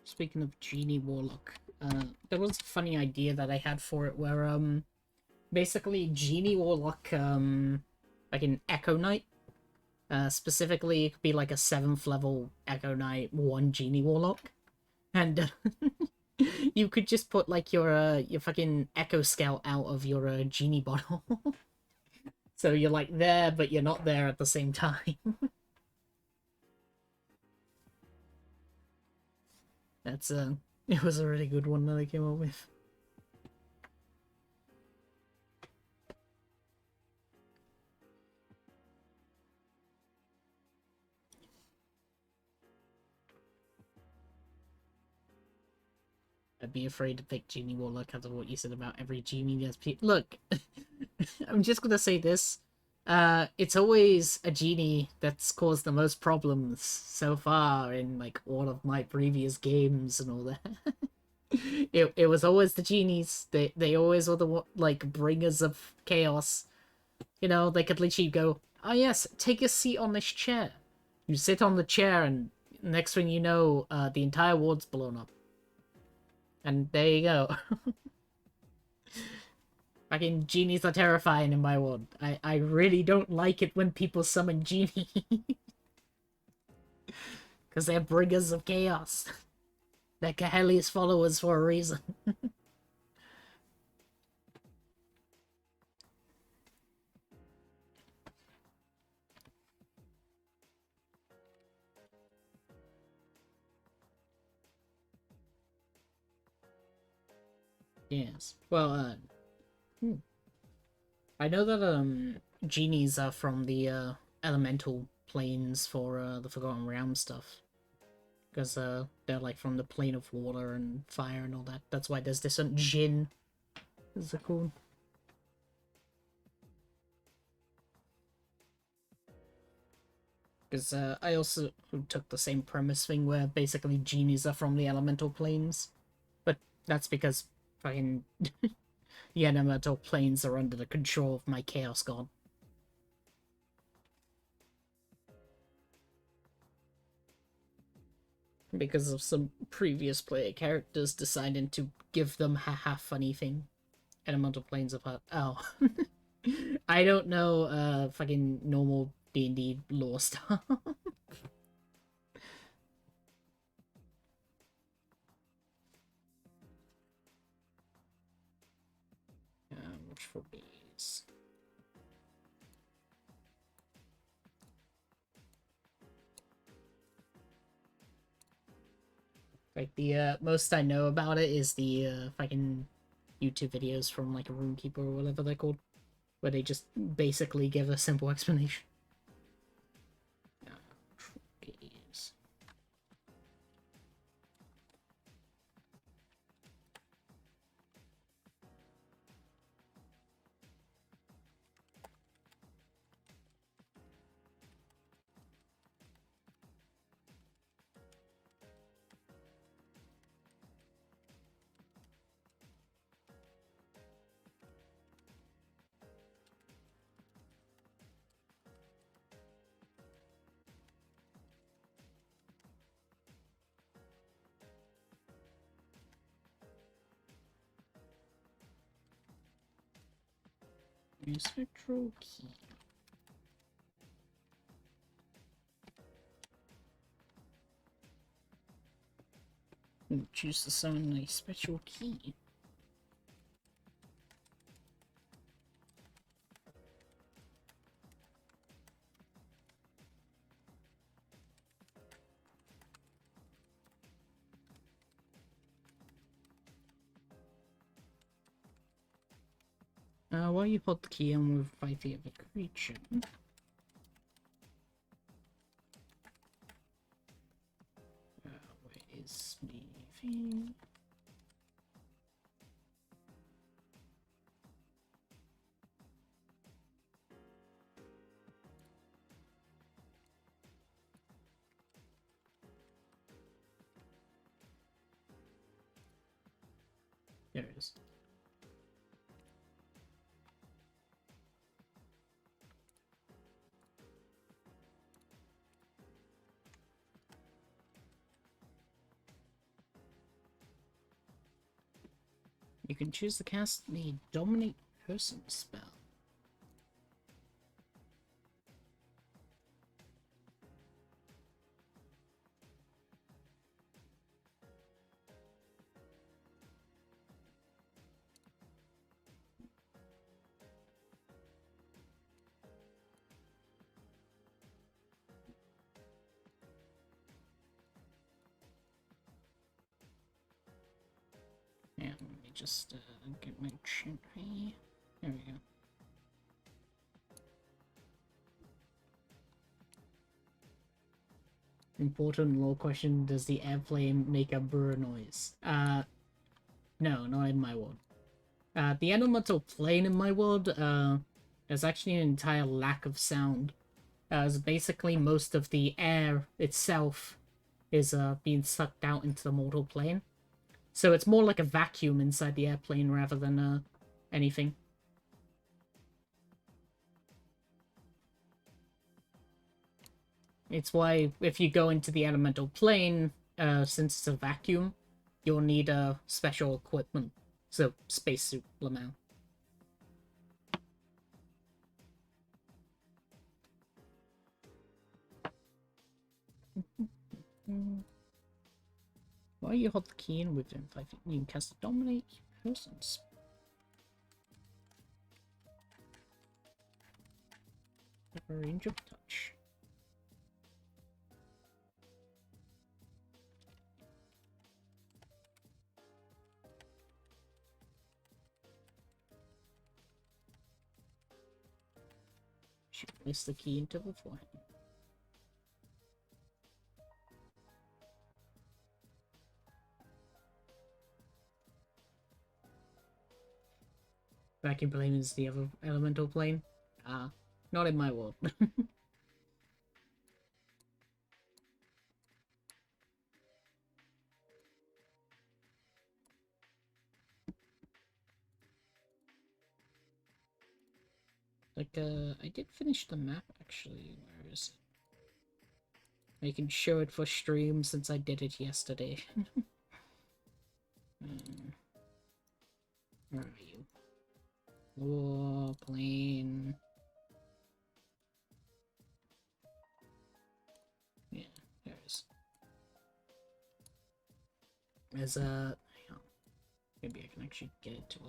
Speaker 2: Speaking of Genie Warlock, there was a funny idea that I had for it where, basically Genie Warlock, like an Echo Knight, specifically it could be like a 7th level Echo Knight, 1 Genie Warlock, and you could just put like your fucking Echo Scout out of your Genie bottle. So you're like there, but you're not there at the same time. That's it was a really good one that I came up with. I'd be afraid to pick Genie Warlock because of what you said about every Genie has Look, I'm just gonna say this. It's always a Genie that's caused the most problems so far in like all of my previous games and all that. It was always the Genies. They always were the like bringers of chaos. You know, they could literally go, "Oh yes, take a seat on this chair." You sit on the chair, and next thing you know, the entire ward's blown up. And there you go. Fucking Genies are terrifying in my world. I really don't like it when people summon Genie. Because they're bringers of chaos. They're Kaheli's followers for a reason. Yes. Well, I know that, Genies are from the, elemental planes for, the Forgotten Realm stuff. Because, they're, like, from the plane of water and fire and all that. That's why there's this Jin. Is it cool? Because, I also took the same premise thing where basically Genies are from the elemental planes. But that's because fucking the elemental planes are under the control of my Chaos God. Because of some previous player characters deciding to give them haha funny thing. Elemental planes of heart. Oh. I don't know fucking normal D&D lore stuff. Which for these? Like, the most I know about it is the fucking YouTube videos from, like, a Runekeeper or whatever they're called, where they just basically give a simple explanation. Spectral key. Choose to summon a special key. While you hold the key and move 5 feet of a creature. Where is moving? There it is. You can choose to cast the Dominate Person spell. Yeah, let me just get my cherry. There we go. Important lore question, does the airplane make a brr noise? No, not in my world. The elemental plane in my world, there's actually an entire lack of sound. As basically most of the air itself is being sucked out into the mortal plane. So it's more like a vacuum inside the airplane rather than anything. It's why if you go into the elemental plane, since it's a vacuum, you'll need special equipment. So, spacesuit, Lamau. While you hold the key in within 5 feet, you can cast a Dominate Persons. A range of touch. Should place the key into the forehand. Vacuum plane is the other elemental plane. Not in my world. I did finish the map, actually. Where is it? I can show it for stream since I did it yesterday. Where are you? Oh, plane. Yeah, there it is. As hang on. Maybe I can actually get it to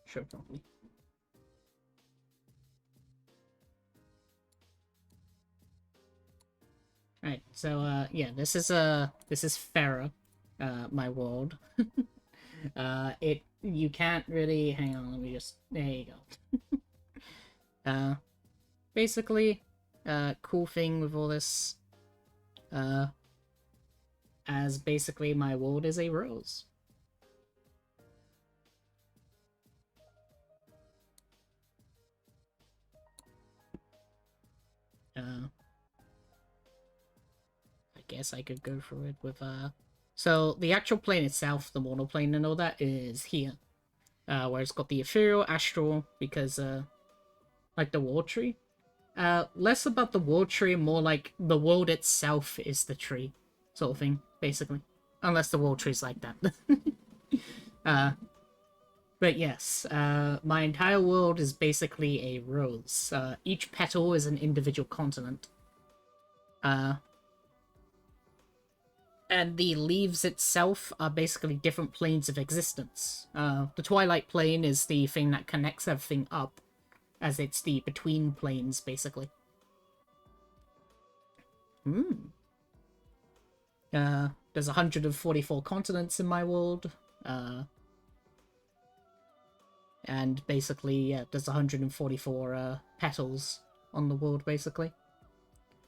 Speaker 2: show properly. Right, so yeah, this is Ferra, my world. You can't really hang on, let me just there you go. Basically, cool thing with all this, as basically my world is a rose. I guess I could go through it with so the actual plane itself, the mortal plane and all that, is here. Where it's got the ethereal, astral, because like the world tree. Less about the world tree, more like the world itself is the tree, sort of thing, basically. Unless the world tree's like that. But yes, my entire world is basically a rose. Each petal is an individual continent. And the leaves itself are basically different planes of existence. The Twilight Plane is the thing that connects everything up, as it's the between planes, basically. There's 144 continents in my world. And basically, yeah, there's 144 petals on the world, basically.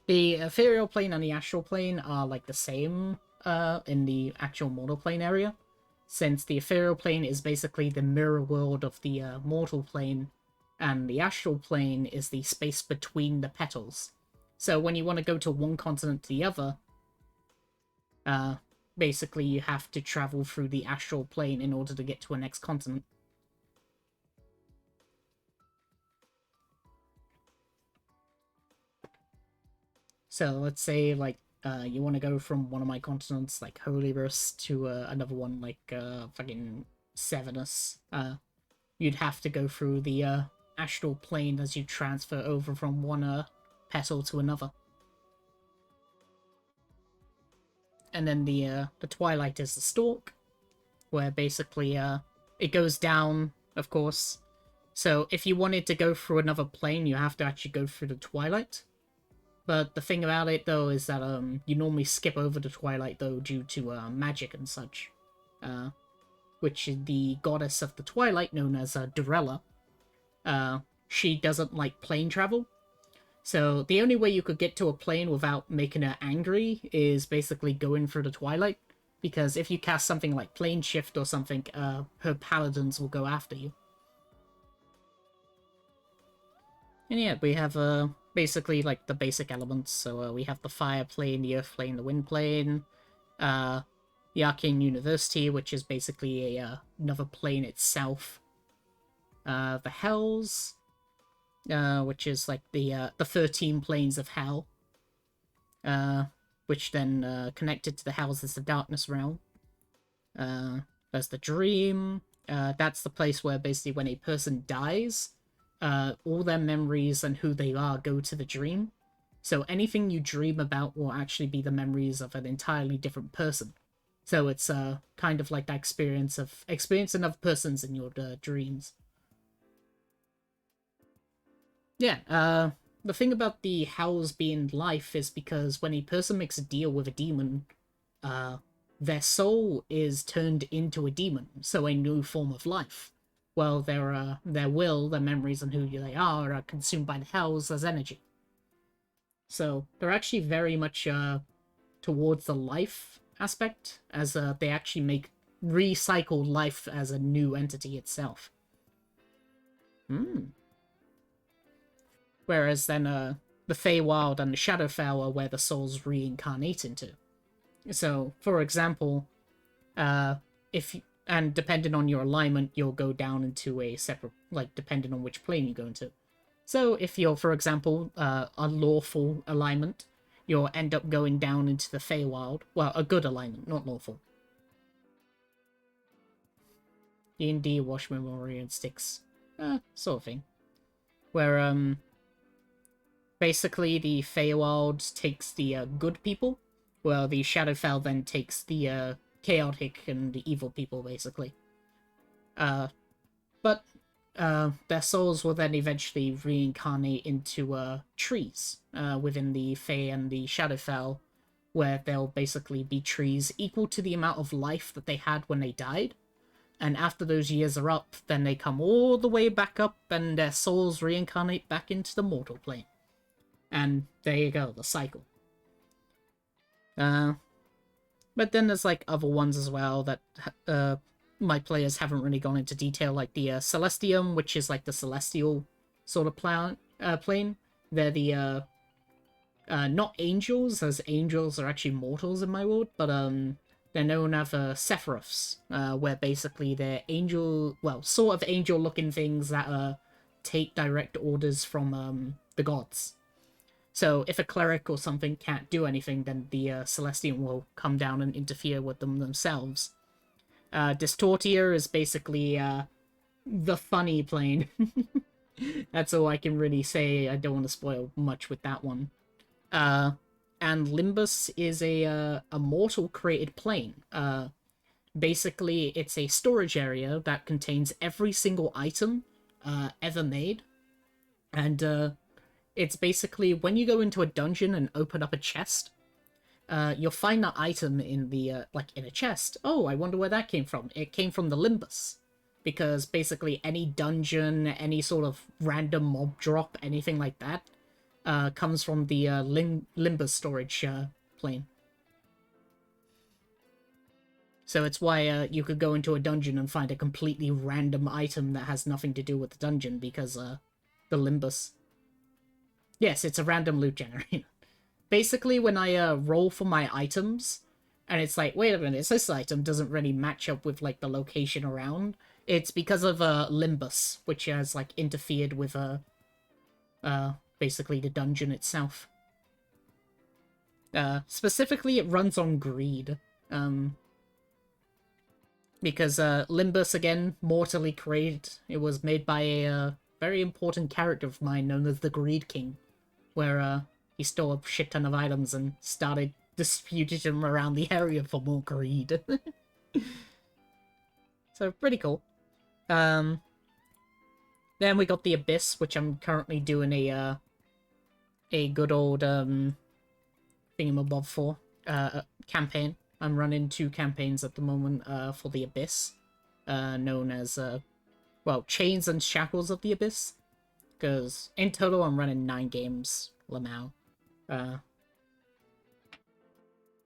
Speaker 2: The ethereal plane and the astral plane are like the same in the actual mortal plane area, since the ethereal plane is basically the mirror world of the mortal plane, and the astral plane is the space between the petals. So when you want to go to one continent to the other, basically you have to travel through the astral plane in order to get to a next continent. So let's say, like, you want to go from one of my continents, like Holyverse, to another one, like fucking Severnus. You'd have to go through the astral plane as you transfer over from one petal to another. And then the Twilight is the Stalk, where basically it goes down, of course. So if you wanted to go through another plane, you have to actually go through the Twilight. But the thing about it, though, is that you normally skip over the Twilight, though, due to magic and such. Which is the goddess of the Twilight, known as Durella. She doesn't like plane travel. So the only way you could get to a plane without making her angry is basically going through the Twilight. Because if you cast something like Plane Shift or something, her paladins will go after you. And yeah, we have basically like the basic elements. So we have the fire plane, the earth plane, the wind plane, the Arcane University, which is basically another plane itself. The Hells, which is like the 13 planes of hell, which then connected to the Hells is the Darkness Realm. There's the Dream. That's the place where basically when a person dies, all their memories and who they are go to the dream. So anything you dream about will actually be the memories of an entirely different person. So it's kind of like that experience of experiencing other persons in your dreams. Yeah, the thing about the Howls being life is because when a person makes a deal with a demon, their soul is turned into a demon, so a new form of life. Well, their will, their memories, and who they are consumed by the Hells as energy. So they're actually very much towards the life aspect, as they actually make recycle life as a new entity itself. Whereas then the Feywild and the Shadowfell are where the souls reincarnate into. So, for example, and depending on your alignment, you'll go down into a separate, like, depending on which plane you go into. So, if you're, for example, a lawful alignment, you'll end up going down into the Feywild. Well, a good alignment, not lawful. DnD, Wash Memory, and Sticks. Sort of thing. Where, basically the Feywild takes the good people, while the Shadowfell then takes the chaotic and the evil people, basically. But their souls will then eventually reincarnate into trees within the Fey and the Shadowfell, where they'll basically be trees equal to the amount of life that they had when they died. And after those years are up, then they come all the way back up and their souls reincarnate back into the mortal plane. And there you go, the cycle. But then there's like other ones as well that my players haven't really gone into detail, like the Celestium, which is like the celestial sort of plane. They're the not angels, as angels are actually mortals in my world, but they're known as Sephiroths, where basically they're angel, well, sort of angel-looking things that take direct orders from the gods. So if a cleric or something can't do anything, then the Celestium will come down and interfere with them themselves. Distortia is basically the funny plane. That's all I can really say. I don't want to spoil much with that one. And Limbus is a mortal created plane. Basically, it's a storage area that contains every single item ever made. And it's basically when you go into a dungeon and open up a chest, you'll find that item in the in a chest. Oh, I wonder where that came from. It came from the Limbus, because basically any dungeon, any sort of random mob drop, anything like that, comes from the Limbus storage plane. So it's why you could go into a dungeon and find a completely random item that has nothing to do with the dungeon, because the Limbus. Yes, it's a random loot generator. Basically, when I roll for my items, and it's like, wait a minute, this item doesn't really match up with like the location around, it's because of Limbus, which has like interfered with basically the dungeon itself. Specifically, it runs on greed. Because Limbus, again, mortally created. It was made by a very important character of mine known as the Greed King, where he stole a shit ton of items and started disputing them around the area for more greed. So, pretty cool. Then we got the Abyss, which I'm currently doing a good old thingamabob for campaign. I'm running 2 campaigns at the moment for the Abyss, known as Chains and Shackles of the Abyss, because in total I'm running 9 games, Lamau.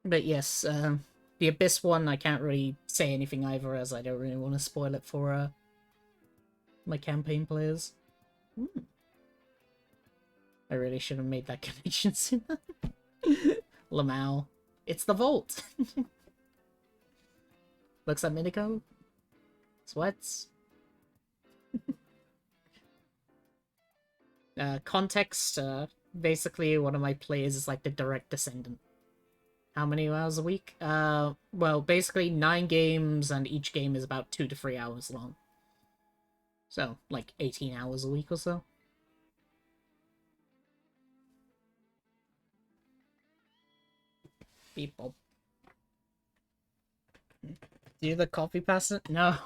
Speaker 2: But yes, the Abyss one I can't really say anything either, as I don't really want to spoil it for my campaign players. I really should have made that connection sooner. Lamau. It's the vault! Looks at Minico. Sweats. Context, basically one of my players is like the direct descendant. How many hours a week? Well, basically 9 games, and each game is about 2 to 3 hours long. So, like 18 hours a week or so. People. Do the copy pasta? No.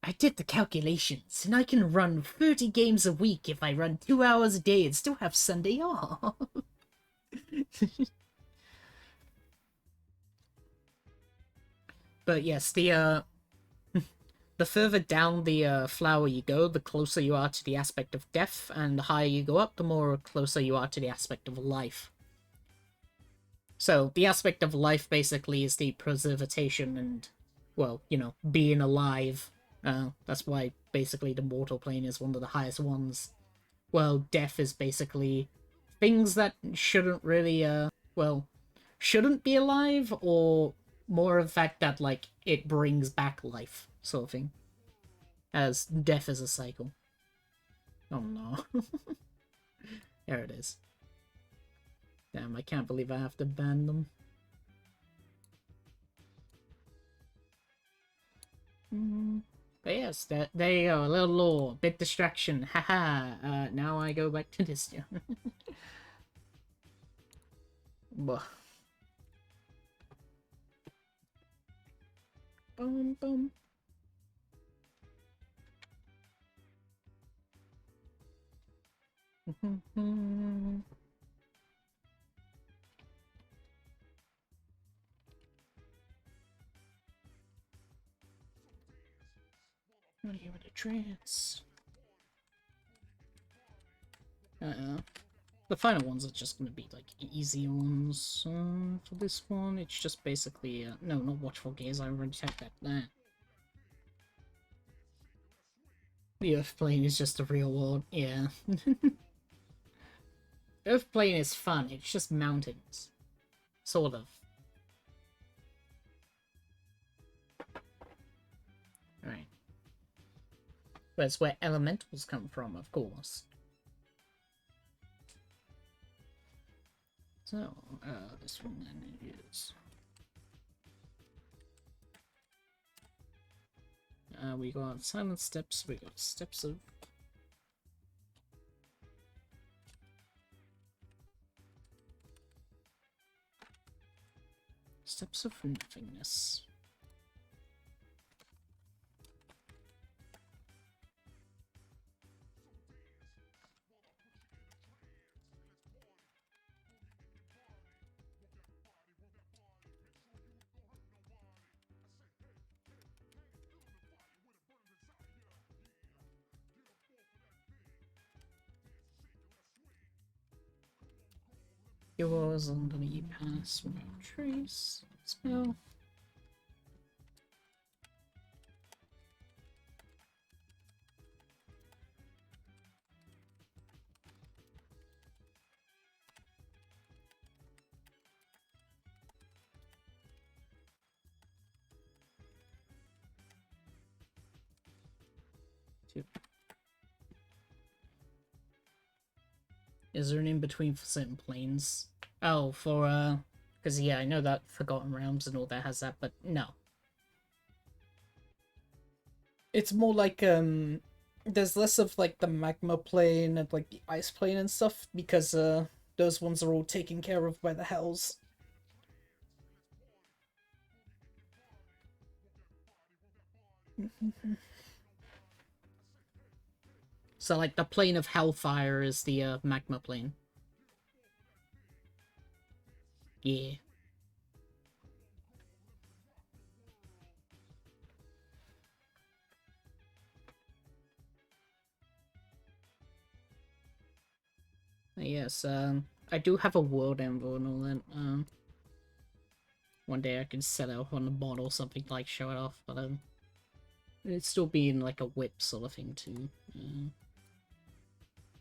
Speaker 2: I did the calculations, and I can run 30 games a week if I run 2 hours a day and still have Sunday off. But yes, the further down the flower you go, the closer you are to the aspect of death, and the higher you go up, the more closer you are to the aspect of life. So, the aspect of life basically is the preservation and, well, you know, being alive. That's why basically the mortal plane is one of the highest ones. Well, death is basically things that shouldn't really, shouldn't be alive, or more of the fact that, like, it brings back life, sort of thing. As death is a cycle. Oh no. There it is. Damn, I can't believe I have to ban them. But yes, there you go, a little lore, bit distraction, haha. Now I go back to this. Bum, bum. I'm gonna give it a trance. The final ones are just gonna be like easier ones. For this one, it's just basically no, not watchful gaze. I already typed that there. The Earth plane is just a real world, yeah. Earth plane is fun. It's just mountains, sort of. Right. That's where elementals come from, of course. So, this one then is... We got silent steps. We got steps of. Steps of nothingness. Yours under the pass without trace. Spell. Two. Is there an in-between for certain planes? Oh, for, because, yeah, I know that Forgotten Realms and all that has that, but no. It's more like, there's less of, like, the magma plane and, like, the ice plane and stuff, because, those ones are all taken care of by the hells. So, like, the plane of Hellfire is the, magma plane. Yeah. Yes, I do have a world envoy and all that, one day I can set out on a mod or something to, like, show it off, but, it'd still be in, like, a whip sort of thing, too.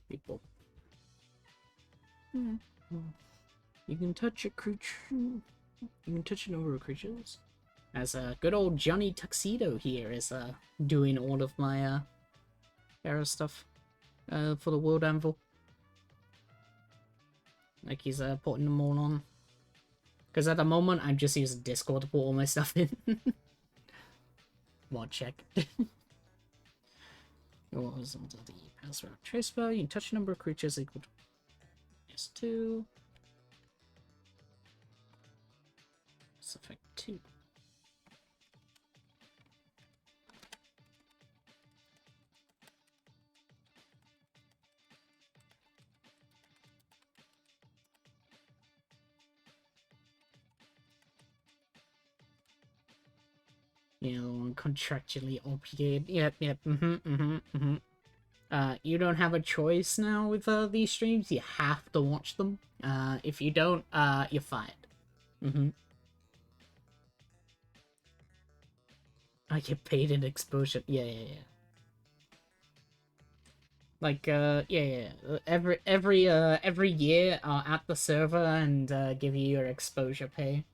Speaker 2: People. You can touch a creature. You can touch a number of creatures. As good old Johnny Tuxedo here is doing all of my Ferra stuff for the World Anvil. Like he's putting them all on. Because at the moment I'm just using Discord to put all my stuff in. Mod check. What was under the password trace spell? You can touch a number of creatures equal to -2. It's effect 2. You know, contractually obligated. Yep. You don't have a choice now with these streams. You have to watch them. If you don't, you're fired. I get paid in exposure. Yeah. Like, yeah. Every year, at the server and give you your exposure pay.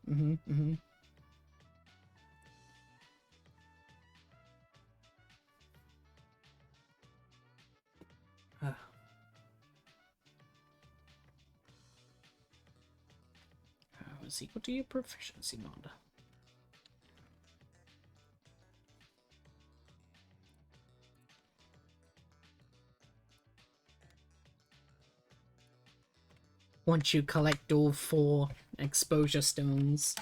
Speaker 2: Is equal to your proficiency mod. Once you collect all 4 exposure stones.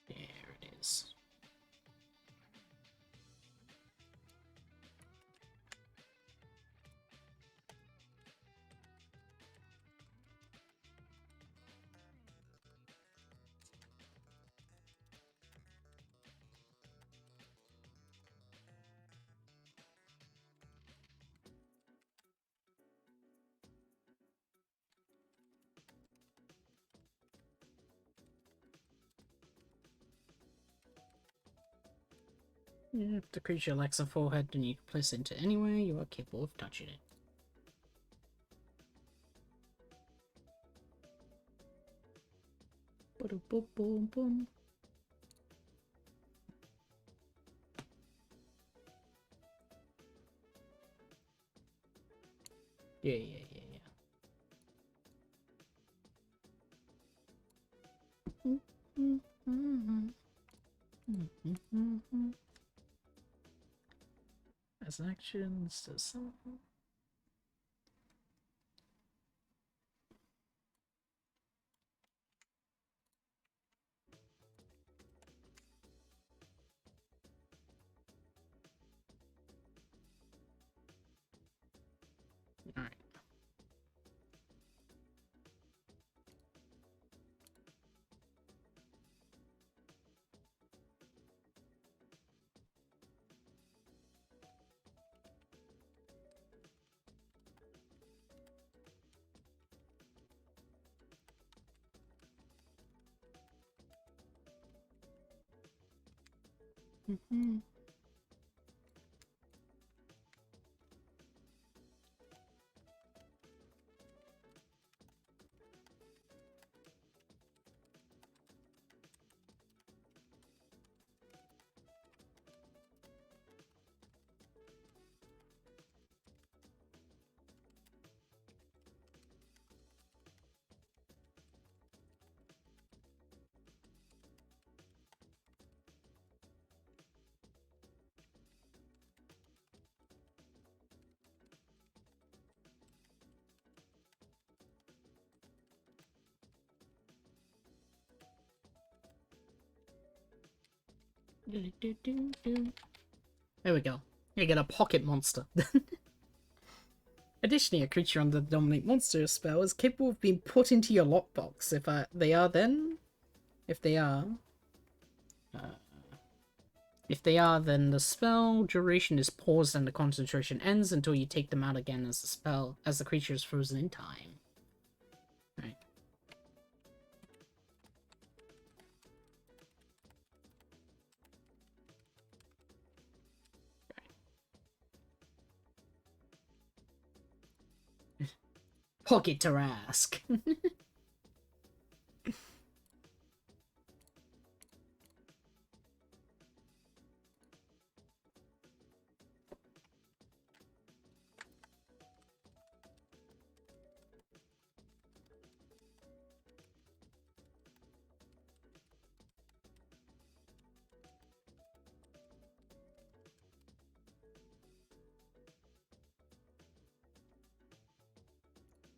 Speaker 2: There it is. If the creature lacks a forehead, then you can place it into anywhere you are capable of touching it. Boom. Yeah. As actions to some. Alright. There we go. You get a pocket monster. Additionally, a creature under the Dominate Monster spell is capable of being put into your lockbox. If they are, then the spell duration is paused and the concentration ends until you take them out again as the creature is frozen in time. Right. Pocket Tarask.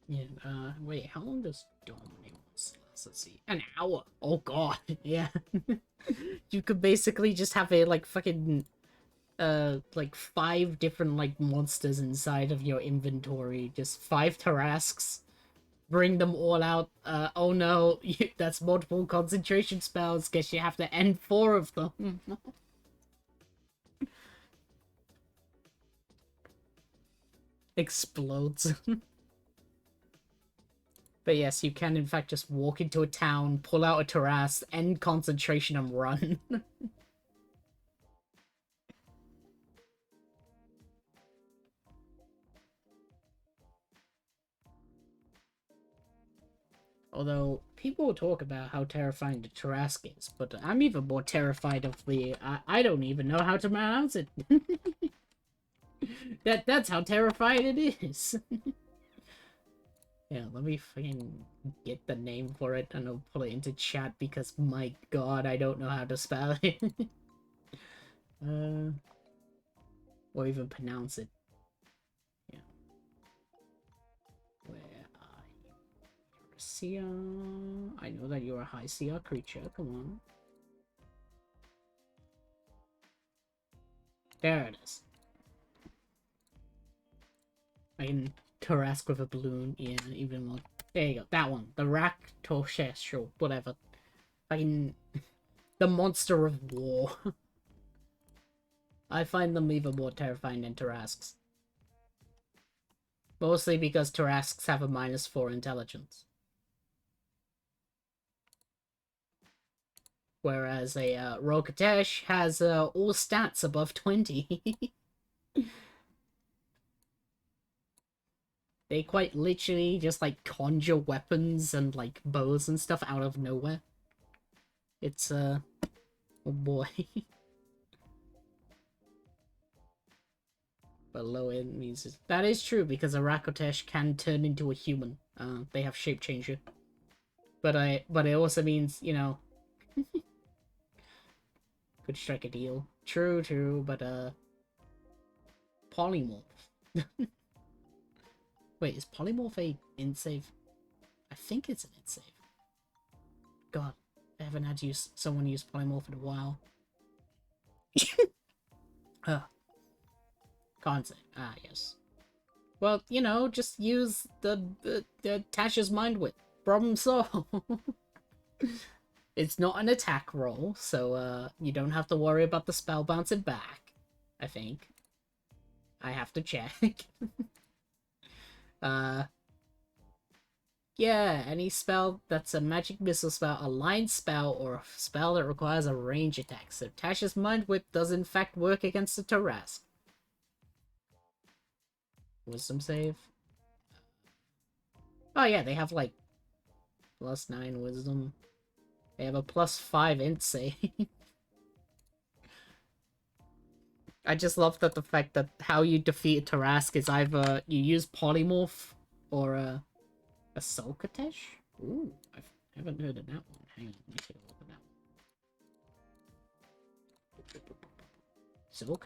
Speaker 2: Yeah, wait, how long does Dominate last? Let's see. An hour. Oh god, yeah. You could basically just have a, like, fucking, like, 5 different, like, monsters inside of your inventory. Just 5 Tarasks. Bring them all out. Oh no, that's multiple concentration spells. Guess you have to end 4 of them. Explodes. But yes, you can in fact just walk into a town, pull out a Taras, end concentration, and run. Although, people talk about how terrifying the Tarask is, but I'm even more terrified of the... I don't even know how to pronounce it. That's how terrifying it is. Yeah, let me fucking get the name for it and I'll put it into chat because, my god, I don't know how to spell it. Or even pronounce it. Yeah. Where are you? You're a CR. I know that you're a high CR creature. Come on. There it is. I can Tarask with a balloon. Yeah, even more. There you go. That one. The Raktorshesh or whatever. Fucking the monster of war. I find them even more terrifying than Tarasks. Mostly because Tarasks have a -4 intelligence. Whereas a Rokatesh has all stats above 20. They quite literally just, like, conjure weapons and, like, bows and stuff out of nowhere. It's, oh boy. But low end means that is true because a Rakotesh can turn into a human. They have shape changer. But it also means, you know, could strike a deal. True, but polymorph. Wait, is polymorph a int save? I think it's an int save. God, I haven't had to use someone use polymorph in a while. Can't say. Ah, yes. Well, you know, just use the Tasha's Mind Whip. Problem solved. It's not an attack roll, so you don't have to worry about the spell bouncing back. I think. I have to check. Yeah, any spell that's a magic missile spell, a line spell, or a spell that requires a range attack. So Tasha's Mind Whip does in fact work against the Tarask. Wisdom save. Oh yeah, they have like +9 wisdom. They have a +5 int save. I just love that the fact that how you defeat Tarask is either you use polymorph or a Sulcatesh? Ooh, I haven't heard of that one. Hang on, let me take a look at that one.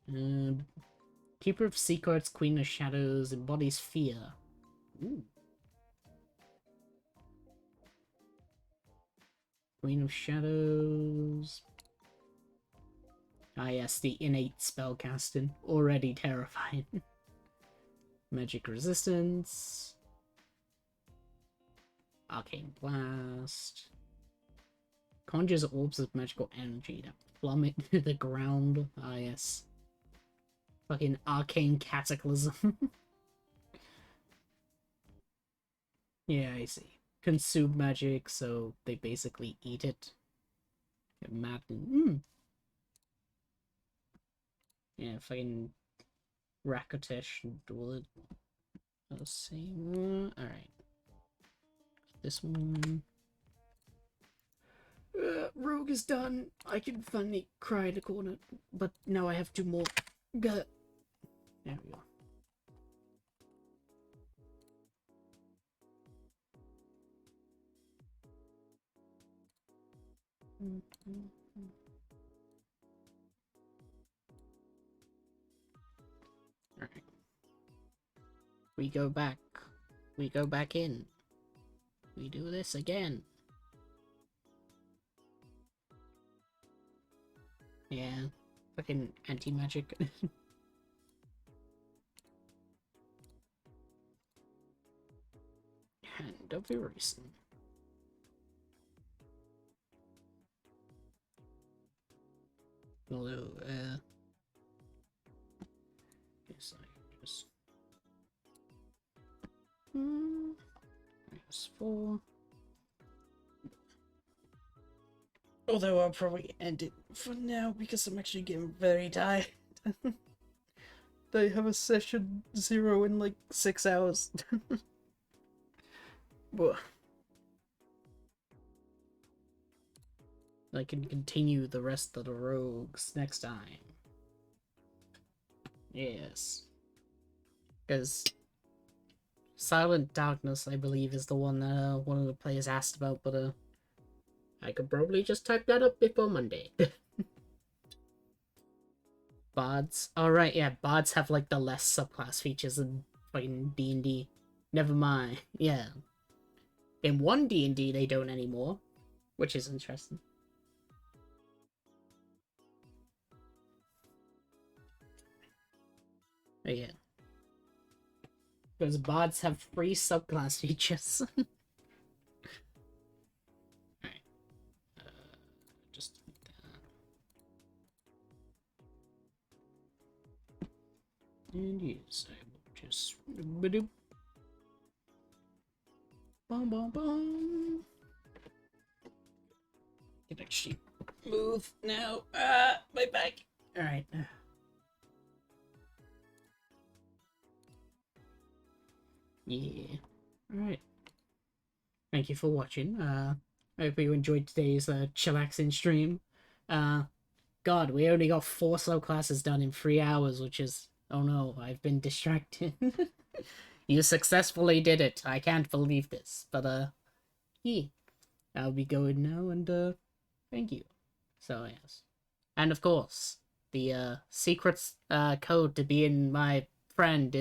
Speaker 2: Sulcatesh. Keeper of Secrets, Queen of Shadows, embodies fear. Ooh. Queen of Shadows. Ah yes, the innate spellcasting. Already terrifying. Magic resistance. Arcane Blast. Conjures orbs of magical energy that plummet to the ground. Ah yes. Fucking arcane cataclysm. Yeah, I see. Consume magic, so they basically eat it. Get maddened. Yeah, fucking Rakotesh and Dwelled. Let's see. Alright. This one. Rogue is done. I can finally cry in the corner. But now I have 2 more. There we go. Alright. We go back. We go back in. We do this again. Yeah. Fucking anti-magic. Hand of Erasing. Although, guess I just... -4. Although I'll probably end it for now because I'm actually getting very tired. They have a session 0 in like 6 hours. But I can continue the rest of the rogues next time. Yes. Because Silent Darkness, I believe, is the one that one of the players asked about, but I could probably just type that up before Monday. Bards. Alright, yeah, Bards have like the less subclass features than fucking DnD. Never mind. Yeah. In one DnD they don't anymore, which is interesting. But yeah. Because Bards have free subclass features. Alright. Just and yes, I will just bum bum bum. Can actually move now. My back. Alright. Yeah. Alright. Thank you for watching. I hope you enjoyed today's chillaxing stream. God, we only got 4 subclasses done in 3 hours, which is... Oh no, I've been distracted. You successfully did it. I can't believe this. But, yeah. I'll be going now, and, thank you. So, yes. And of course, the, secret, code to be in my friend is